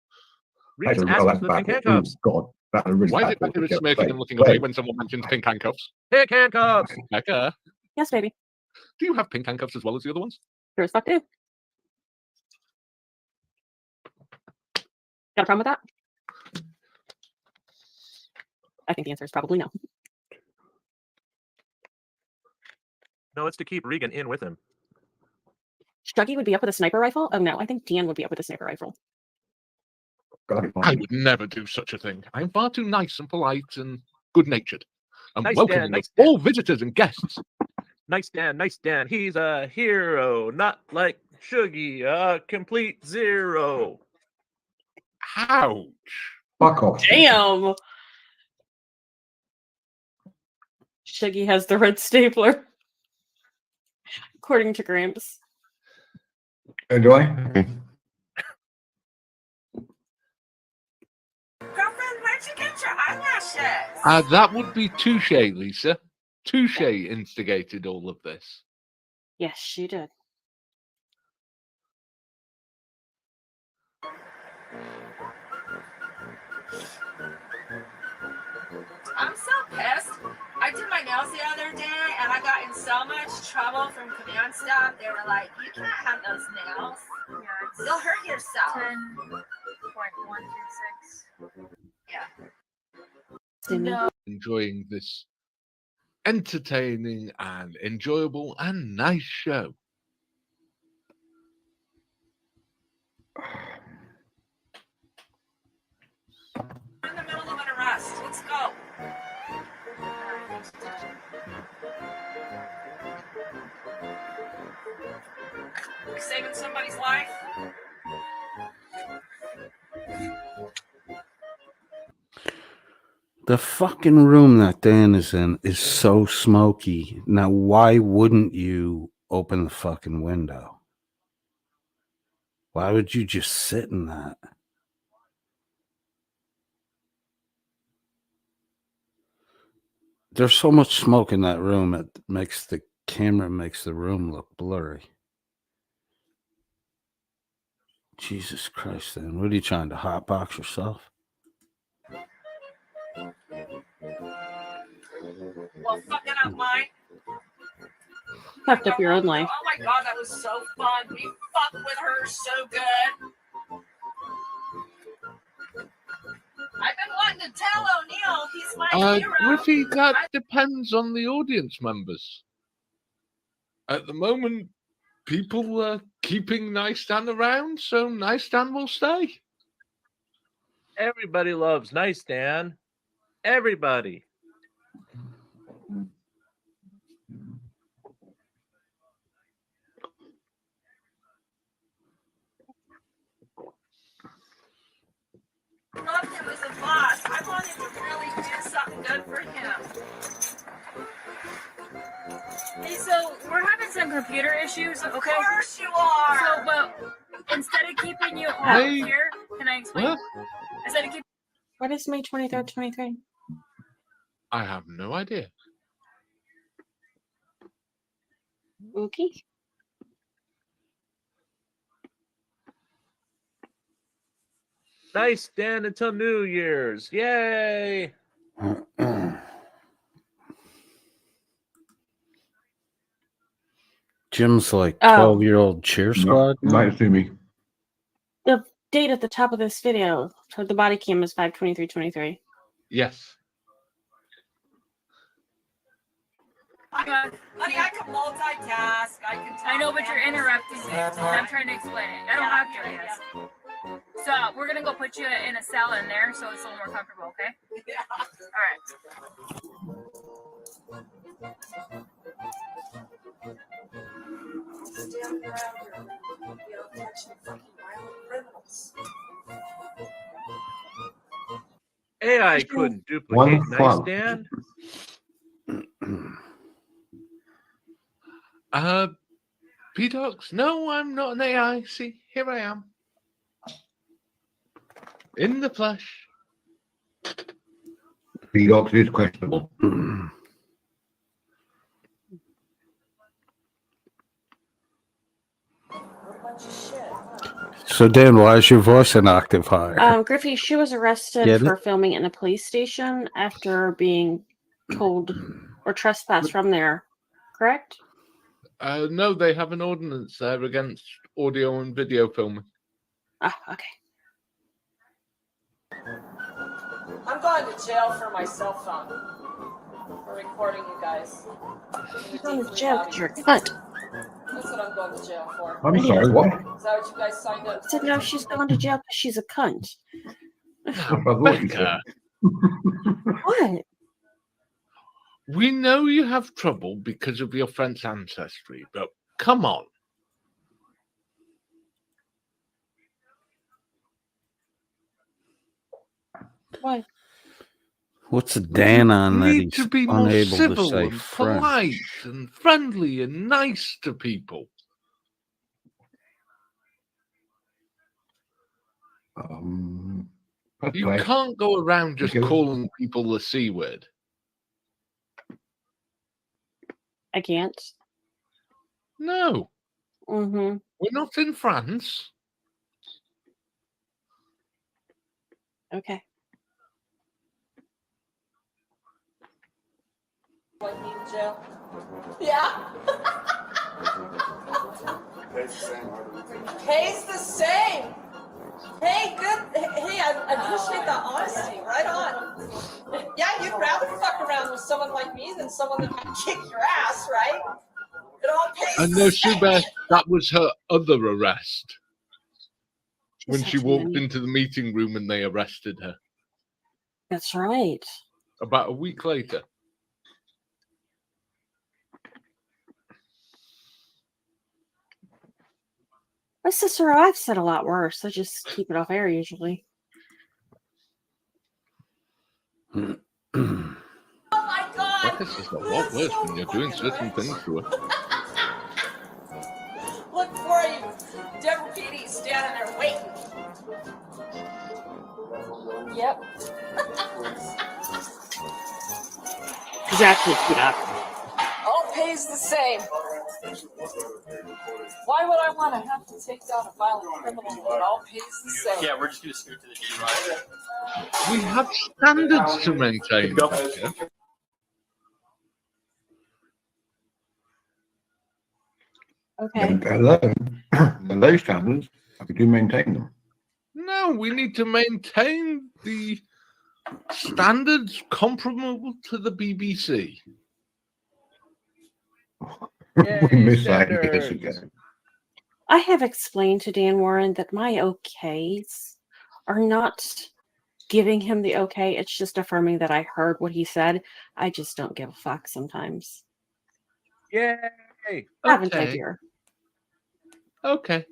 Reed's Oh, asking that's for the pink bad. handcuffs. Oh, God. That's a really Why is bad it Becca thought. is smirking Play, and looking play. away when someone mentions pink handcuffs? Pink handcuffs. Becca, Yes, baby. do you have pink handcuffs as well as the other ones? Sure as fuck do. Got a problem with that? I think the answer is probably no. No, it's to keep Regan in with him. Shuggy would be up with a sniper rifle? Oh no, I think Dan would be up with a sniper rifle. God, that'd be I fine. would never do such a thing. I'm far too nice and polite and good-natured. I'm Nice welcoming Dan, nice of Dan. all visitors and guests. Nice Dan, nice Dan. He's a hero, not like Shuggy, a complete zero. Ouch. Fuck off. Damn! Shuggy has the red stapler. According to Gramps. Do I? Girlfriend, where'd you get your eyelashes? That would be Touche, Lisa. Touche instigated all of this. Yes, she did. I'm so pissed. I did my nails the other day and I got in so much trouble from command staff. They were like, you can't have those nails. You'll hurt yourself. 10.126. Yeah. No. Enjoying this entertaining and enjoyable and nice show. We're in the middle of an arrest. Let's go. We're saving somebody's life. The fucking room that Dan is in is so smoky. Now, why wouldn't you open the fucking window? Why would you just sit in that? There's so much smoke in that room, it makes the room look blurry. Jesus Christ, then. What are you trying to hotbox yourself? Well, fucking up mine. Fucked up your own life. Oh my god, that was so fun. We fucked with her so good. I've been wanting to tell O'Neill he's my hero. Griffey, that depends on the audience members. At the moment, people are keeping Nice Dan around, so Nice Dan will stay. Everybody loves Nice Dan. Everybody. Loved him as a boss. I wanted to really do something good for him. Hey, so we're having some computer issues, Of okay? course you are. So, but instead of keeping you Hey. here, can I explain? What? Instead of keeping What is May 23rd, 23? I have no idea. Okay. Nice Dan until New Year's. Yay! Jim's like Oh. 12-year-old cheer squad. Nice to me. The date at the top of this video for the body cam is 5/23/23. Yes. Honey, I can multitask. I can. I know, but you're interrupting me. I'm trying to explain it. I don't have to, I guess. So we're gonna go put you in a cell in there, so it's a little more comfortable. Okay. Yeah. All right. Standing around here, catching fucking violent criminals. AI couldn't duplicate One Nice fun. Dan. P-Docs, no, I'm not an AI. See, here I am. In the flesh. P-Docs is questionable. So, Dan, why is your voice an octave higher? Griffey, she was arrested Get for it? filming in a police station after being told or trespassed from there. Correct? No, they have an ordinance there against audio and video filming. Ah, okay. I'm going to jail for my cell phone for recording you guys. You're going to jail because you're a cunt. That's what I'm going to jail for. I'm sorry, what? Is that what you guys signed up I said, no, she's going to jail because she's a cunt. I thought you said. Becca, What? we know you have trouble because of your French ancestry, but come on. What? What's a Dan on that You need he's to be more unable to civil say and French? polite and friendly and nice to people. You Okay. can't go around just Okay. calling people the C word. I can't. No, Mm-hmm. we're not in France. Okay. like me in jail? Yeah. Pays the same. Hey, good. Hey, I appreciate that honesty. Right on. Yeah, you'd rather fuck around with someone like me than someone that might kick your ass, right? It all pays And the no, same. Shubert, that was her other arrest. When she Such a walked ninny. into the meeting room and they arrested her. That's right. About a week later. My sister, I've said a lot worse. I just keep it off air usually. Oh my god! That is just a lot worse when you're doing certain things to her. Look for you. Deborah Petey's standing there waiting. Yep. Exactly. Keep it up. All pays the same. Why would I want to have to take down a violent criminal when it all pays the same? Yeah, we're just gonna scoot to the DUI. We have standards to maintain. Go. Yeah? Okay. And alone, and those standards, we do maintain them. No, we need to maintain the standards comparable to the BBC. We missed that years ago. I have explained to Dan Warren that my okays are not giving him the okay. It's just affirming that I heard what he said. I just don't give a fuck sometimes. Yay! Haven't I, Okay. dear? Okay.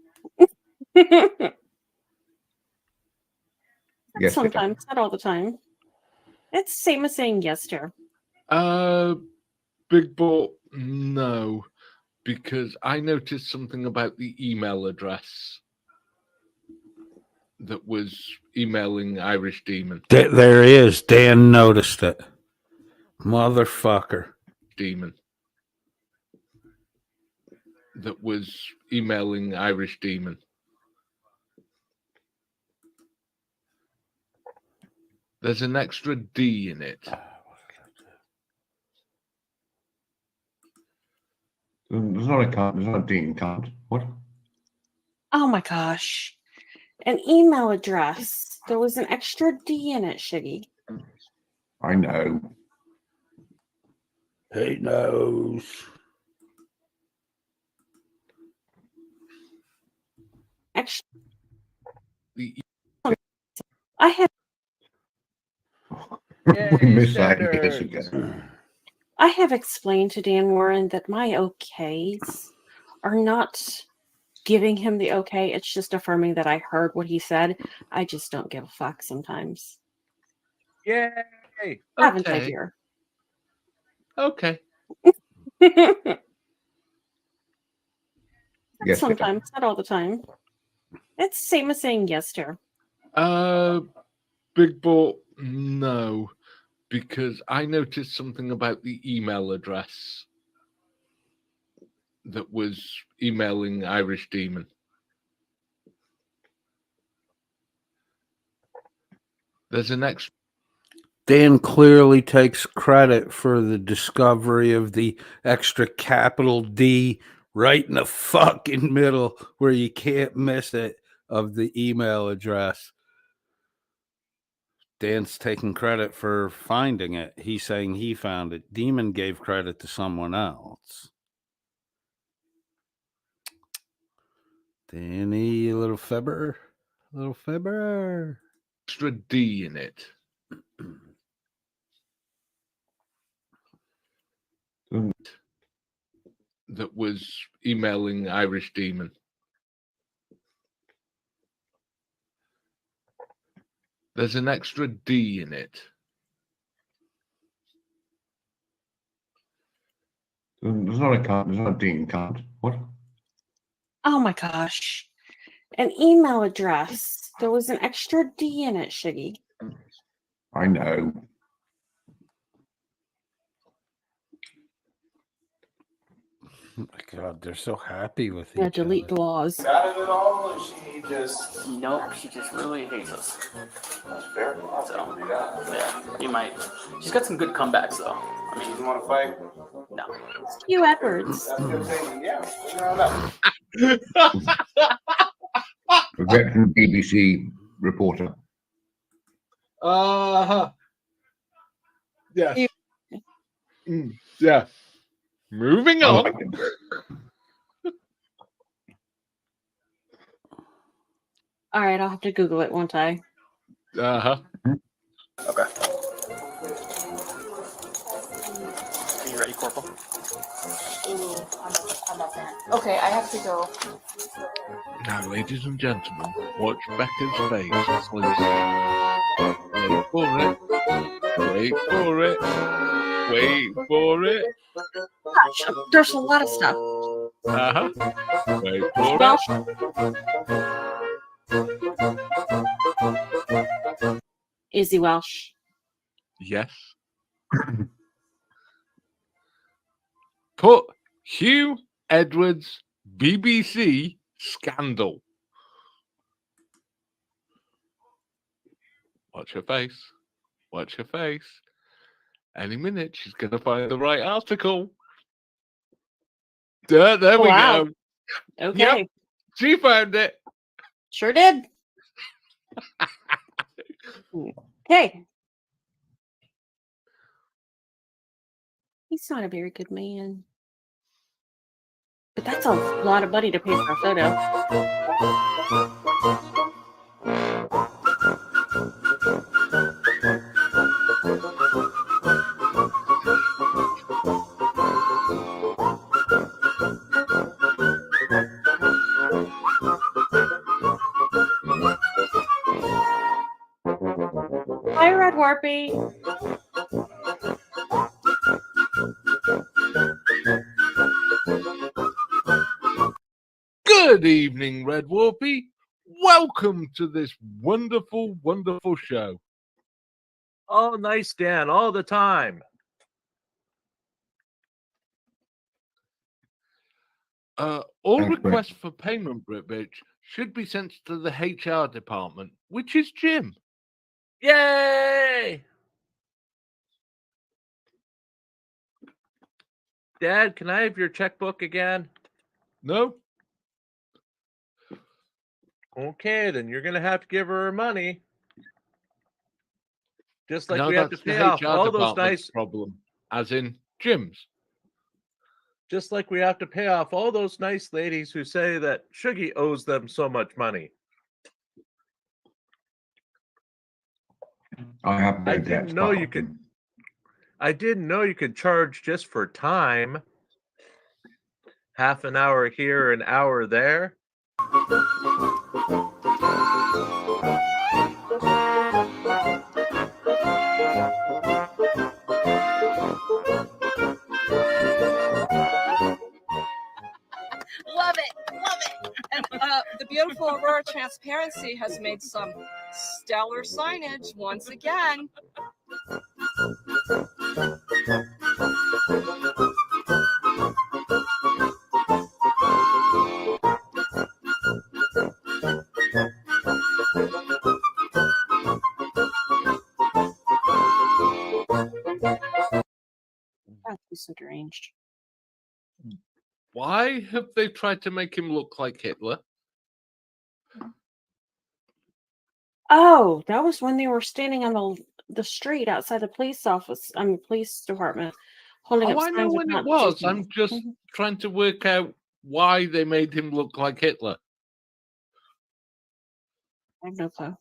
Yes, Sometimes, not all the time. It's the same as saying yes, dear. Big Ball, no. Because I noticed something about the email address that was emailing Irish Demon. There he is. Dan noticed it. Motherfucker. Demon. That was emailing Irish Demon. There's an extra D in it. There's not a card. There's not a D in card. What? Oh my gosh. An email address. There was an extra D in it, Shiggy. I know. He knows. Extra. The I have We missed that years ago. I have explained to Dan Warren that my okays are not giving him the okay. It's just affirming that I heard what he said. I just don't give a fuck sometimes. Yay! Haven't I, Okay. dear? Okay. Yes, dear. Sometimes, not all the time. It's the same as saying yes, dear. Big Ball, no, because I noticed something about the email address that was emailing Irish Demon. There's an extra. Dan clearly takes credit for the discovery of the extra capital D right in the fucking middle where you can't miss it of the email address. Dan's taking credit for finding it. He's saying he found it. Demon gave credit to someone else. Danny, little fibber. Little fibber. Extra D in it. That was emailing Irish Demon. There's an extra D in it. There's not a card. There's not a D in card. What? Oh my gosh. An email address. There was an extra D in it, Shiggy. I know. Oh my God, they're so happy with Yeah, each delete other. the laws. Got it at all, or she just Nope, she just really hates us. that's fair? So, yeah, you might. She's got some good comebacks, though. I She mean, doesn't want to fight. no. Hugh Edwards. That's a good thing. Yeah, we don't know. A veteran BBC reporter. Yes. Yeah. Moving I on. like him. All right, I'll have to Google it, won't I? Uh-huh. Okay. Are you ready, Corporal? I'm up there. Okay, I have to go. Now, ladies and gentlemen, watch Becca's face, please. Wait for it. Wait for it. Wait for it. Gosh, there's a lot of stuff. Uh-huh. Wait for Well, it. is he Welsh? Yes. Put Hugh Edwards BBC scandal. Watch her face. Watch her face. Any minute, she's going to find the right article. There we Wow. go. Okay. Yep, she found it. Sure did. Okay. He's not a very good man. But that's a lot of money to pay for a photo. Hi, Red Warpy. Good evening, Red Warpy. Welcome to this wonderful, wonderful show. Oh, nice, Dan, all the time. All Thanks, requests for payment, Britbitch, should be sent to the HR department, which is Jim. Yay! Dad, can I have your checkbook again? No? Okay, then you're going to have to give her money. Just like No, we have to that's the pay off HR all those department's nice, problem, as in Jim's. just like we have to pay off all those nice ladies who say that Shuggy owes them so much money. I have no I debts, didn't know but you could. I didn't know you could charge just for time. Half an hour here, an hour there. Love it, love it. And the beautiful Aurora Transparency has made some stellar signage once again. He's so deranged. Why have they tried to make him look like Hitler? Oh, that was when they were standing on the street outside the police office. Police department, holding up Oh, I know signs of when it not was. taking- I'm just trying to work out why they made him look like Hitler. I have no clue.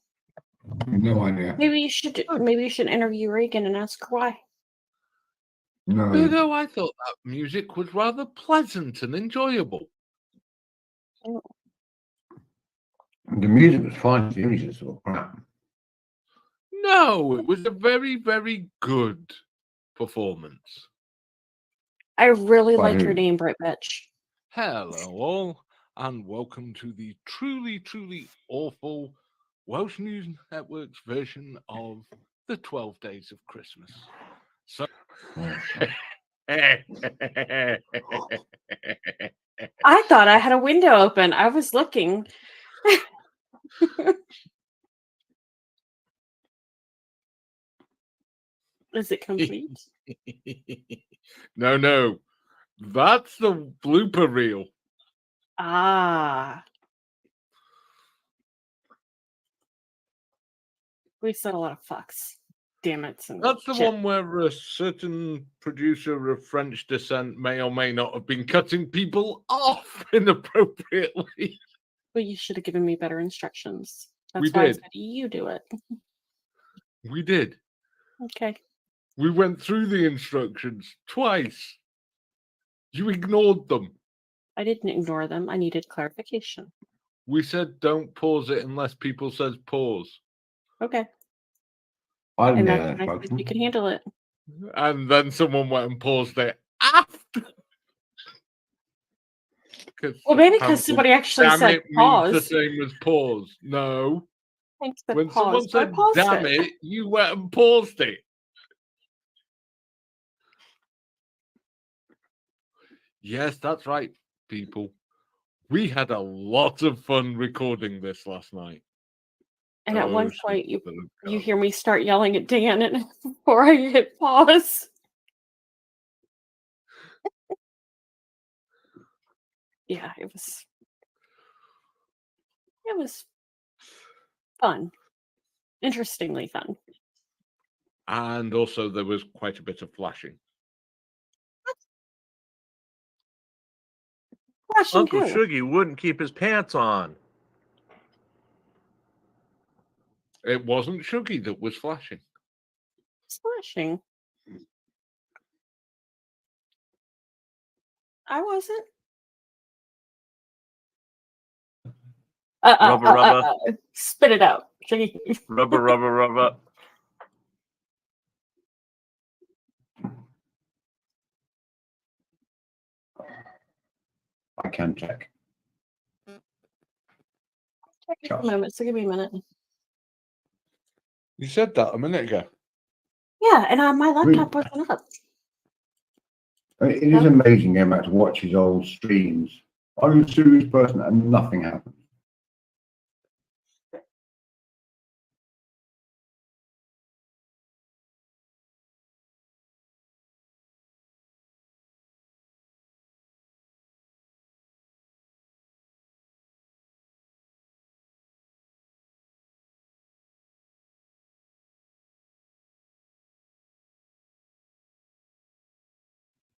no idea. Maybe you should interview Reagan and ask her why. No, Although I thought that music was rather pleasant and enjoyable. the music was fine. The images were crap. No, it was a very, very good performance. I really By like who? your name, Brit Bitch. Hello, all, and welcome to the truly, truly awful Welsh News Network's version of the 12 Days of Christmas. So, I thought I had a window open. I was looking. Is it complete? no, that's the blooper reel. Ah. We said a lot of fucks. Damn it. That's the one where a certain producer of French descent may or may not have been cutting people off inappropriately. Well, you should have given me better instructions. That's We why I did. said you do it. We did. Okay. We went through the instructions twice. You ignored them. I didn't ignore them. I needed clarification. We said don't pause it unless people says pause. Okay. I didn't And know that's that when I said you can handle it. And then someone went and paused it after. Well, maybe because somebody actually damn said it means pause. the same as pause. No. Thanks for When pause. someone so I said paused damn it, you went and paused it. Yes, that's right, people. We had a lot of fun recording this last night. And at one Oh, point, you God. hear me start yelling at Dan, and before I hit pause. Yeah, it was fun, interestingly fun. And also, there was quite a bit of flashing. Flashing Uncle who? Shuggy wouldn't keep his pants on. It wasn't Shuggy that was flashing. Flashing. I wasn't. Rubber. Spit it out. Shuggy. Rubber. I can check. Take a moment, so give me a minute. You said that a minute ago. Yeah, and my laptop wasn't up. I mean, it is amazing going back to watch his old streams. I'm a serious person and nothing happens.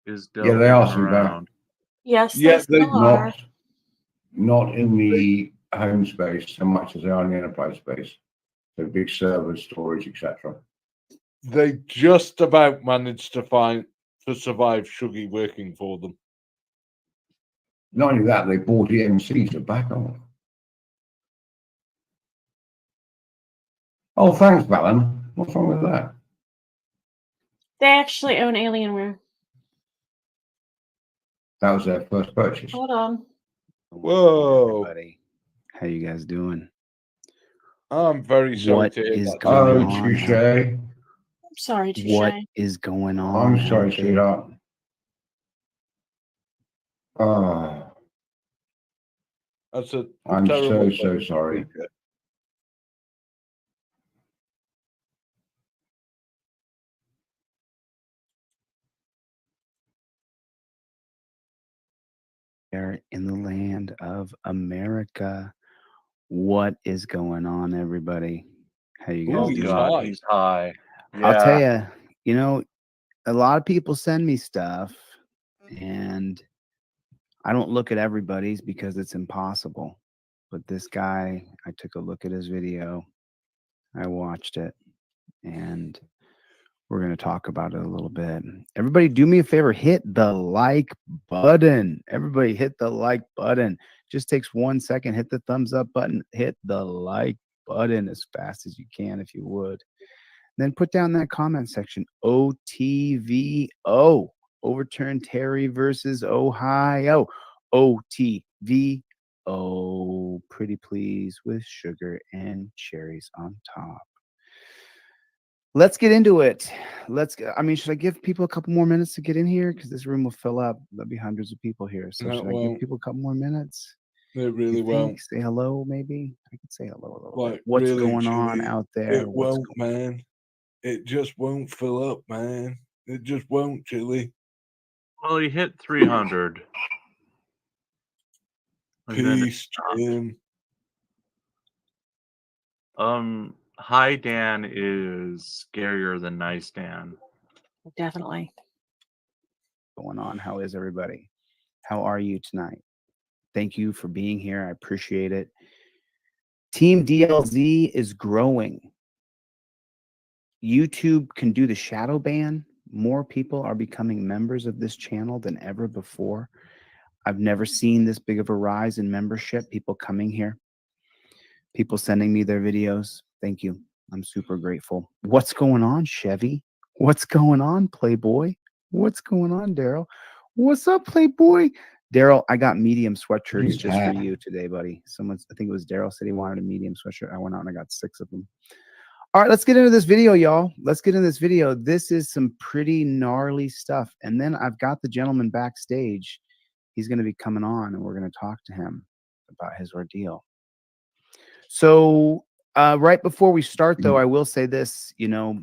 Is Yeah, they are around. Yes, Yes, they still are. Not in the home space so much as they are in the enterprise space. So big servers, storage, etc. They just about managed to survive Shuggy working for them. Not only that, they bought EMCs to back on. Oh, thanks, Valor. What's wrong with that? They actually own Alienware. That was their first purchase. Hold on. Whoa. Everybody. How you guys doing? I'm very sorry What to hear is that. going Oh, on? touche. I'm sorry, Touche. What is going on? I'm sorry, out there? sweetheart. Oh, That's a I'm terrible so thing. sorry. There in the land of America. What is going on, everybody? How you guys Ooh, doing? high. He's high. I'll tell Yeah. you, a lot of people send me stuff, and I don't look at everybody's because it's impossible. But this guy, I took a look at his video, I watched it, and we're going to talk about it a little bit. Everybody, do me a favor, hit the like button. Everybody, hit the like button. Just takes 1 second. Hit the thumbs up button. Hit the like button as fast as you can, if you would. Then put down that comment section. OTVO. Overturn Terry versus Ohio. OTVO. Pretty please with sugar and cherries on top. Let's get into it. Should I give people a couple more minutes to get in here? Because this room will fill up. There'll be hundreds of people here. So No, should I give people a couple more minutes? It really You won't. think? Say hello, maybe? I could say hello a little Like, bit. What's really, going on Julie, out there? It won't, man. It just won't fill up, man. It just won't, Julie. Well, he hit 300. And then Peace, Jim. Hi Dan is scarier than Nice Dan. Definitely. Going on? How is everybody? How are you tonight? Thank you for being here. I appreciate it. Team DLZ is growing. YouTube can do the shadow ban. More people are becoming members of this channel than ever before. I've never seen this big of a rise in membership. People coming here, people sending me their videos. Thank you. I'm super grateful. What's going on, Chevy? What's going on, Playboy? What's going on, Daryl? What's up, Playboy? Daryl, I got medium sweatshirts just for you today, buddy. I think it was Daryl said he wanted a medium sweatshirt. I went out and I got 6 of them. All right, let's get into this video, y'all. Let's get into this video. This is some pretty gnarly stuff. And then I've got the gentleman backstage. He's going to be coming on, and we're going to talk to him about his ordeal. So right before we start, though, I will say this, camera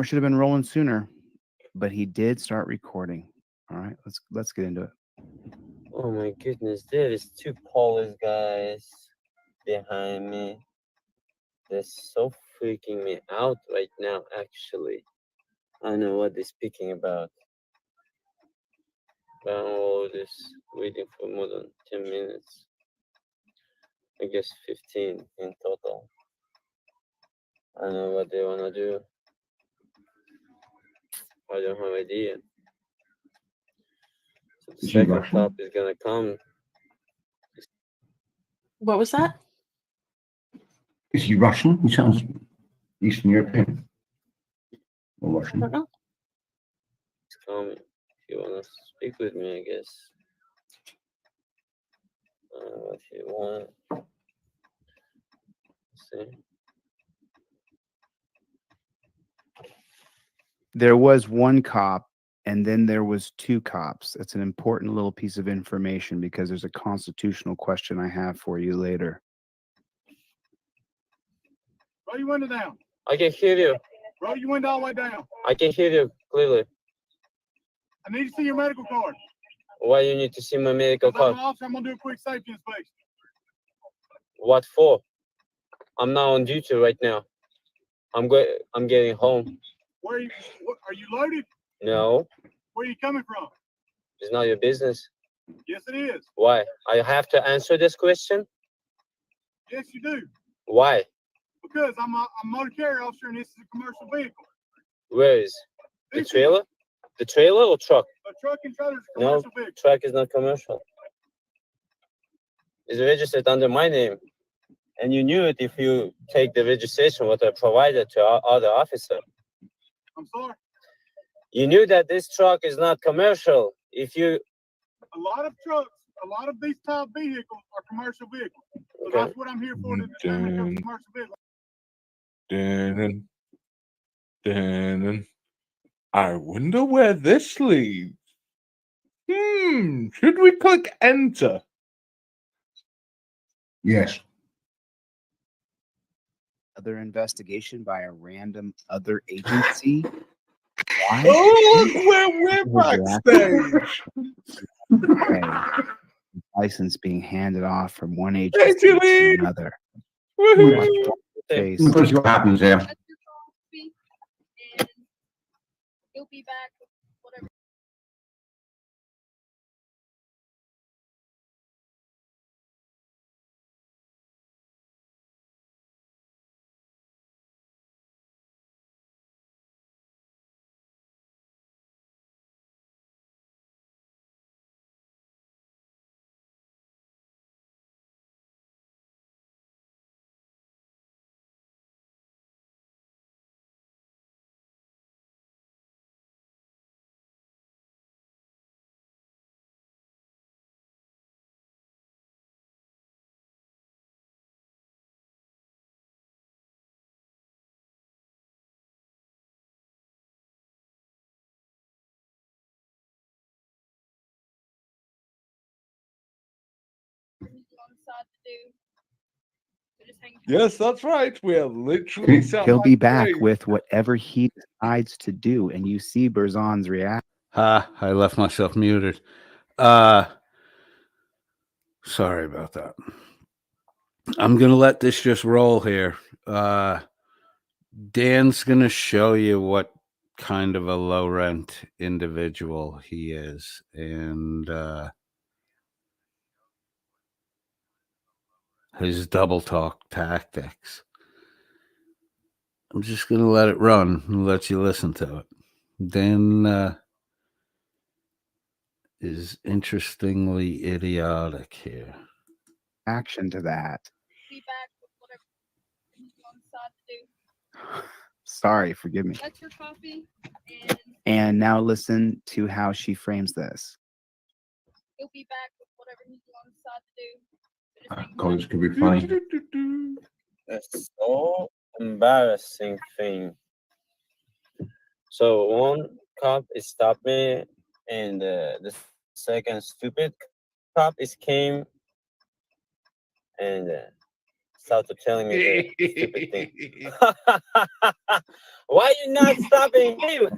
should have been rolling sooner, but he did start recording. All right, let's get into it. Oh my goodness, there is 2 Polish guys behind me. They're so freaking me out right now, actually. I know what they're speaking about. But I'm all this waiting for more than 10 minutes. I guess 15 in total. I know what they want to do. I don't have idea. So the second top is going to come. What was that? Is he Russian? He sounds Eastern European. Or I Russian. don't know. It's coming. If you want to speak with me, I guess. What you want. See? There was 1 cop, and then there was 2 cops. It's an important little piece of information because there's a constitutional question I have for you later. Roll your window down. I can hear you. Roll your window all the way down. I can hear you clearly. I need to see your medical card. Why you need to see my medical Because I'm card? an officer, I'm going to do a quick safety inspection. What for? I'm not on duty right now. I'm getting home. Are you loaded? No, Where are you coming from? it's not your business. Yes, it is. Why? I have to answer this question? Yes, you do. Why? Because I'm a motor carrier officer and this is a commercial vehicle. Where is the This is trailer? The trailer or truck? a truck and trailer is a No, commercial vehicle. truck is not commercial. It's registered under my name. And you knew it if you take the registration what I provided to our other officer. I'm sorry. You knew that this truck is not commercial. If you A lot of trucks, a lot of these type vehicles are commercial vehicles. So Okay. that's what I'm here for, to determine if it's a commercial vehicle. Dun. I wonder where this leads. Should we click enter? Yes. Other investigation by a random other agency. Why? Oh, look where we're backstage. Okay. License being handed off from one agency Hey, to Julie. another. Woohoo. Watch your face. That's what happens here. You'll be back with whatever. Yes, that's right. We are literally sat He'll be back backstage. with whatever he decides to do, and you see Berzon's reaction. I left myself muted. Sorry about that. I'm gonna let this just roll here. Dan's gonna show you what kind of a low rent individual he is, and his double talk tactics. I'm just gonna let it run and let you listen to it. Dan is interestingly idiotic here. Action to that. Be back with whatever you decide to do. Sorry, forgive me. That's your coffee, And now listen to how she frames this. he'll be back with whatever he's going to decide to do. College could be funny. That's so embarrassing thing. So one cop is stopped me, and the second stupid cop is came and started telling me the stupid thing. Why you not stopping him?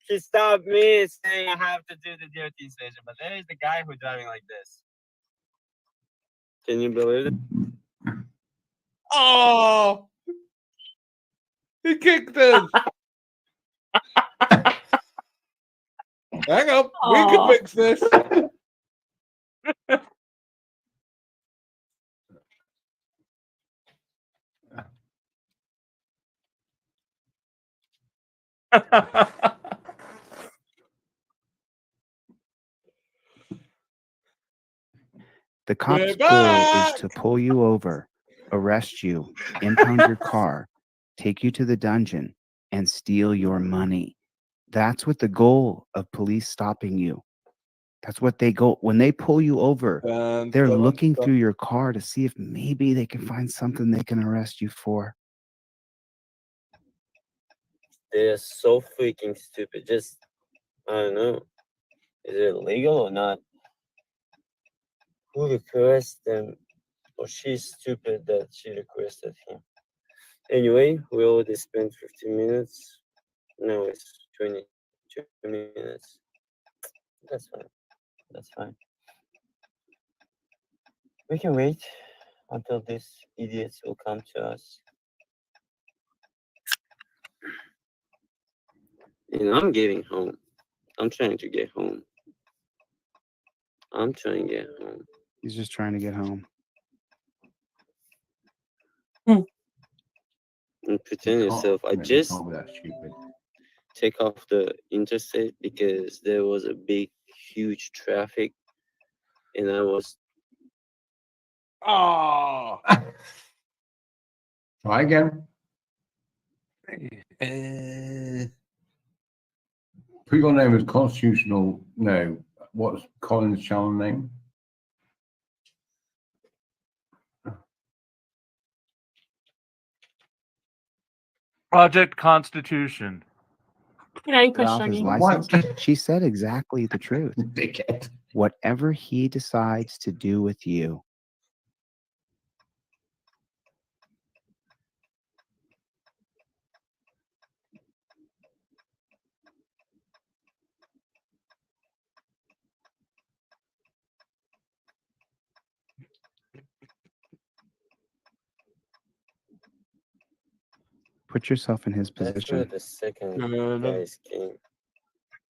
He stopped me saying I have to do the DOT station, but there is the guy who's driving like this. Can you believe it? Oh, he kicked us. Hang on, we can fix this. The cop's goal is to pull you over, arrest you, impound your car, take you to the dungeon, and steal your money. That's what the goal of police stopping you. That's what they go when they pull you over. They're looking through your car to see if maybe they can find something they can arrest you for. They're so freaking stupid. Just, I don't know. Is it legal or not? Who requested them? Or she's stupid that she requested him. Anyway, we already spent 15 minutes. Now it's 22 minutes. That's fine. That's fine. We can wait until these idiots will come to us. And I'm getting home. I'm trying to get home. I'm trying to get home. He's just trying to get home. Hmm. And pretend yourself. I just Can't be that stupid. take off the interstate because there was a big, huge traffic, and I was. Oh. Try again. Put your name as constitutional. No, what's Colin's channel name? Project Constitution. You know, you Get push off his Shuggy. license. She said exactly the truth. Dickhead. Whatever he decides to do with you, put yourself in his That's where position. the second Dun, guys came.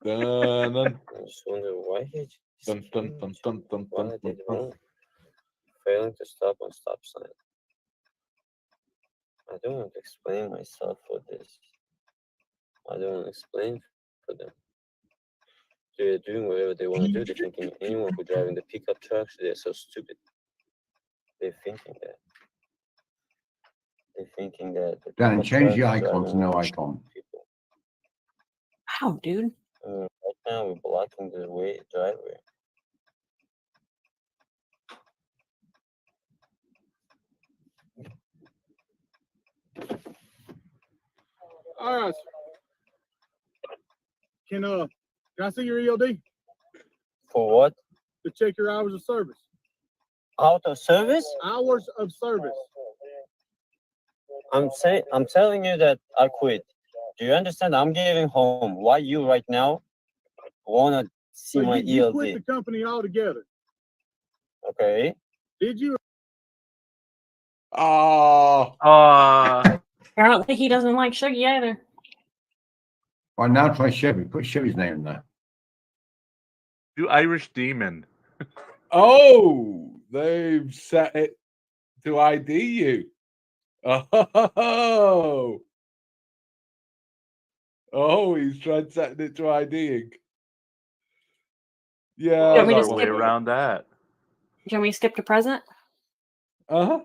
dun, dun, I just wonder why he just dun, dun, came. dun, dun, dun, What I dun, did dun. wrong. Failing to stop on stop sign. I don't want to explain myself for this. I don't want to explain for them. They're doing whatever they want to do. They're thinking anyone who driving the pickup trucks, they're so stupid. They're thinking that. They're thinking that the Dan, pickup change the trucks icon to driving no around icon. people. Wow, dude. Right now we're blocking the driveway. All right. Can I see your ELD For what? to check your hours of service? Out of service? Hours of service. I'm telling you that I quit. Do you understand? I'm getting home. Why you right now wanna see So my you quit ELD? the company altogether. Okay. Did you? Oh. Apparently, he doesn't like Shuggy either. Right, now try Chevy. Put Chevy's name in there. Do Irish Demon. Oh, they've set it to ID you. Oh. Oh, he's trying setting it to IDing. Yeah. Want me to There's no way skip? around that. Do you want me to skip to present? Uh-huh.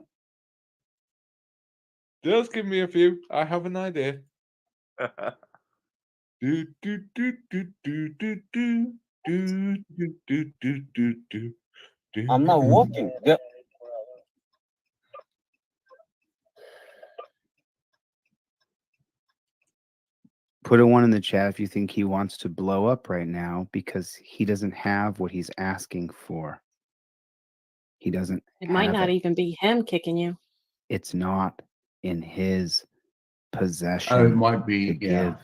Just give me a few. I have an idea. Do do do do do do do do do do do do do. I'm not walking. Put a 1 in the chat if you think he wants to blow up right now because he doesn't have what he's asking for. He doesn't. It might have not it. even be him kicking you. It's not in his possession. Oh, it might be. To Yeah. give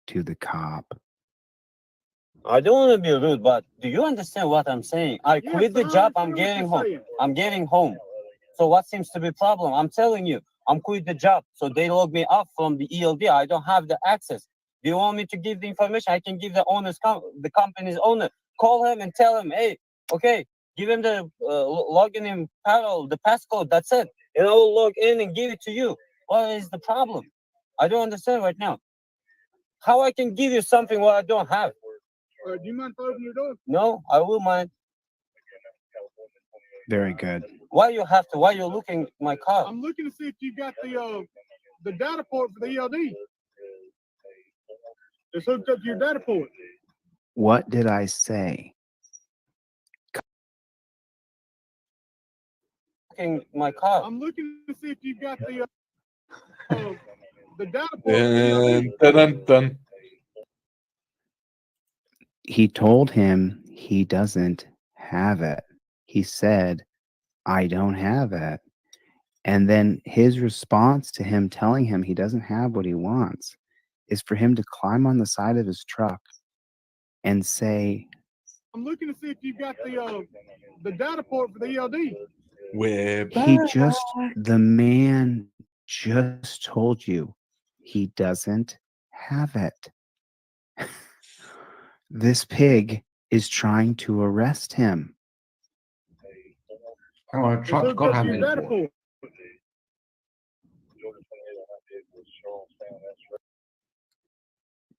to the cop. I don't want to be rude, but do you understand what I'm saying? I Yes, quit the I job. understand I'm what getting you're home. saying. I'm getting home. So what seems to be problem? I'm telling you, I'm quit the job. So they log me off from the ELD. I don't have the access. Do you want me to give the information? I can give the the company's owner. Call him and tell him, hey, okay, give him the login in parallel, the passcode. That's it. And I will log in and give it to you. What is the problem? I don't understand right now. How I can give you something what I don't have? Do you mind if I open your door? No, I will mind. Very good. Why you have to? Why you looking at my car? I'm looking to see if you got the data port for the ELD. It's hooked up to your data port. What did I say? Looking at my car. I'm looking to see if you got the data port for the ELD. Dun, dun, dun. He told him he doesn't have it. He said, I don't have it. And then his response to him telling him he doesn't have what he wants is for him to climb on the side of his truck and say, I'm looking to see if you got the data port for the ELD. the man just told you he doesn't have it. This pig is trying to arrest him. Hang on, a truck's got to have an import.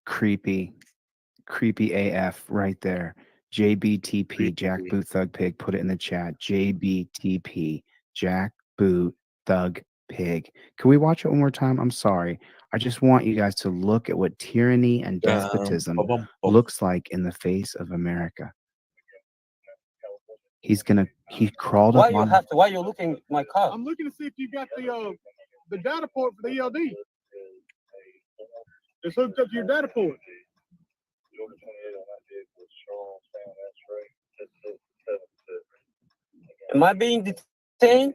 Creepy AF right there. JBTP, Jack Boot Thug Pig, put it in the chat. JBTP, Jack Boot Thug Pig. Can we watch it one more time? I'm sorry. I just want you guys to look at what tyranny and despotism looks like in the face of America. He crawled up on. Why you looking at my car? I'm looking to see if you got the data port for the ELD. It's hooked up to your data port. Am I being detained?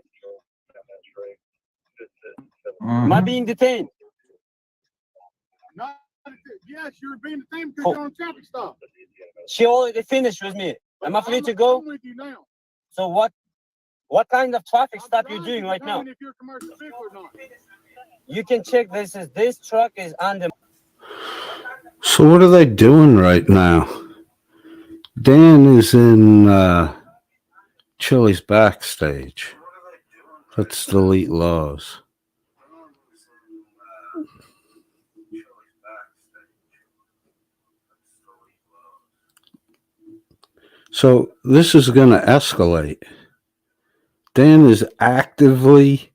Am I being detained? Yes, you're being detained because you're on a traffic stop. She already finished with me. Am I free to go? I'm with you now. So what kind of traffic stop you doing right now? If you're a commercial vehicle or not. You can check this truck is under. So what are they doing right now? Dan is in Chili's backstage. Let's delete Laws. So this is going to escalate. Dan is actively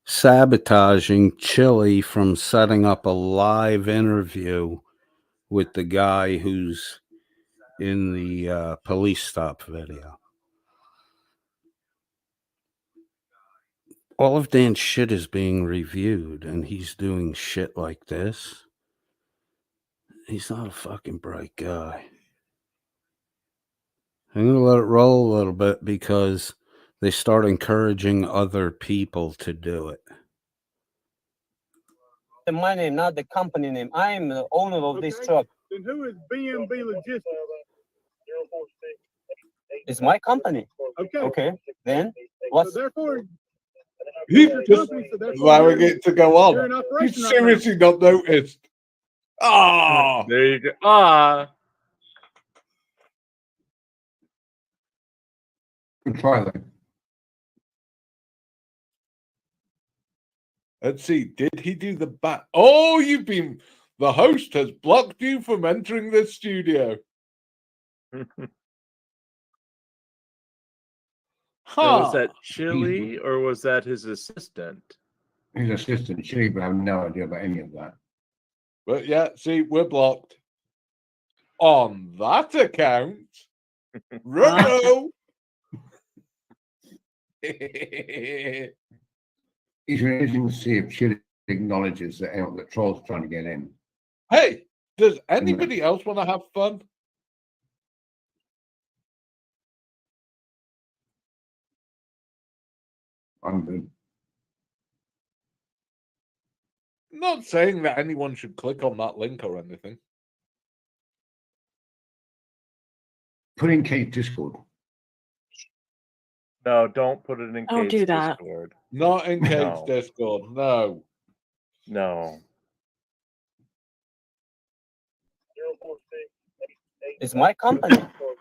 sabotaging Chili from setting up a live interview with the guy who's in the police stop video. All of Dan's shit is being reviewed, and he's doing shit like this. He's not a fucking bright guy. I'm going to let it roll a little bit because they start encouraging other people to do it. My name, not the company name. I am the owner of this truck. Then who is BMB Logistics? It's my company. Okay. Then what's? So therefore, He's just allowing it to go on. He's seriously not noticed. Ah, there you go. Ah. Try that. Let's see. Did he do the back? Oh, the host has blocked you from entering the studio. Was that Chili or was that his assistant? His assistant, Chili, but I have no idea about any of that. But yeah, see, we're blocked. On that account, Rugo. It's interesting to see if Chili acknowledges that the troll's trying to get in. Hey, does anybody else want to have fun? I'm good. Not saying that anyone should click on that link or anything. Put in Kate's Discord. No, don't put it in Don't Kate's do that. Discord. Not in Kate's No. Discord, no. No. It's my company.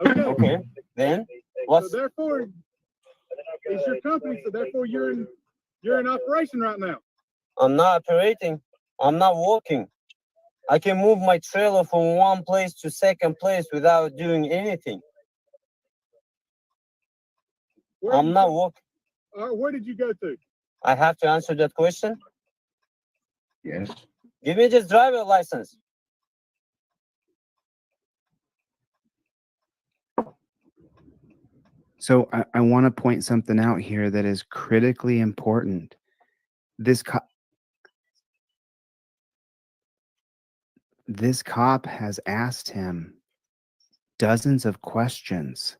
Okay. Then what's? So therefore, it's your company. So therefore, you're in operation right now. I'm not operating. I'm not working. I can move my trailer from one place to second place without doing anything. I'm not working. Where did you go to? I have to answer that question. Yes. Give me this driver license. So I want to point something out here that is critically important. This cop has asked him dozens of questions.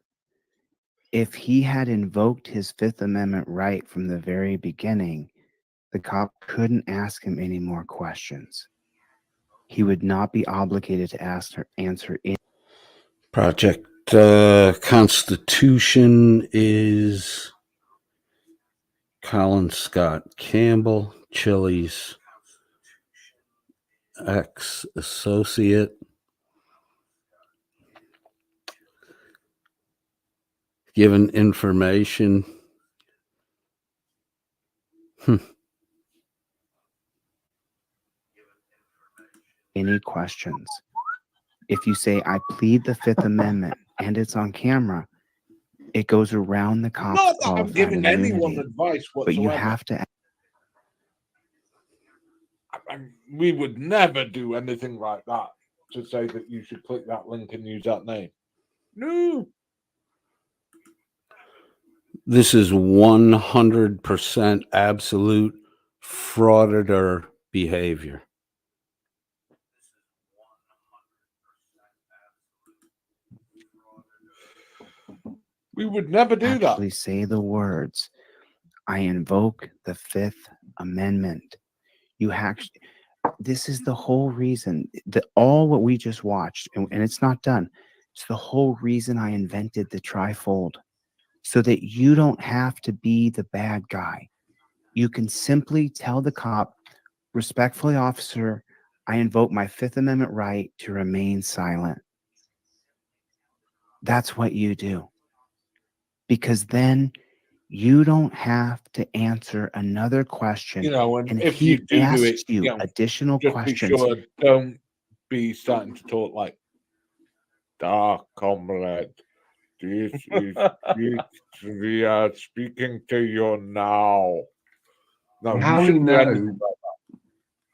If he had invoked his Fifth Amendment right from the very beginning, the cop couldn't ask him any more questions. He would not be obligated to answer any. Project Constitution is Colin Scott Campbell, Chili's ex-associate. Given information. answer questions. If you say, I plead the Fifth Amendment, and it's on camera, it goes around the cops' Not that I'm qualified giving anyone immunity. advice But whatsoever. you have to. We would never do anything like that to say that you should click that link and use that name. No. This is 100% absolute frauditor behavior. We would never do that. Actually say the words, I invoke the Fifth Amendment. You actually, this is the whole reason that all what we just watched, and it's not done. It's the whole reason I invented the trifold, so that you don't have to be the bad guy. You can simply tell the cop, respectfully, officer, I invoke my Fifth Amendment right to remain silent. That's what you do. Because then you don't have to answer another question. You know, and if he you do asks it, you you know, additional just questions. be sure, don't be starting to talk like, comrade, this is we are speaking to you now. No, How you we shouldn't do anything know like that.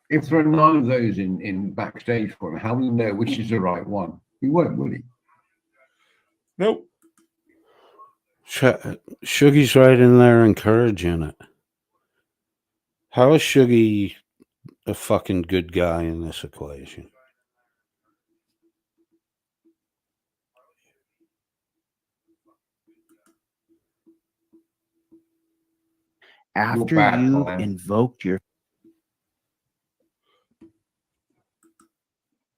if there are 9 of those in backstage for him? How will he know which is the right one? He won't, will he? Nope. Shuggy's right in there encouraging it. How is Shuggy a fucking good guy in this equation? After you've invoked your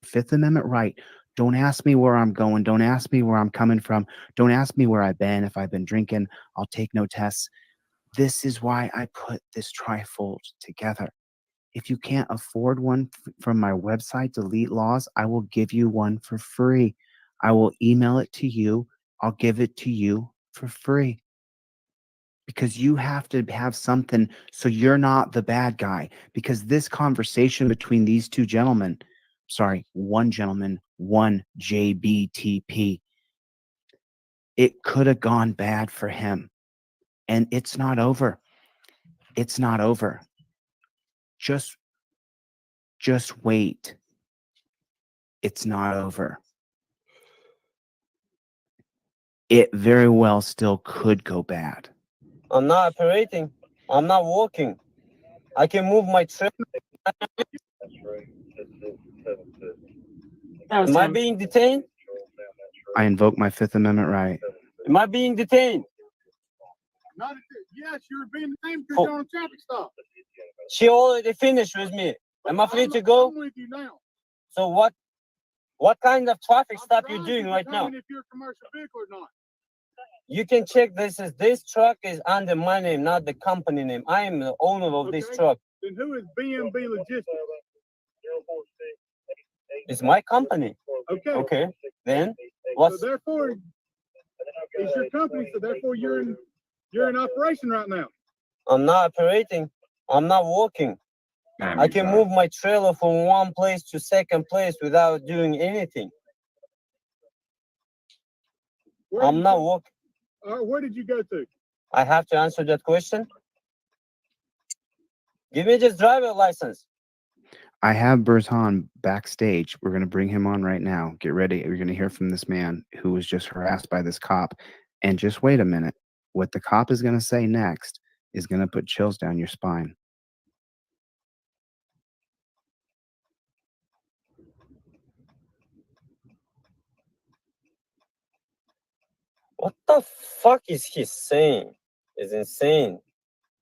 Fifth Amendment right, don't ask me where I'm going. Don't ask me where I'm coming from. Don't ask me where I've been. If I've been drinking, I'll take no tests. This is why I put this trifold together. If you can't afford one from my website, Delete Laws, I will give you one for free. I will email it to you. I'll give it to you for free. Because you have to have something so you're not the bad guy. Because this conversation between these two gentlemen, sorry, one gentleman, one JBTP, it could have gone bad for him. And it's not over. It's not over. Just wait. It's not over. It very well still could go bad. I'm not operating. I'm not walking. I can move my trailer. Am I being detained? I invoke my Fifth Amendment right. Am I being detained? Yes, you were being detained because you're on a traffic stop. She already finished with me. Am I free to go? I'm with you now. So what kind of traffic stop you doing right now? If you're a commercial vehicle or not. You can check this truck is under my name, not the company name. I am the owner of this truck. Then who is BMB Logistics? It's my company. Okay. Okay. Then what's So therefore, it's your company. So therefore, you're in operation right now. I'm not operating. I'm not walking. I can move my trailer from one place to second place without doing anything. I'm not walking. Where did you go to? I have to answer that question. Give me this driver license. I have Burzhan backstage. We're going to bring him on right now. Get ready. You're going to hear from this man who was just harassed by this cop. And just wait a minute. What the cop is going to say next is going to put chills down your spine. What the fuck is he saying? It's insane.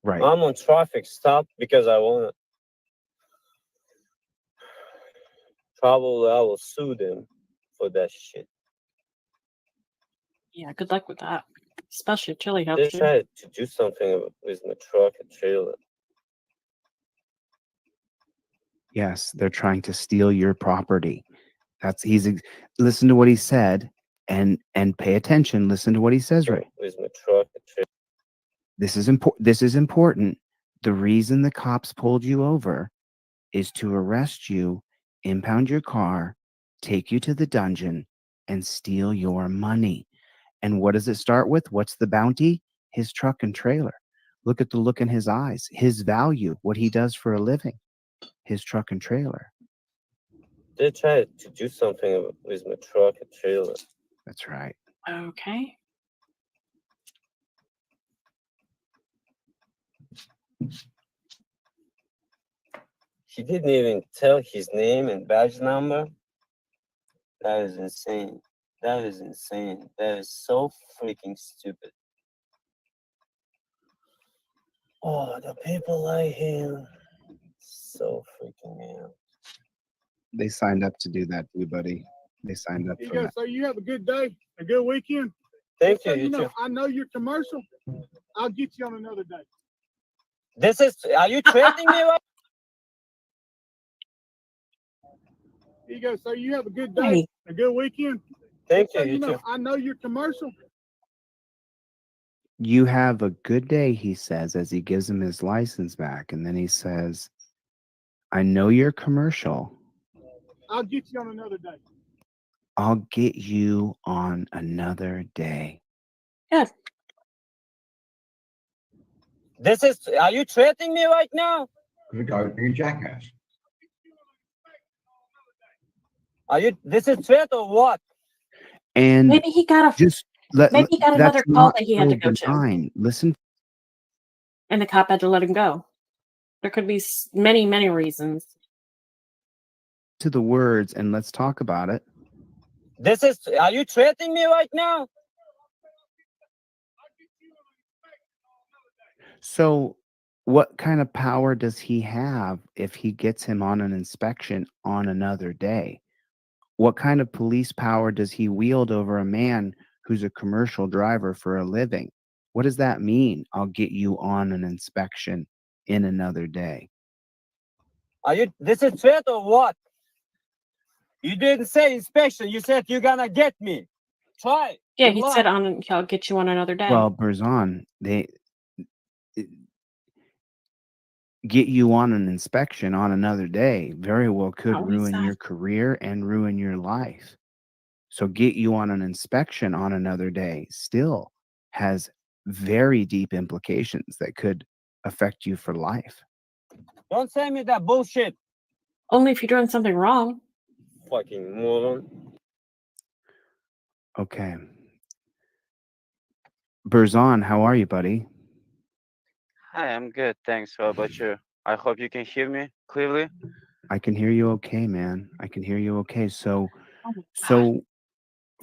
Right. I'm on traffic stop because I want to. Probably I will sue them for that shit. Yeah, good luck with that. Especially if Chili They helps you. tried to do something with my truck and trailer. Yes, they're trying to steal your property. Listen to what he said and pay attention. Listen to what he says right. With my truck and trailer. This is important. This is important. The reason the cops pulled you over is to arrest you impound your car, take you to the dungeon, and steal your money. And what does it start with? What's the bounty? His truck and trailer. Look at the look in his eyes, his value, what he does for a living, his truck and trailer. They tried to do something with my truck and trailer. That's right. Okay. He didn't even tell his name and badge number. That is insane. That is insane. That is so freaking stupid. Oh, the people like him. So freaking man. They signed up to do that, too, buddy. They signed up You for go, that. so you have a good day, a good weekend. Thank So you. You know, too. I know you're commercial. I'll get you on another day. This is. Are you threatening me? Right? Here you go. So you have a good day, a good weekend. Thank So you. You know, too. I know you're commercial. You have a good day, he says, as he gives him his license back. And then he says, I know you're commercial. I'll get you on another day. I'll get you on another day. Good. This is. Are you threatening me right now? The guy's being a jackass. Are you? This is threat or what? And Maybe he got a just maybe he got that's another call not that he had to so go to, benign. Listen, and the cop had to let him go. There could be many, many reasons. to the words and let's talk about it. This is. Are you threatening me right now? So, what kind of power does he have if he gets him on an inspection on another day? What kind of police power does he wield over a man who's a commercial driver for a living? What does that mean? I'll get you on an inspection in another day. Are you? This is threat or what? You didn't say inspection. You said you're gonna get me. Try. Yeah, Good he luck. said I'll get you on another day. Well, Berzon, they get you on an inspection on another day very well could Not what he ruin said. your career and ruin your life. So get you on an inspection on another day still has very deep implications that could affect you for life. Don't say me that bullshit. Only if you're doing something wrong. Fucking moron. Okay. Berzon, how are you, buddy? Hi, I'm good, thanks. How about you? I hope you can hear me clearly. I can hear you okay, man. I can hear you okay. So Oh my God. so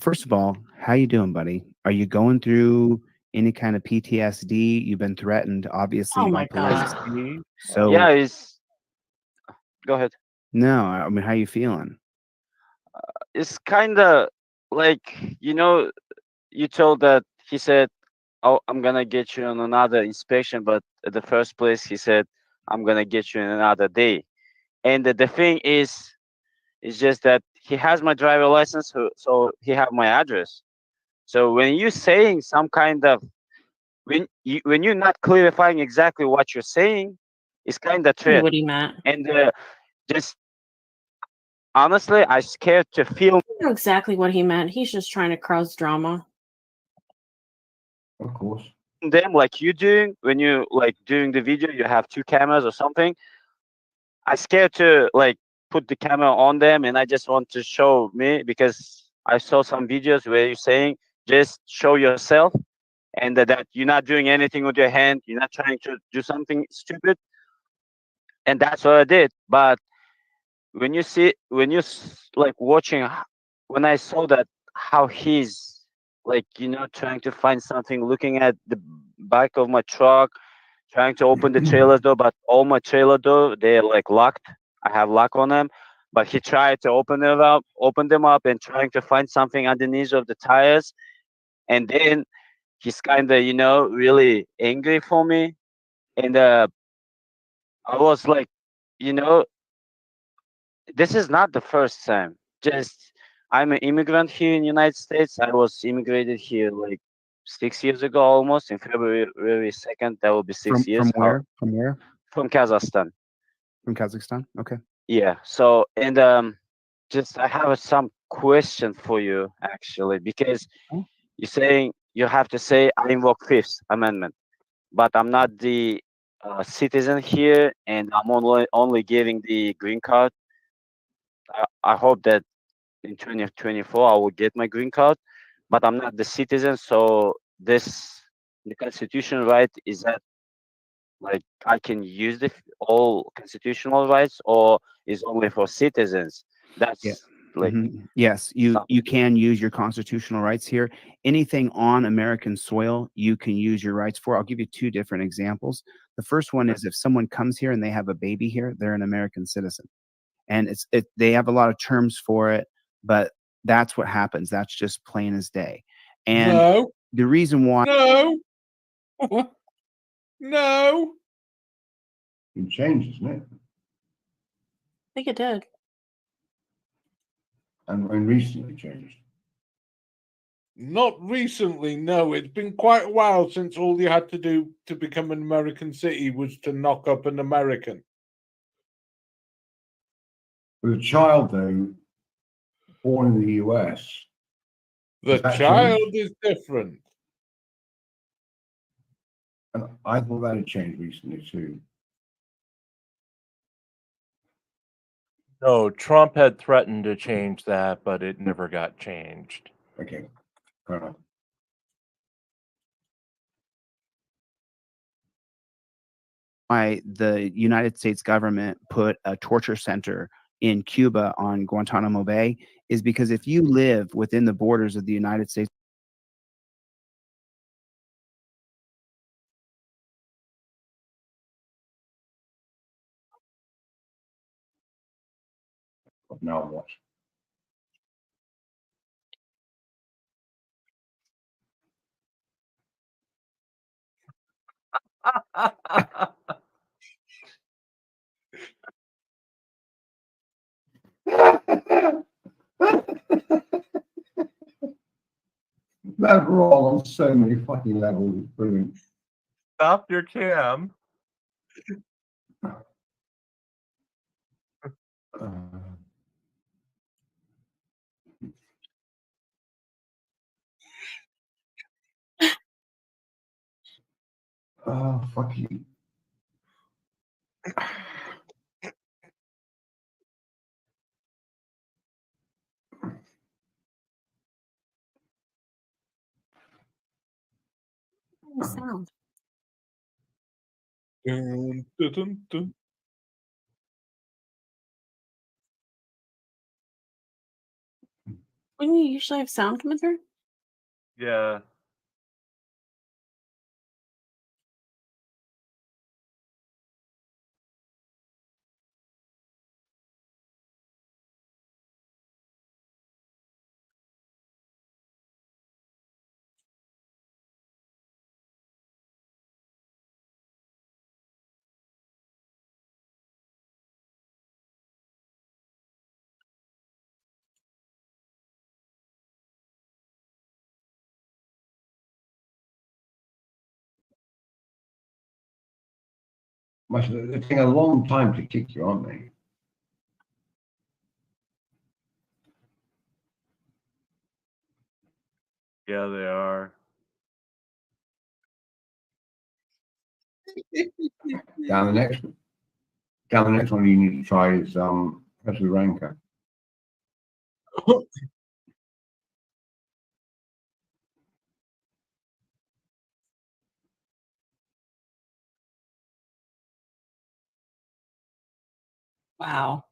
first of all, how you doing, buddy? Are you going through any kind of PTSD? You've been threatened, obviously, Oh by my police. God. So Yeah, it's go ahead. no, I mean, how you feeling? It's kind of like, you told that he said, "Oh, I'm gonna get you on another inspection," but at the first place he said, "I'm gonna get you in another day." And the thing is just that he has my driver license, so he have my address. So when you saying some kind of when you're not clarifying exactly what you're saying, it's kind of I knew threat. what he meant. And just honestly, I scared to film I know exactly what he meant. He's just trying to cause drama. Of course. them like you doing when you like doing the video. You have two cameras or something. I scared to like put the camera on them, and I just want to show me because I saw some videos where you're saying just show yourself and that you're not doing anything with your hand. You're not trying to do something stupid, and that's what I did. But when you see when you like watching when I saw that how he's like trying to find something, looking at the back of my truck, trying to open the trailer door, but all my trailer door they're like locked. I have lock on them, but he tried to open them up, and trying to find something underneath of the tires, and then he's kind of really angry for me, and I was like, you know this is not the first time. Just I'm an immigrant here in United States. I was immigrated here like 6 years ago, almost in February 2nd. That will be 6 years. From where? From where? From Kazakhstan. From Kazakhstan. Okay. Yeah. So and just I have some question for you actually because you're saying you have to say I invoke Fifth Amendment, but I'm not the citizen here, and I'm only giving the green card. I hope that in 2024 I will get my green card, but I'm not the citizen. So this the constitutional right is that like I can use all constitutional rights, or is only for citizens? That's Yeah. like Yes, you some, can use your constitutional rights here. Anything on American soil, you can use your rights for. I'll give you two different examples. The first one is if someone comes here and they have a baby here, they're an American citizen, and they have a lot of terms for it, but that's what happens. That's just plain as day. And No. the reason why No. No. It changed, isn't it? I think it did. And recently changed. Not recently, no. It's been quite a while since all you had to do to become an American citizen was to knock up an American. With a child, though, born in the US, The that child changed? is different. And I thought that had changed recently too. No, Trump had threatened to change that, but it never got changed. Okay, fair enough. why the United States government put a torture center in Cuba on Guantanamo Bay is because if you live within the borders of the United States, Now what? That's wrong on so many fucking levels. It's brilliant. Stop your cam. Oh, fuck you. The sound. Dun, dun, dun, dun. Wouldn't you usually have sound coming through? Yeah. They're taking a long time to kick you, aren't they? Yeah, they are. Down the next one you need to try is Professor Ranker. Wow.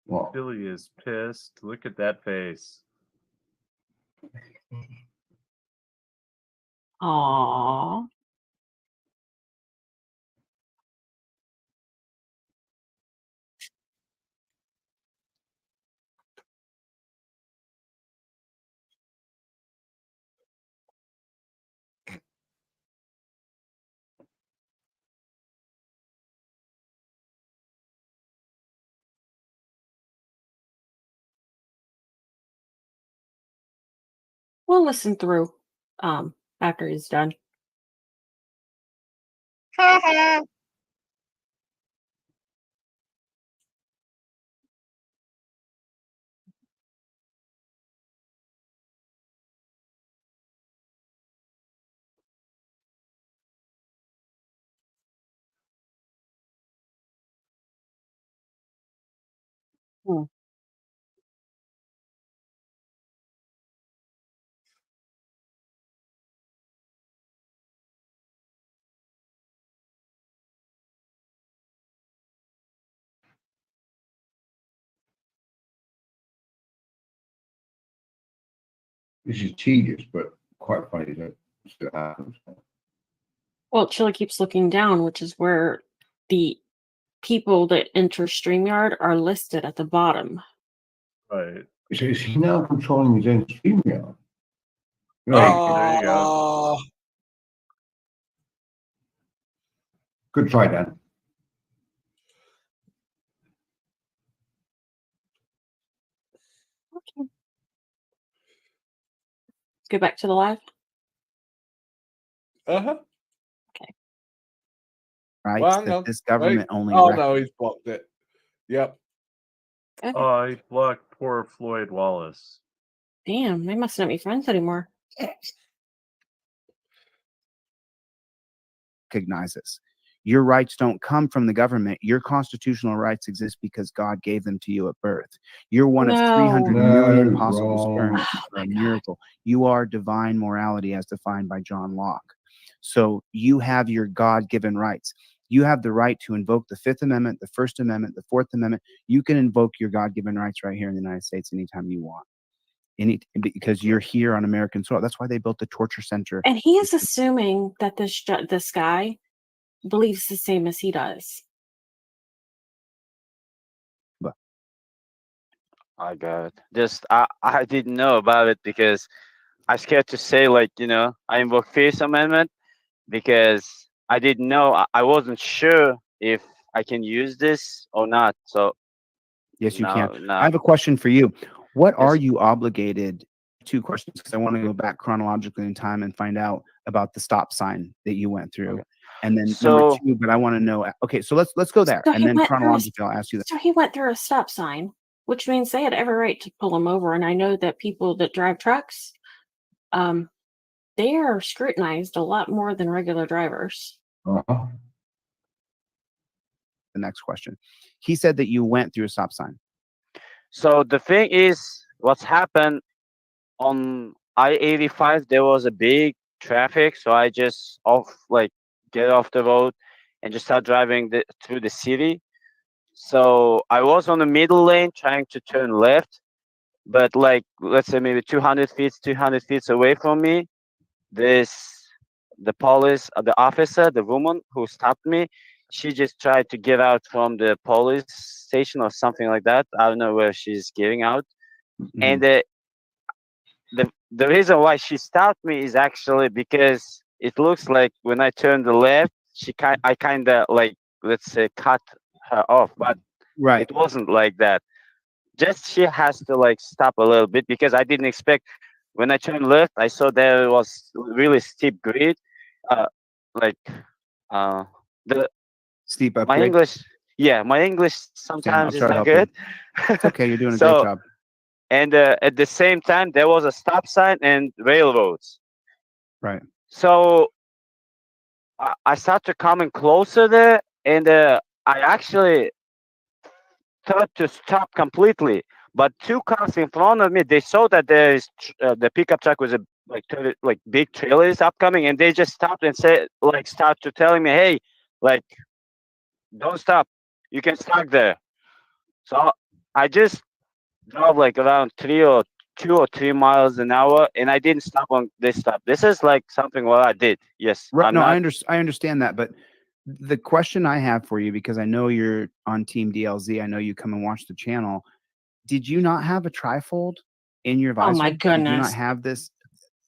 What? Billy is pissed. Look at that face. Aww. We'll listen through after he's done. Hmm. This is tedious, but quite funny that it still happens. Well, Chili keeps looking down, which is where the people that enter StreamYard are listed at the bottom. Right. So is he now controlling his own stream now? There you go. Good try, Dan. Okay. Go back to the live. Uh-huh. Right? Well, hang That on. this government Wait. only Oh, rec- no, he's blocked it. Yep. Okay. Oh, he blocked poor Floyd Wallace. Damn, they must not be friends anymore. recognizes. Your rights don't come from the government. Your constitutional rights exist because God gave them to you at birth. You're one of 300 million No, possible wrong. sperms. You are a miracle. You are divine morality as defined by John Locke. So you have your God-given rights. You have the right to invoke the Fifth Amendment, the First Amendment, the Fourth Amendment. You can invoke your God-given rights right here in the United States anytime you want. Because you're here on American soil. That's why they built the torture center. And he is assuming that this guy believes the same as he does. I got it. Just I didn't know about it because I scared to say like, you know, I invoke Fifth Amendment because I didn't know. I wasn't sure if I can use this or not. So Yes, you no, can. no. I have a question for you. What are Yes. you obligated? Two questions, because I want to go back chronologically in time and find out about the stop sign that you went through. And then number So- two, but I want to know. Okay, so let's go there, So and he then went through a- chronologically, I'll ask you that. So he went through a stop sign, which means they had every right to pull him over. And I know that people that drive trucks, they are scrutinized a lot more than regular drivers. Uh-huh. The next question. He said that you went through a stop sign. So the thing is, what's happened on I-85, there was a big traffic, so I just get off the road and just start driving through the city. So I was on the middle lane trying to turn left, but like let's say maybe 200 feet away from me, the police, the officer, the woman who stopped me, she just tried to get out from the police station or something like that. I don't know where she's getting out. And the reason why she stopped me is actually because it looks like when I turned the left, I kind of like, let's say, cut her off, but Right. it wasn't like that. Just she has to like stop a little bit because I didn't expect. When I turned left, I saw there was really steep grade, like the steep my upgrade. English. Yeah, my English I'll sometimes is try to not help you. good. It's okay. You're doing a So- great job. And at the same time, there was a stop sign and railroads. Right. So I started coming closer there, and I actually thought to stop completely. But two cars in front of me, they saw that there is the pickup truck was like big trailers upcoming, and they just stopped and said start to telling me, hey, like don't stop, you can stuck there. So I just drove like around 2 or 3 miles an hour, and I didn't stop on this stop. This is like something what I did. Yes, Right. I'm No, not. I understand that, but the question I have for you, because I know you're on Team DLZ, I know you come and watch the channel. Did you not have a trifold in your visor? Oh my Did you not goodness. have this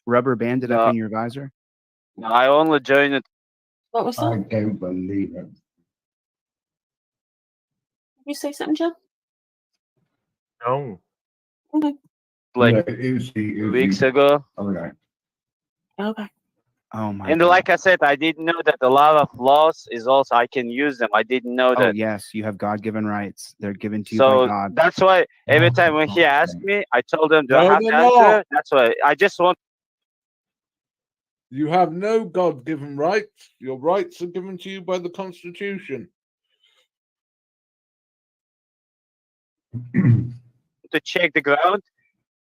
rubber banded up No. in your visor? No, I only joined it. What was I that? don't believe it. You say something, Jim? No. Okay. Like No, it was the 2 weeks ago. other guy. Okay. Oh my And God. like I said, I didn't know that a lot of laws is also I can use them. I didn't know Oh that. yes, you have God-given rights. They're given to you by So God. that's why every time when he asked me, I told him, do I No, have they're the answer? not. That's why I just want. You have no God-given rights. Your rights are given to you by the Constitution. to check the ground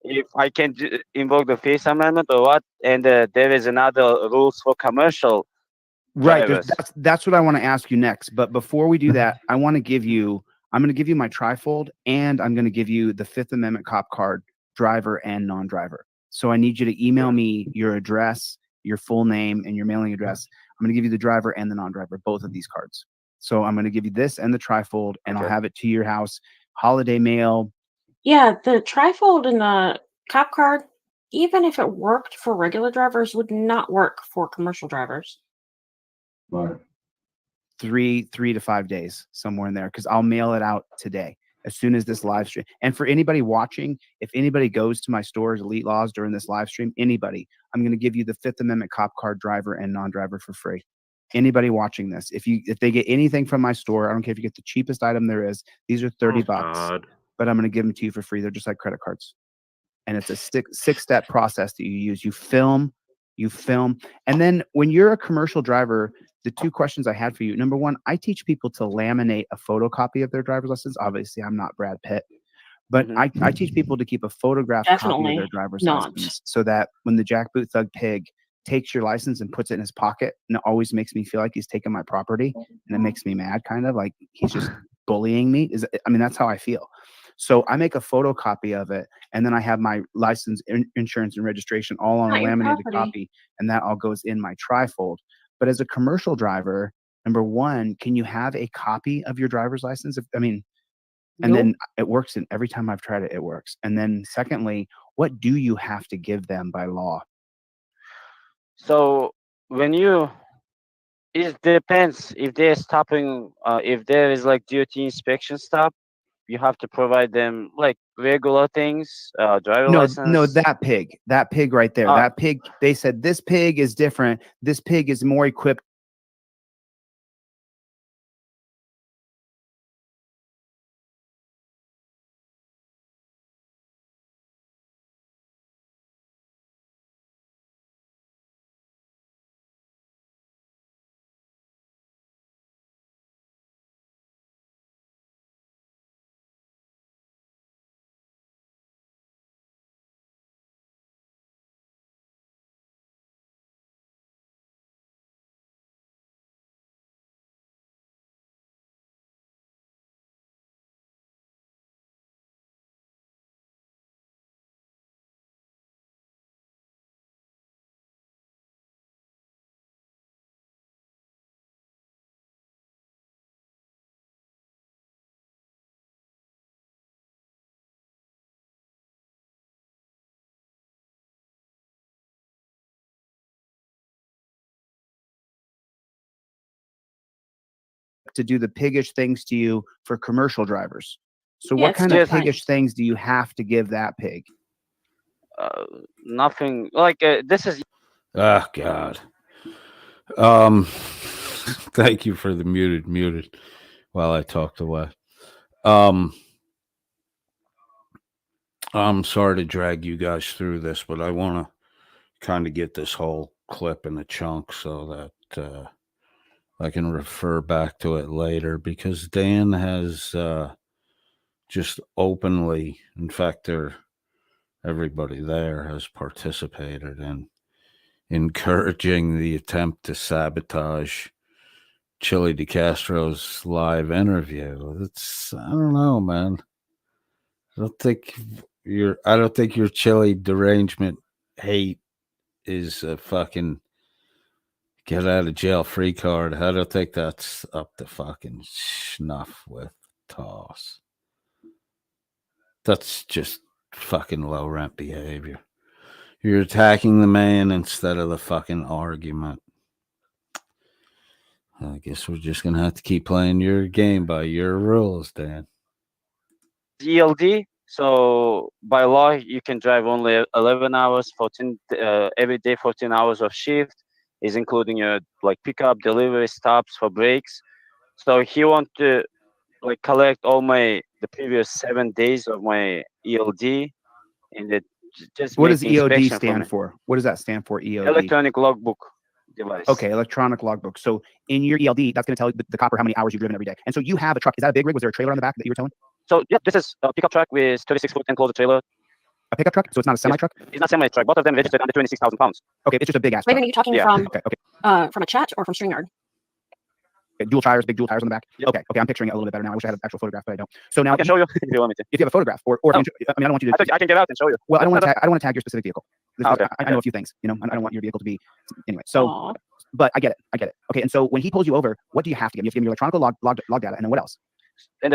if I can invoke the Fifth Amendment or what. And there is another rules for commercial Right. drivers. That's what I want to ask you next. But before we do that, I'm going to give you my trifold, and I'm going to give you the Fifth Amendment cop card, driver and non-driver. So I need you to email me your address, your full name, and your mailing address. I'm going to give you the driver and the non-driver, both of these cards. So I'm going to give you this and the trifold, and I'll have it to your house, holiday mail. Yeah, the trifold and the cop card, even if it worked for regular drivers, would not work for commercial drivers. Right. 3 to 5 days, somewhere in there, because I'll mail it out today as soon as this live stream. And for anybody watching, if anybody goes to my stores, Elite Laws, during this live stream, anybody, I'm going to give you the Fifth Amendment cop card, driver and non-driver, for free. Anybody watching this, if they get anything from my store, I don't care if you get the cheapest item there is, these are $30, but I'm going to give them to you for free. They're just like credit cards. And it's a six-step process that you use. You film, and then when you're a commercial driver, the two questions I had for you. Number one, I teach people to laminate a photocopy of their driver's license. Obviously, I'm not Brad Pitt, but I teach people to keep a photographed copy of their driver's license, so that when the jackboot thug pig takes your license and puts it in his pocket, and it always makes me feel like he's taking my property, and it makes me mad, kind of like he's just bullying me. That's how I feel. So I make a photocopy of it, and then I have my license, insurance, and registration all on a laminated copy, and that all goes in my trifold. But as a commercial driver, number one, can you have a copy of your driver's license? And then it works, and every time I've tried it, it works. And then secondly, what do you have to give them by law? So it depends if they're stopping, if there is like DOT inspection stop, you have to provide them like regular things, driver license. No, that pig right there, that pig. They said this pig is different. This pig is more equipped. To do the piggish things to you for commercial drivers. So what kind of piggish things do you have to give that pig? Nothing. Like this is. Oh God. Thank you for the muted while I talked away. I'm sorry to drag you guys through this, but I want to kind of get this whole clip in a chunk so that I can refer back to it later, because Dan has just openly, in fact, everybody there has participated in encouraging the attempt to sabotage Chili DeCastro's live interview. I don't know, man. I don't think your Chili derangement hate is a fucking get out of jail free card. I don't think that's up to fucking snuff with Toss. That's just fucking low rent behavior. You're attacking the man instead of the fucking argument. I guess we're just gonna have to keep playing your game by your rules, Dan. ELD. So by law, you can drive only 11 hours, 14 every day, 14 hours of shift is including your like pickup, delivery, stops for breaks. So he want to like collect all the previous 7 days of my ELD, and it just what does EOD stand for? What does that stand for? EOD, electronic logbook device. Okay, electronic logbook. So in your ELD, that's going to tell you the copper how many hours you've driven every day. And so you have a truck. Is that a big rig? Was there a trailer on the back that you were towing? So yeah, this is a pickup truck with 36-foot enclosed trailer. A pickup truck? So it's not a semi truck? It's not semi truck. Both of them registered under 26,000 pounds. Okay, it's just a big ass truck. Raven, are you talking Yeah. from Okay. from a chat or from StreamYard? Okay, dual tires, big dual tires on the back. Yep. Okay, I'm picturing it a little bit better now. I wish I had an actual photograph, but I don't. So now I can show you if you want me to. if you have a photograph, or if you, I mean, I don't want you to. I can get out and show you. Well, I don't want to tag your specific vehicle. Okay. I know a few things. You know, I don't want your vehicle to be anyway. So, Aw. but I get it. Okay, and so when he pulls you over, what do you have to give? You have to give him your electronic log data, and then what else? And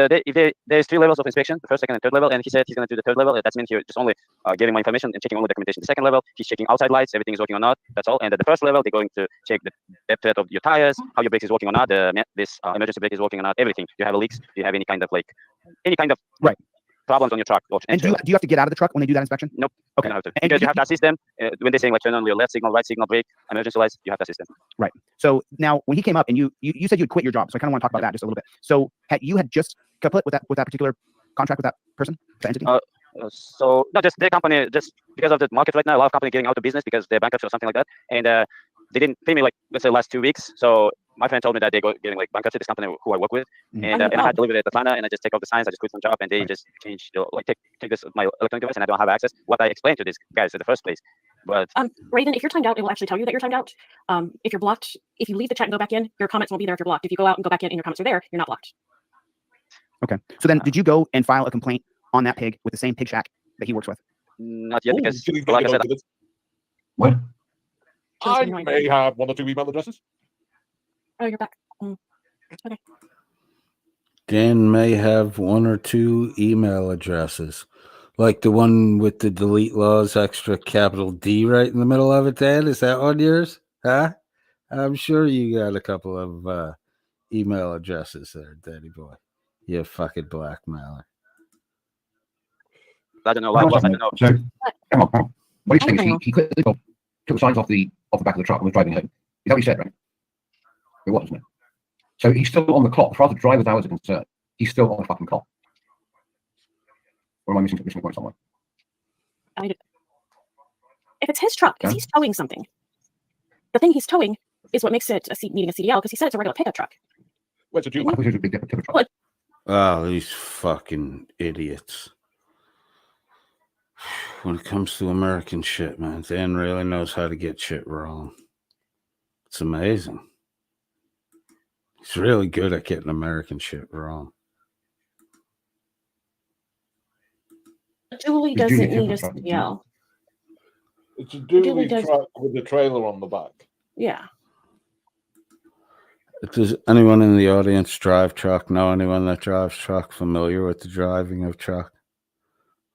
there's 3 levels of inspection: the first, second, and third level. And he said he's going to do the third level. That means he's just only getting my information and checking all the documentation. The second level, he's checking outside lights, everything is working or not. That's all. And at the first level, they're going to check the depth of your tires, how your brakes is working or not, this emergency brake is working or not, everything. Do you have a leaks? Do you have any kind of right problems on your truck? And do you have to get out of the truck when they do that inspection? Nope. Okay. You don't have to. Because you have to assist them when they're saying like turn on your left signal, right signal, brake, emergency lights. You have to assist them. Right. So now when he came up and you said you'd quit your job, so I kind of want to talk about that just a little bit. So you had just kaput with that particular contract with that person, that entity? So no, just their company, just because of the market right now, a lot of companies getting out of business because they're bankrupt or something like that, and they didn't pay me like let's say last 2 weeks. So my friend told me that they're getting like bankruptcy. This company who I work with, and I had to leave it at Atlanta, and I just take off the signs. I just quit some job, and they just changed take this my electronic device, and I don't have access. What I explained to these guys in the first place, but Raven, if you're timed out, it will actually tell you that you're timed out. If you're blocked, if you leave the chat and go back in, your comments won't be there. If you're blocked, if you go out and go back in and your comments are there, you're not blocked. Okay. So then, did you go and file a complaint on that pig with the same pig shack that he works with? Not yet, because like I said, what? I may have 1 or 2 email addresses. Oh, you're back. Okay. Dan may have 1 or 2 email addresses, like the one with the delete laws, extra capital D right in the middle of it. Dan, is that one yours? Huh? I'm sure you got a couple of email addresses there, Daddy boy. You fucking blackmailer. I don't know. So, come on. What he's saying is he quit the job, took the signs off the back of the truck and was driving home. Is that what he said, right? It was, isn't it? So he's still on the clock. As far as the driver's hours are concerned, he's still on the fucking clock. Or am I missing a point somewhere? If it's his truck, because he's towing something. The thing he's towing is what makes it needing a CDL, because he said it's a regular pickup truck. What's a I thought it was a big different truck. Oh, these fucking idiots. When it comes to American shit, man, Dan really knows how to get shit wrong. It's amazing. He's really good at getting American shit wrong. Julie doesn't need a CDL. It's a dually truck with a trailer on the back. Yeah. Does anyone in the audience drive truck? Know anyone that drives truck? Familiar with the driving of truck?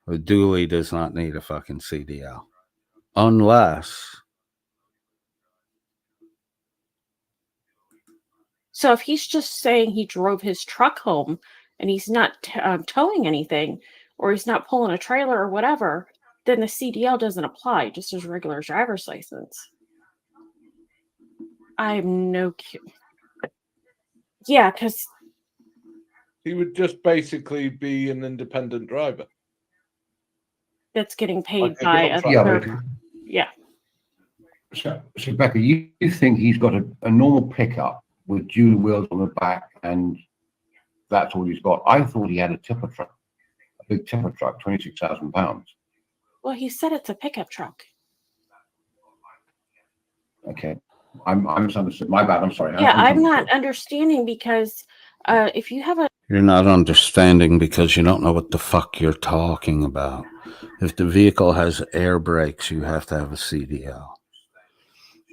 A dually does not need a fucking CDL. Unless... So if he's just saying he drove his truck home and he's not towing anything, or he's not pulling a trailer or whatever, then the CDL doesn't apply, just as regular driver's license. I'm no kidding. Yeah, because he would just basically be an independent driver that's getting paid like by a third. Yeah. So Becca, you think he's got a normal pickup with dual wheels on the back and that's all he's got? I thought he had a tipper truck, a big tipper truck, 26,000 pounds. Well, he said it's a pickup truck. Okay. I'm misunderstood. My bad. I'm sorry. Yeah, I'm not understanding because if you have a... You're not understanding because you don't know what the fuck you're talking about. If the vehicle has air brakes, you have to have a CDL.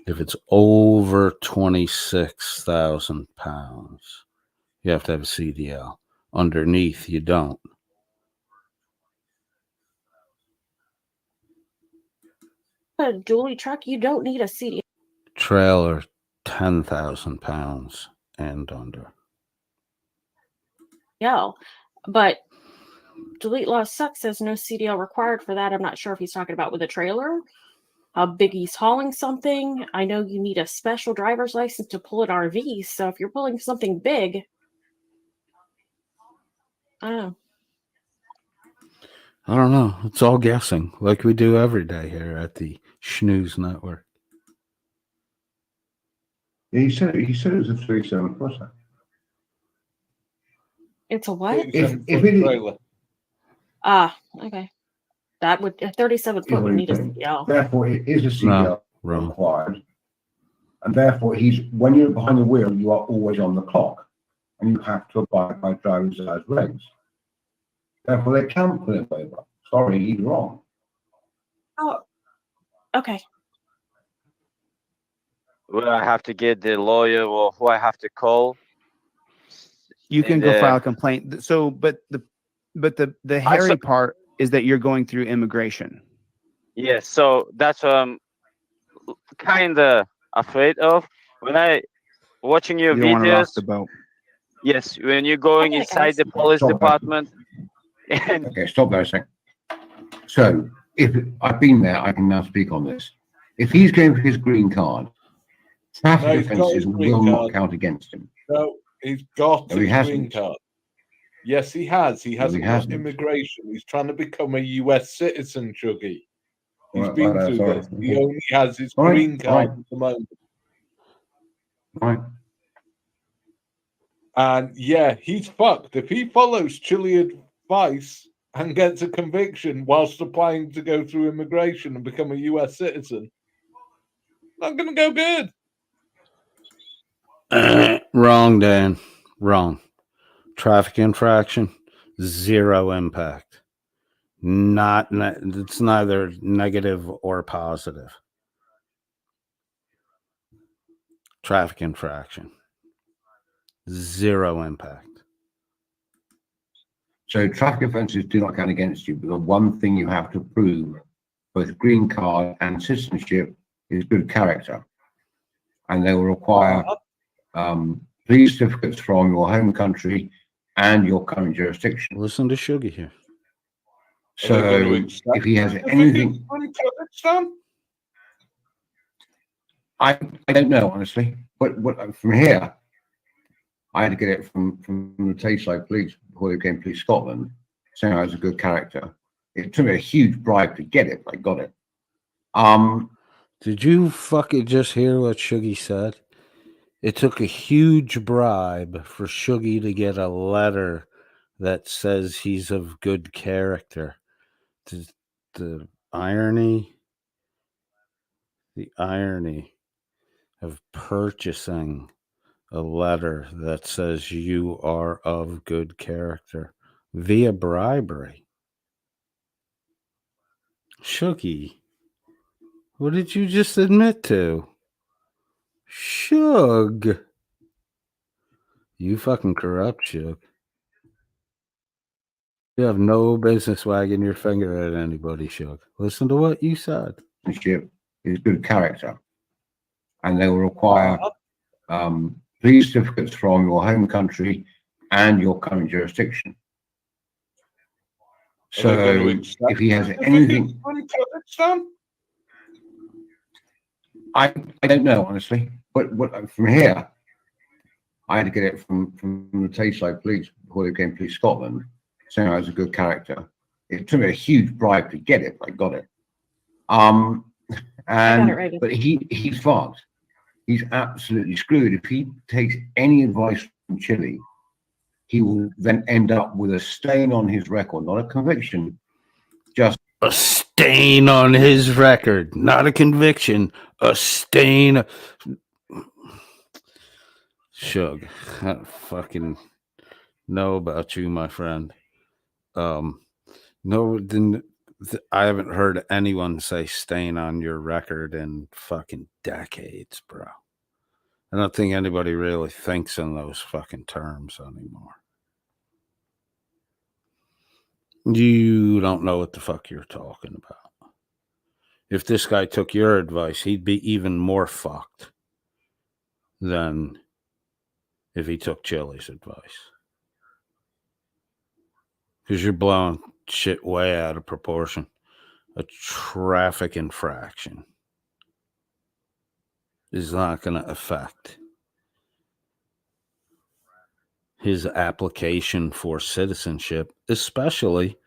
If it's over 26,000 pounds, you have to have a CDL. Underneath, you don't. A dually truck, you don't need a CDL. Trailer, 10,000 pounds and under. Yeah, but delete law sucks says no CDL required for that. I'm not sure if he's talking about with a trailer, how big he's hauling something. I know you need a special driver's license to pull an RV, so if you're pulling something big, I don't know. It's all guessing, like we do every day here at the Snooze Network. Yeah, he said it was a 37 Pluser. It's a what? If it, Ah, okay. That would a 37 is foot what would he's need a saying. CDL. Therefore, it is a No, CDL wrong. required, and therefore when you're behind the wheel, you are always on the clock, and you have to abide by driver's eyes regs. Therefore, they can't put it over. Sorry, he's wrong. Oh, okay. Will I have to get the lawyer or who I have to call? You can And, go file a complaint. So, but the hairy part is that you're going through immigration. Yes, so that's what I'm kind of afraid of. When I watching your You don't want to rock videos, the boat. yes, when you're going inside the police department, and Okay, stop there a second. So, if I've been there, I can now speak on this. If he's going for his green card, traffic he's got his offences green will not card. count against him. No, he's got No, he his hasn't. green card. Yes, he has. He hasn't got hasn't. immigration. He's trying to become a US citizen, Chuggy. He's Right, been right, through sorry. this. He only has his Right, green card right. at the moment. Right. And yeah, he's fucked. If he follows chilly advice and gets a conviction whilst applying to go through immigration and become a US citizen, not going to go good. Wrong, Dan. Wrong. Traffic infraction, zero impact. It's neither negative or positive. Traffic infraction, zero impact. So traffic offences do not count against you, but the one thing you have to prove, both green card and citizenship, is good character. And they will require police certificates from your home country and your current jurisdiction. Listen to Sugar here. So if he has anything, I don't know, honestly. But from here, I had to get it from the Tayside Police before they became Police Scotland, saying I was a good character. It took me a huge bribe to get it, but I got it. Did you fucking just hear what Shuggy said? It took a huge bribe for Shuggy to get a letter that says he's of good character. The irony of purchasing a letter that says you are of good character via bribery. Shuggy, what did you just admit to? Shug. You fucking corrupt, Shug. You have no business wagging your finger at anybody, Shug. Listen to what you said. Is good character. And they will require police certificates from your home country and your current jurisdiction. So if he has anything, I don't know, honestly. But from here, I had to get it from the Tayside Police before they became Police Scotland, saying I was a good character. It took me a huge bribe to get it, but I got it. But he's fucked. He's absolutely screwed. If he takes any advice from Chile, he will then end up with a stain on his record, not a conviction, just a stain on his record, not a conviction, a stain. Shug, I don't fucking know about you, my friend. No, I haven't heard anyone say stain on your record in fucking decades, bro. I don't think anybody really thinks in those fucking terms anymore. You don't know what the fuck you're talking about. If this guy took your advice, he'd be even more fucked than if he took Chili's advice. Because you're blowing shit way out of proportion. A traffic infraction is not going to affect his application for citizenship, especially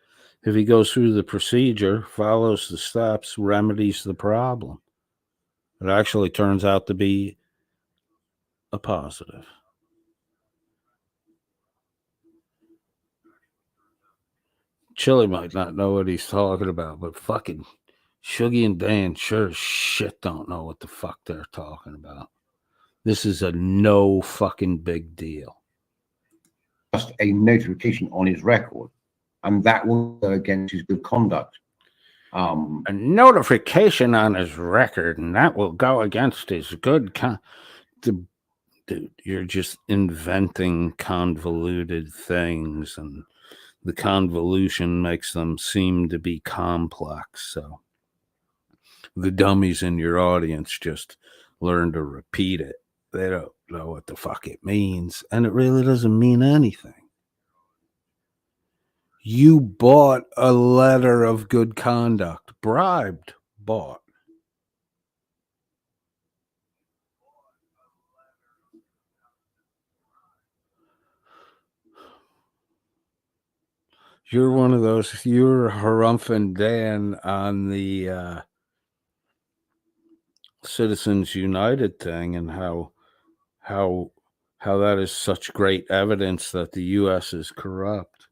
if he goes through the procedure, follows the steps, remedies the problem. It actually turns out to be a positive. Chili might not know what he's talking about, but fucking Shuggy and Dan sure as shit don't know what the fuck they're talking about. This is a no fucking big deal. Just a notification on his record, and that will go against his good conduct. A notification on his record, and that will go against his good Dude, you're just inventing convoluted things, and the convolution makes them seem to be complex. So the dummies in your audience just learn to repeat it. They don't know what the fuck it means, and it really doesn't mean anything. You bought a letter of good conduct, bribed, bought. You're one of those, you're Harumph and Dan on the Citizens United thing, and how that is such great evidence that the U.S. is corrupt.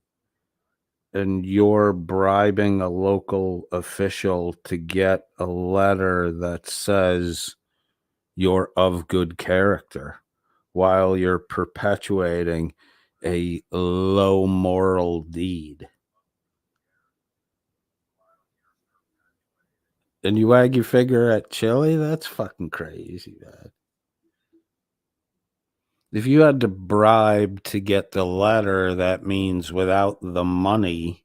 And you're bribing a local official to get a letter that says you're of good character while you're perpetuating a low moral deed. And you wag your finger at Chili? That's fucking crazy, man. If you had to bribe to get the letter, that means without the money,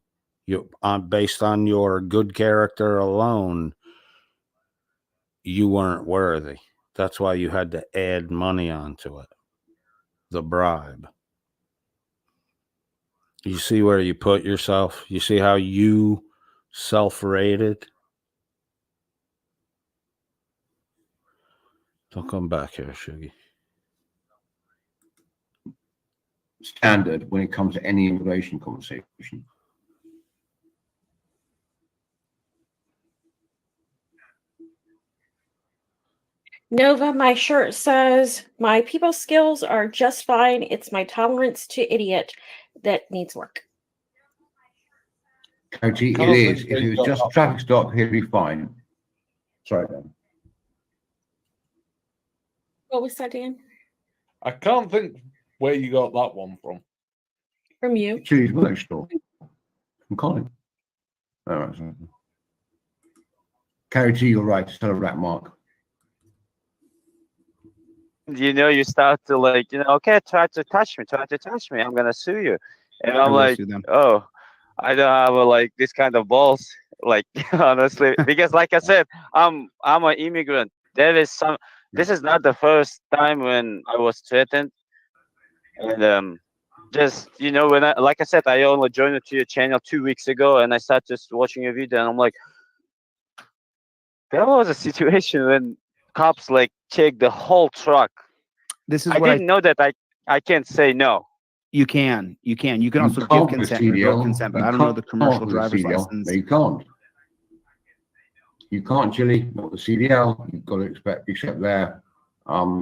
based on your good character alone, you weren't worthy. That's why you had to add money onto it. The bribe. You see where you put yourself? You see how you self-rated? Don't come back here, Shuggy. Standard when it comes to any immigration conversation. Nova, my shirt says, my people skills are just fine. It's my tolerance to idiot that needs work. Coachy, it is. If it was just a traffic stop, he'd be fine. Sorry, Dan. What was that, Dan? I can't think where you got that one from. From you. Chili's work store. From Colin. All right. So. Carrie G, you're right. Still a rat mark. You know, you start to like, okay, try to touch me, I'm gonna sue you. And I'm like, oh, I don't have like this kind of balls, like honestly, because like I said, I'm an immigrant. This is not the first time when I was threatened. And just when like I said, I only joined to your channel 2 weeks ago, and I started just watching your video, and I'm like, there was a situation when cops like check the whole truck. This is I what didn't know that I can't say no. You can also give consent, revoke consent, but I don't know the commercial driver's license. No, you can't. You can't, Chili. Not the CDL. You've got to accept their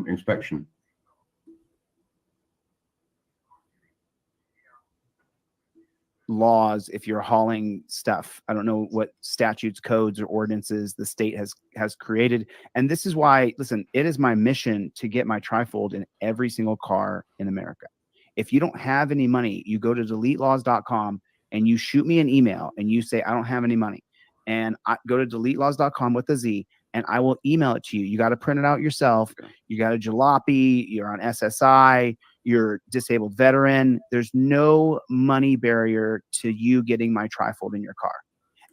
inspection. Laws, if you're hauling stuff, I don't know what statutes, codes, or ordinances the state has created. And this is why, listen, it is my mission to get my trifold in every single car in America. If you don't have any money, you go to deletelaws.com and you shoot me an email and you say, I don't have any money. And I go to deletelaws.com with a Z, and I will email it to you. You got to print it out yourself. You got a jalopy, you're on SSI, you're disabled veteran. There's no money barrier to you getting my trifold in your car.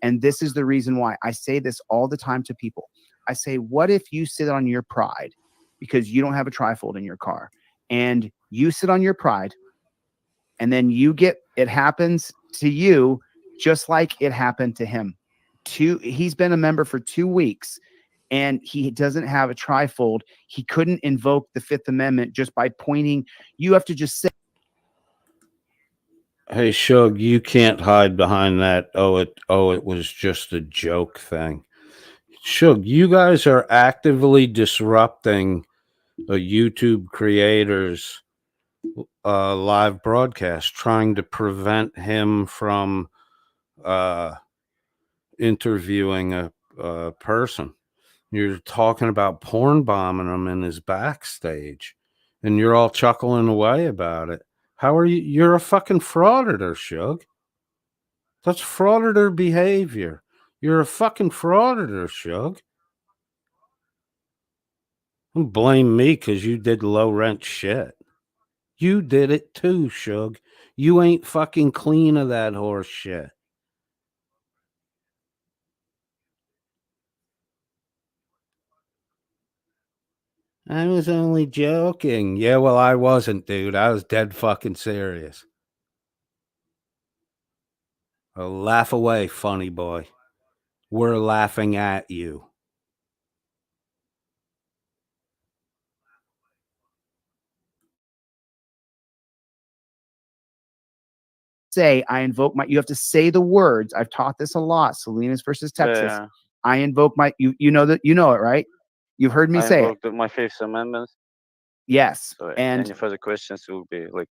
And this is the reason why I say this all the time to people. I say, what if you sit on your pride because you don't have a trifold in your car, and you sit on your pride, and then it happens to you just like it happened to him. He's been a member for 2 weeks, and he doesn't have a trifold. He couldn't invoke the Fifth Amendment just by pointing. You have to just say, hey, Shug, you can't hide behind that. It was just a joke thing. Shug, you guys are actively disrupting a YouTube creator's live broadcast, trying to prevent him from interviewing a person. You're talking about porn bombing him in his backstage, and you're all chuckling away about it. How are you? You're a fucking frauditor, Shug. That's frauditor behavior. You're a fucking frauditor, Shug. Don't blame me because you did low rent shit. You did it too, Shug. You ain't fucking clean of that horse shit. I was only joking. Yeah, well, I wasn't, dude. I was dead fucking serious. Oh, laugh away, funny boy. We're laughing at you. Say, I invoke my, you have to say the words. I've taught this a lot. Salinas versus Texas. Yeah. I invoke my, you know that, you know it, right? You've heard me I say it. invoked my Fifth Amendment. Yes. So And any further questions will be like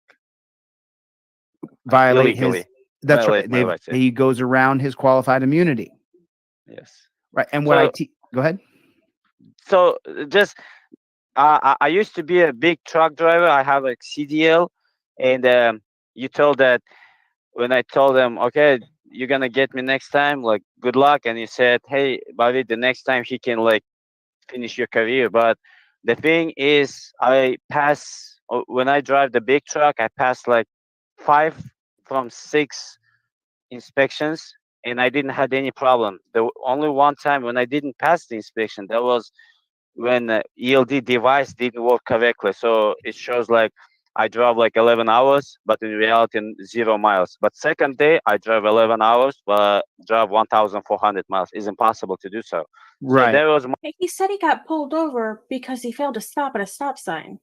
violate illegally. his, that's Violate right. my rights, yeah. He goes around his qualified immunity. Yes. Right. And what So, go ahead. So just I used to be a big truck driver. I have like CDL, and you told that when I told them, okay, you're gonna get me next time, like good luck, and you said, hey, Bobby, the next time he can like finish your career. But the thing is, I pass when I drive the big truck, I pass like 5 from 6 inspections, and I didn't have any problem. The only one time when I didn't pass the inspection, that was when the ELD device didn't work correctly. So it shows like I drove like 11 hours, but in reality 0 miles. But second day I drove 11 hours, but drove 1,400 miles. It's impossible to do so. Right. So there was Hey, he said he got pulled over because he failed to stop at a stop sign.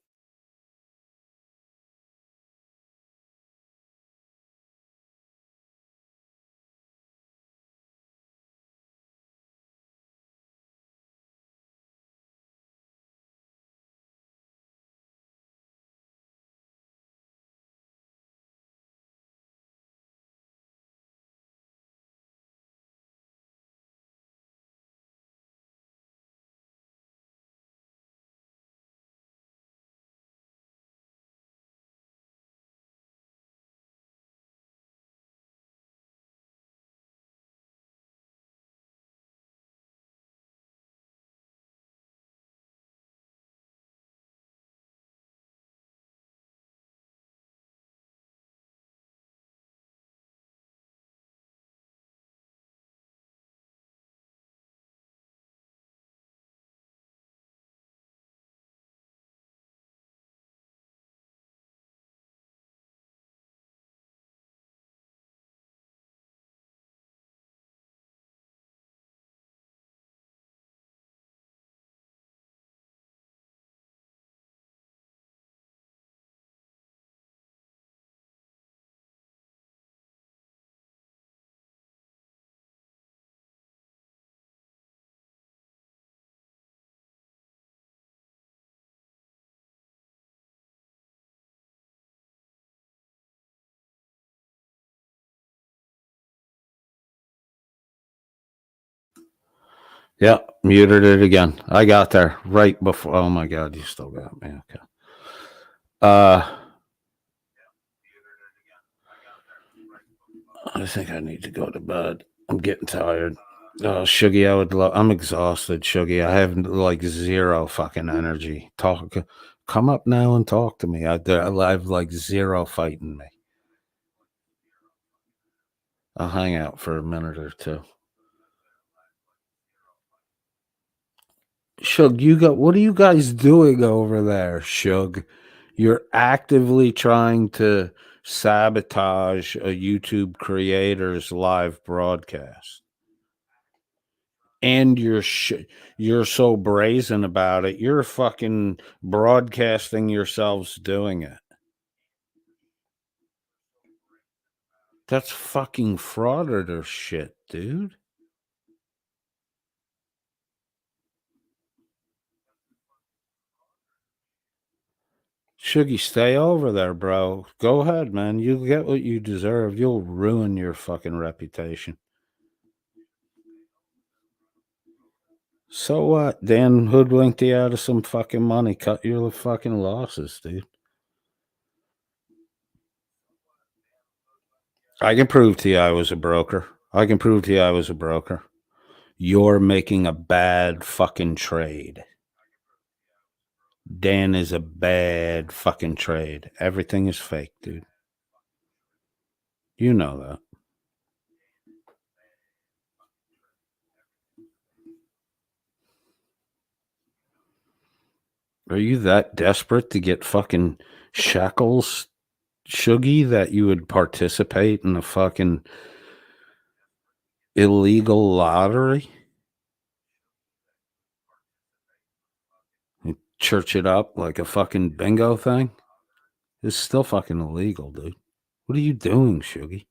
Yeah, muted it again. I got there right before. Oh my God, you still got me. Okay. I think I need to go to bed. I'm getting tired. Shuggy, I'm exhausted, Shuggy. I have like zero fucking energy. Come up now and talk to me. I have like zero fight in me. I'll hang out for a minute or two. Shug, what are you guys doing over there, Shug? You're actively trying to sabotage a YouTube creator's live broadcast. And you're so brazen about it. You're fucking broadcasting yourselves doing it. That's fucking frauditor shit, dude. Shuggy, stay over there, bro. Go ahead, man. You'll get what you deserve. You'll ruin your fucking reputation. So what? Dan hoodwinked you out of some fucking money. Cut your fucking losses, dude. I can prove to you I was a broker. I can prove to you I was a broker. You're making a bad fucking trade. Dan is a bad fucking trade. Everything is fake, dude. You know that. Are you that desperate to get fucking shackles, Shuggy, that you would participate in a fucking illegal lottery? You church it up like a fucking bingo thing? It's still fucking illegal, dude. What are you doing, Shuggy?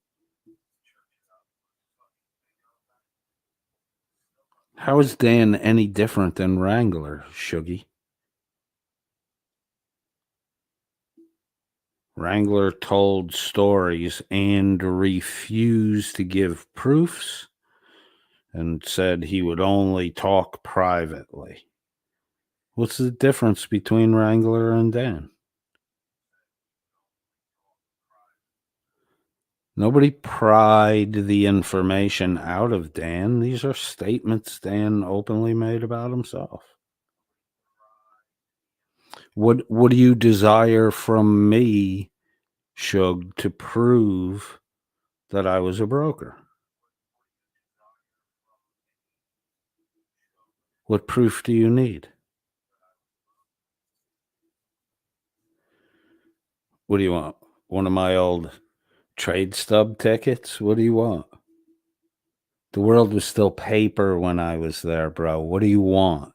How is Dan any different than Wrangler, Shuggy? Wrangler told stories and refused to give proofs and said he would only talk privately. What's the difference between Wrangler and Dan? Nobody pried the information out of Dan. These are statements Dan openly made about himself. What do you desire from me, Shug, to prove that I was a broker? What proof do you need? What do you want? One of my old trade stub tickets? What do you want? The world was still paper when I was there, bro. What do you want?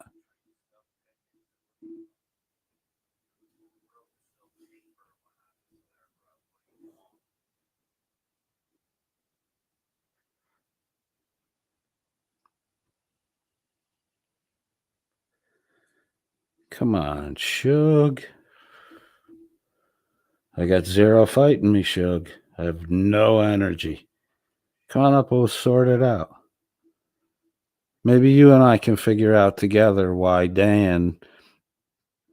Come on, Shug. I got zero fight in me, Shug. I have no energy. Come on up, we'll sort it out. Maybe you and I can figure out together why Dan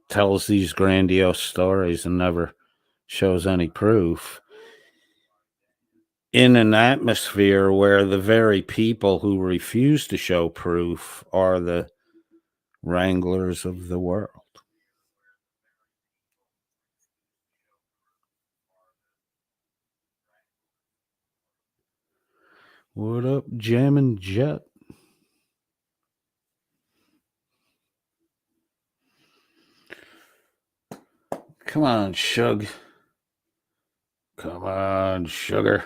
tells these grandiose stories and never shows any proof in an atmosphere where the very people who refuse to show proof are the wranglers of the world. What up, Jammin' Jet? Come on, Shug. Come on, sugar.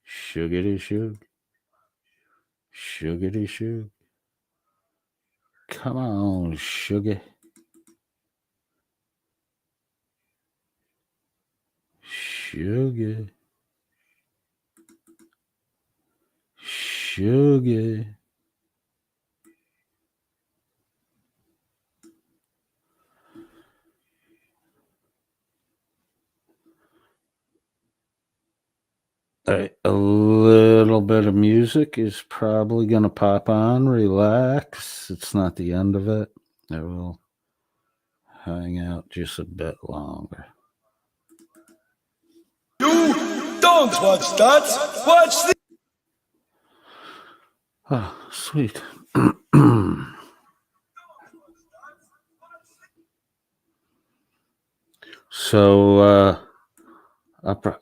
Sugary Shug. Sugary Shug. Come on, sugar. Sugar. Sugar. A little bit of music is probably going to pop on. Relax. It's not the end of it. I will hang out just a bit longer. You don't watch that. Watch the. Oh, sweet. So,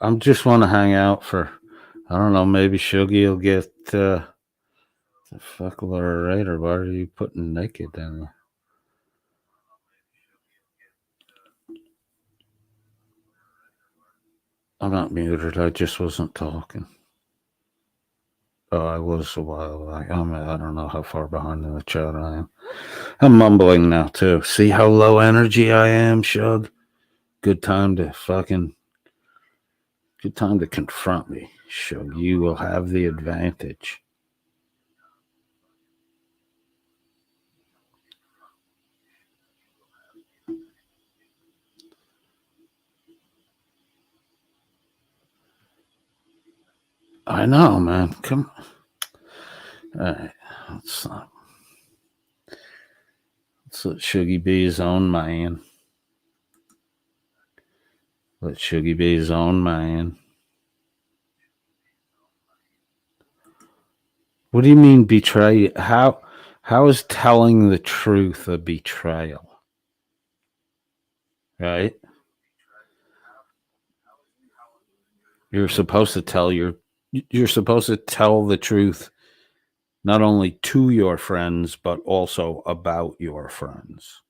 I'm just want to hang out for, I don't know, maybe Shuggy will get the fuck Raider. Why are you putting naked down there? I'm not muted. I just wasn't talking. Oh, I was a while back. I don't know how far behind in the chat I am. I'm mumbling now, too. See how low energy I am, Shug? Good time to confront me, Shug. You will have the advantage. I know, man. Come on. All right. Let's let Shuggy be his own man. Let Shuggy be his own man. What do you mean betray? How is telling the truth a betrayal? Right? You're supposed to tell the truth not only to your friends but also about your friends.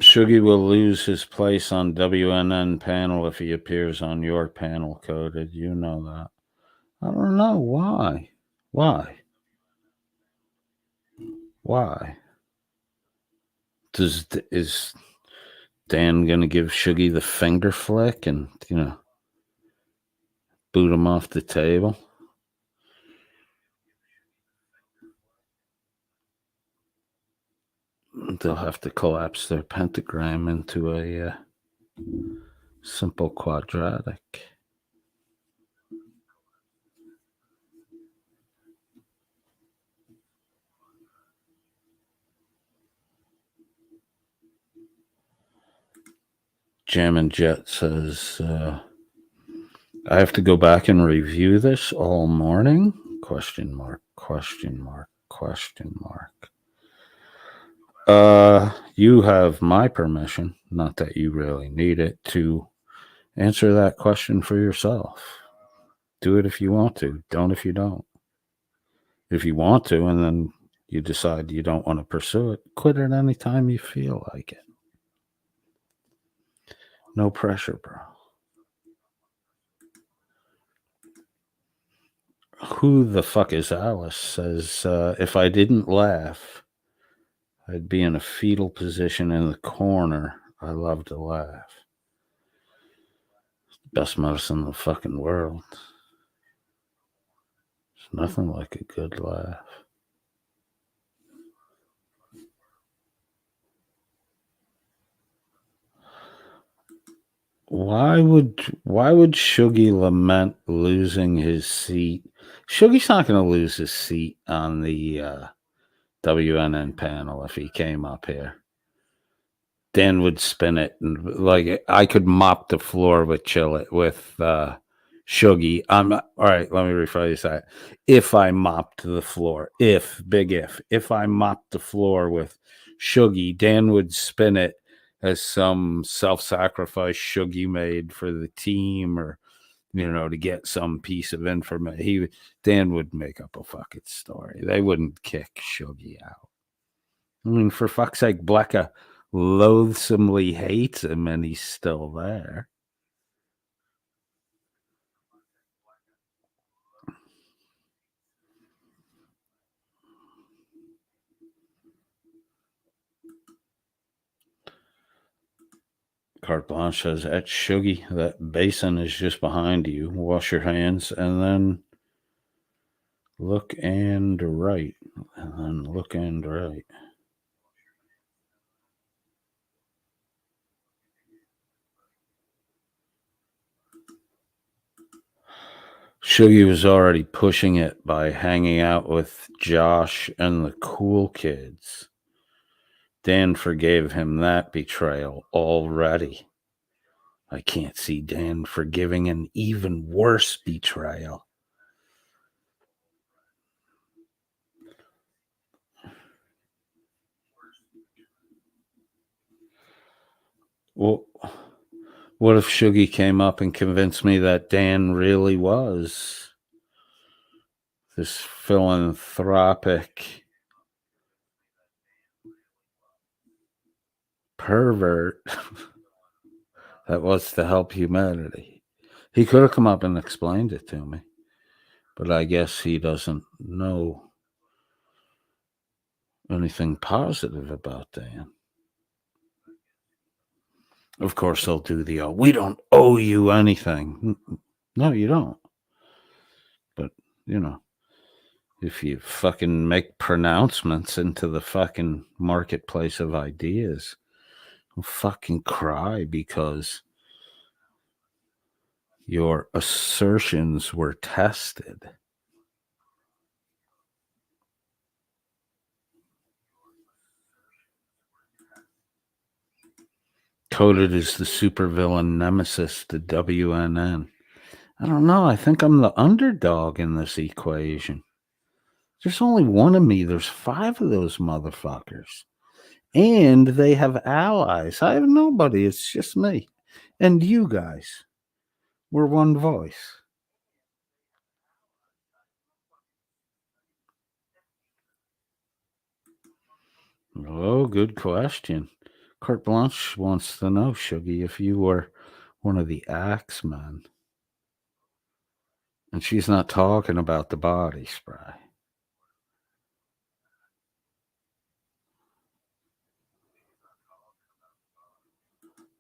Shuggy will lose his place on WNN panel if he appears on your panel, Coded. You know that. I don't know. Why? Why? Is Dan going to give Shuggy the finger flick and, boot him off the table? They'll have to collapse their pentagram into a simple quadratic. Jammin' Jet says, I have to go back and review this all morning? Question mark. You have my permission, not that you really need it, to answer that question for yourself. Do it if you want to. Don't if you don't. If you want to, and then you decide you don't want to pursue it, quit at any time you feel like it. No pressure, bro. Who the fuck is Alice? Says, if I didn't laugh, I'd be in a fetal position in the corner. I love to laugh. Best medicine in the fucking world. There's nothing like a good laugh. Why would Shuggy lament losing his seat? Shuggy's not going to lose his seat on the WNN panel if he came up here. Dan would spin it, and like I could mop the floor with Shuggy. All right, let me rephrase that. If I mopped the floor, if I mopped the floor with Shuggy, Dan would spin it as some self-sacrifice Shuggy made for the team, or to get some piece of information. Dan would make up a fucking story. They wouldn't kick Shuggy out. I mean, for fuck's sake, Blecka loathsomely hates him, and he's still there. Carte Blanche says, at Shuggy, that basin is just behind you. Wash your hands and then look and right. Shuggy was already pushing it by hanging out with Josh and the cool kids. Dan forgave him that betrayal already. I can't see Dan forgiving an even worse betrayal. Well, what if Shuggy came up and convinced me that Dan really was this philanthropic pervert that was to help humanity? He could have come up and explained it to me, but I guess he doesn't know anything positive about Dan. Of course, they'll do the, we don't owe you anything. No, you don't. But, you know, if you fucking make pronouncements into the fucking marketplace of ideas, I'll fucking cry because your assertions were tested. Coded as the supervillain nemesis, the WNN. I don't know. I think I'm the underdog in this equation. There's only one of me. There's 5 of those motherfuckers. And they have allies. I have nobody. It's just me. And you guys. We're one voice. Oh, good question. Carte Blanche wants to know, Shuggy, if you were one of the Axemen. And she's not talking about the body spray.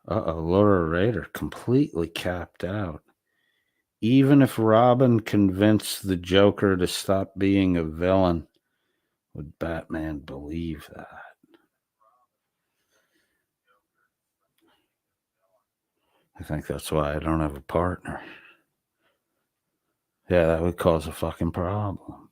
Uh-oh, Laura Rader completely capped out. Even if Robin convinced the Joker to stop being a villain, would Batman believe that? I think that's why I don't have a partner. Yeah, that would cause a fucking problem.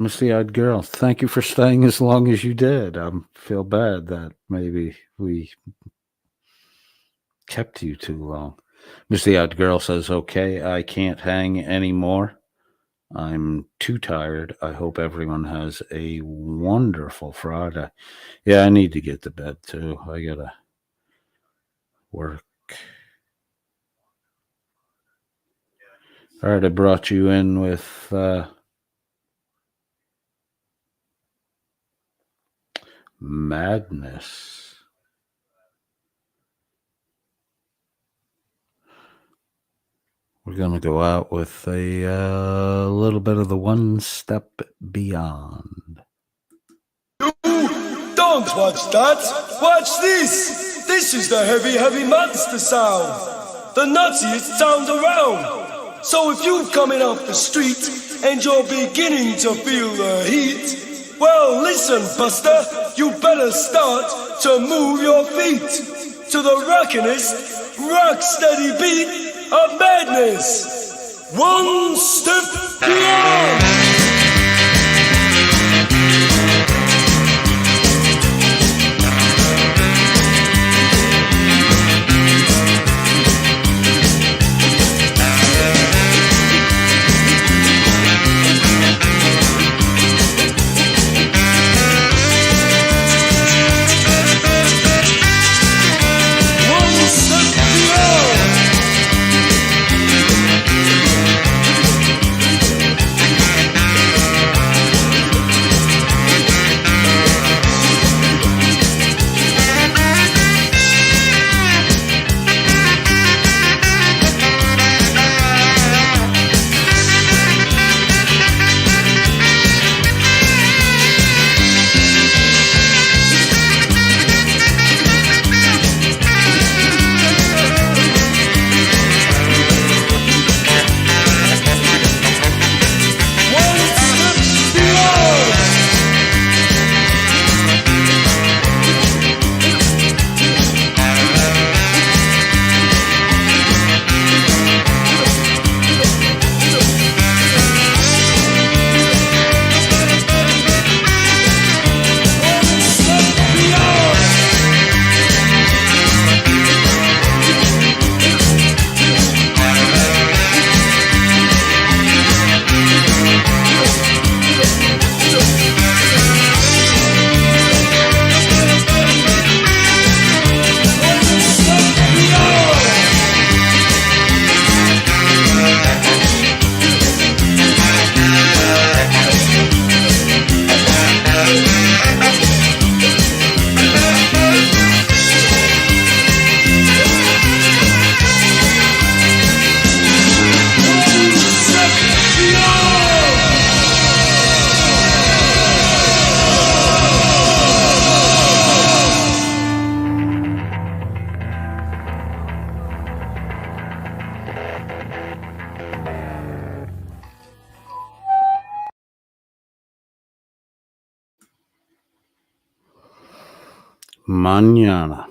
Misty-eyed girl, thank you for staying as long as you did. I feel bad that maybe we kept you too long. Misty-eyed girl says, okay, I can't hang anymore. I'm too tired. I hope everyone has a wonderful Friday. Yeah, I need to get to bed too. I gotta work. All right, I brought you in with Madness. We're going to go out with a little bit of the One Step Beyond. Don't watch that. Watch this. This is the heavy, heavy monster sound. The nuttiest sound around. So if you're coming off the street and you're beginning to feel the heat, well, listen, Buster, you better start to move your feet to the rockinest, rock-steady beat of madness. One step beyond. Mañana.